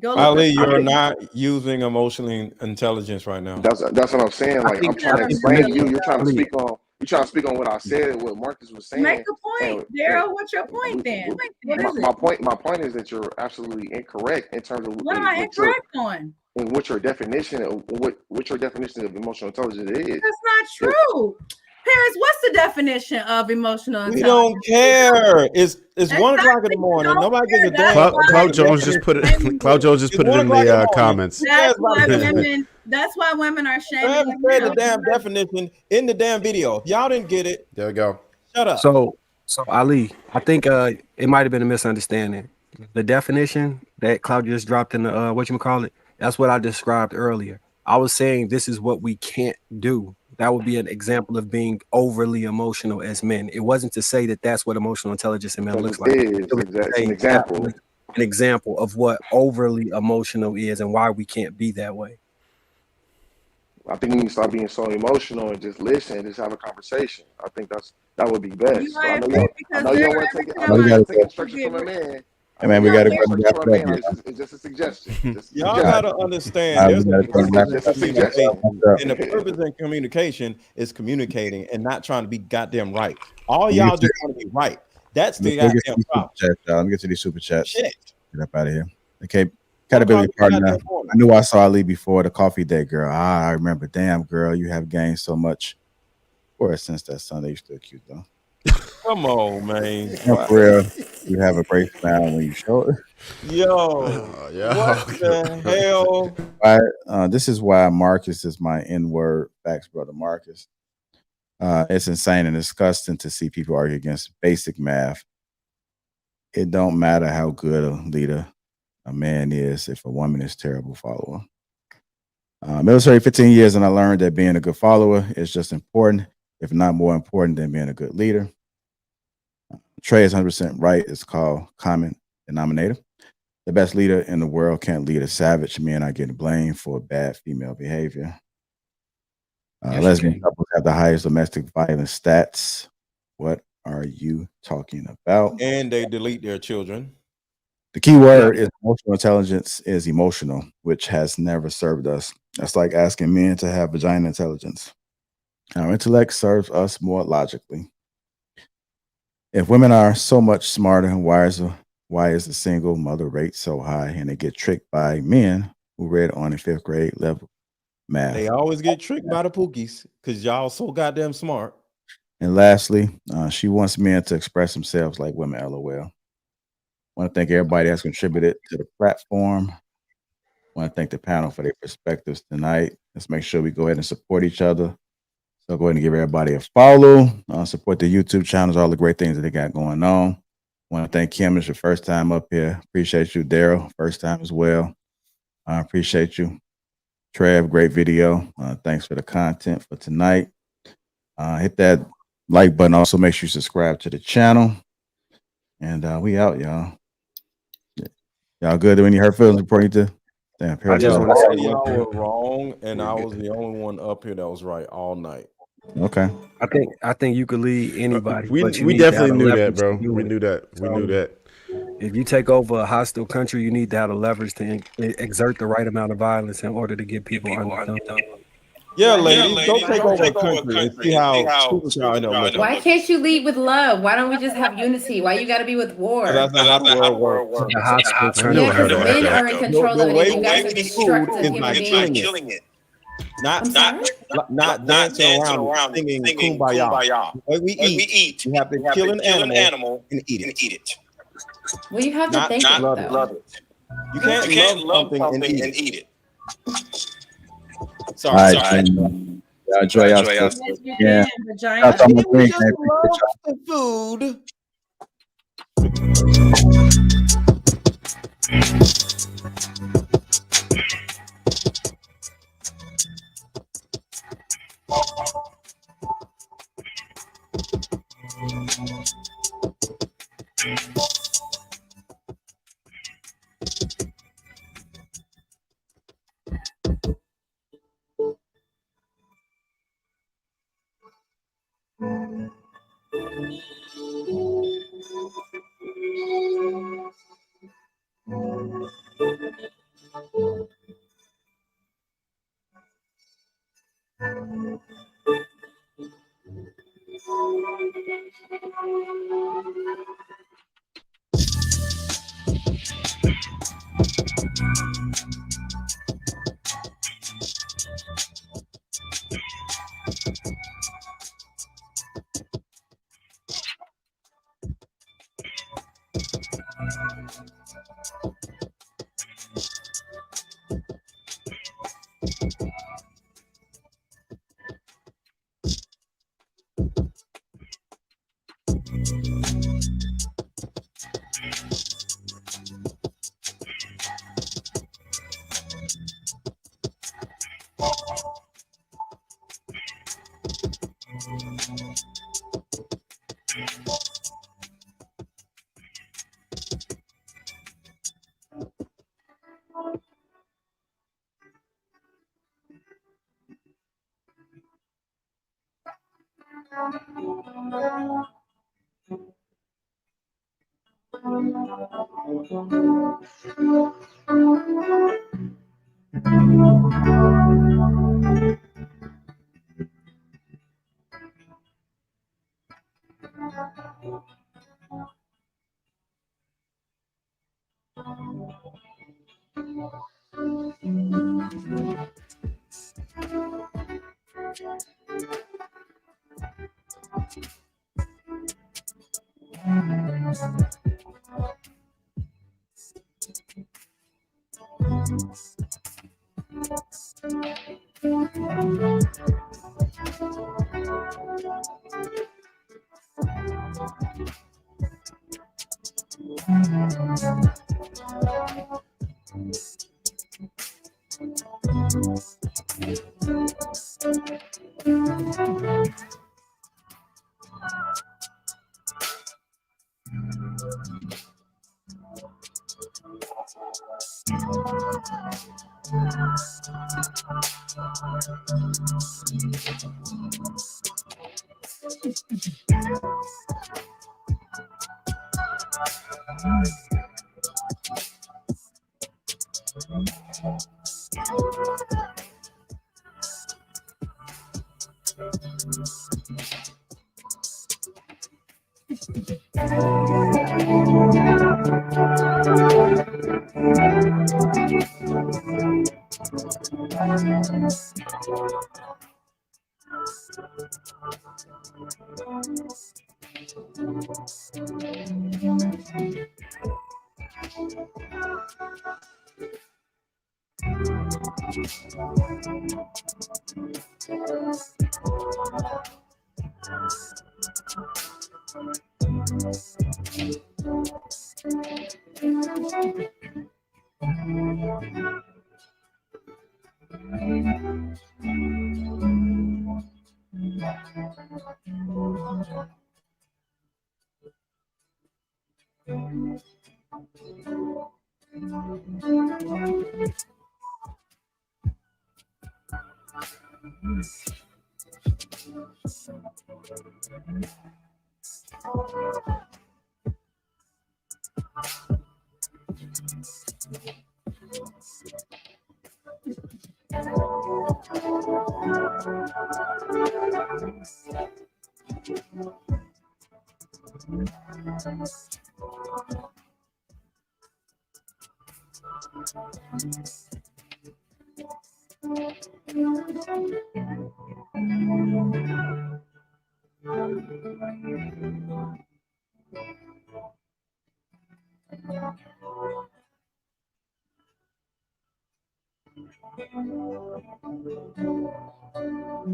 Go look Ali, up. you're not using emotional intelligence right now. That's what I'm saying. Like I'm trying to explain to you. You're trying to speak on what I said, what Marcus was saying. Make a point, Daryl. What's your point then? What is it? My point is that you're absolutely incorrect in terms of What am I incorrect on? And what your definition of what your definition of emotional intelligence is. That's not true. Paris, what's the definition of emotional We intelligence? don't care. It's 1 o'clock in the morning. Nobody gives a damn. Cloud Jones just put it. Cloud Jones just put it in the comments. That's why women are shaming. Read the damn definition in the damn video. If y'all didn't get it, there we go. Shut up. So Ali, I think it might have been a misunderstanding. The definition that Cloud just dropped in the whatchamacallit, that's what I described earlier. I was saying this is what we can't do. That would be an example of being overly emotional as men. It wasn't to say that that's what emotional intelligence in men looks like. It was an example. An example of what overly emotional is and why we can't be that way. I think you need to stop being so emotional and just listen and just have a conversation. I think that would be best. So I know you don't want to take instructions from a man. Hey man, we got to go wrap it up. It's just a suggestion. Y'all gotta understand. There's a purpose in communication, and the purpose in communication is communicating and not trying to be goddamn right. All y'all just want to be right. That's the goddamn problem. Let me get to these super chats. Shit. Get up out of here. Okay, accountability partner. I knew I saw Ali before the coffee date, girl. I remember. Damn, girl, you have gained so much. Or since that Sunday, you're still cute though. Come on, man. For real, you have a great smile when you show it. Yo, what the hell? This is why Marcus is my N-word. Facts, brother Marcus. It's insane and disgusting to see people argue against basic math. It don't matter how good a leader a man is if a woman is a terrible follower. Military 15 years, and I learned that being a good follower is just important, if not more important than being a good leader. Trey is 100% right. It's called common denominator. The best leader in the world can't lead a savage. Men are getting blamed for bad female behavior. Lesbian couples have the highest domestic violence stats. What are you talking about? And they delete their children. The key word is emotional intelligence is emotional, which has never served us. That's like asking men to have vagina intelligence. Our intellect serves us more logically. If women are so much smarter, why is the single mother rate so high and they get tricked by men who read on in 5th grade level math? They always get tricked by the pookies because y'all so goddamn smart. And lastly, she wants men to express themselves like women, LOL. I want to thank everybody that's contributed to the platform. I want to thank the panel for their perspectives tonight. Let's make sure we go ahead and support each other. So go ahead and give everybody a follow. Support the YouTube channels, all the great things that they got going on. I want to thank Kim. It's your first time up here. Appreciate you, Daryl. First time as well. I appreciate you. Trev, great video. Thanks for the content for tonight. Hit that like button. Also, make sure you subscribe to the channel. And we out, y'all. Y'all good? Any hurt feelings before you do? Damn, I just want to say y'all were wrong, and I was the only one up here that was right all night. Okay. I think you could lead anybody. We definitely knew that, bro. We knew that. We knew that. If you take over a hostile country, you need to have the leverage to exert the right amount of violence in order to get people undone. Yeah, ladies, go take over a country and see how superpower end up looking. Why can't you lead with love? Why don't we just have unity? Why you got to be with war? That's not how the world works. Yeah, because men are in control of it. You guys are destructive human beings. Killing it. Not not dancing around singing kumbaya. The way we eat, we have to kill an animal and eat it. Well, you have to thank it, love though. it. You can't love something and eat it. All right, enjoy y'all Yes, stuff. you Yeah. can, vagina. Shout out to my drink, man. The food.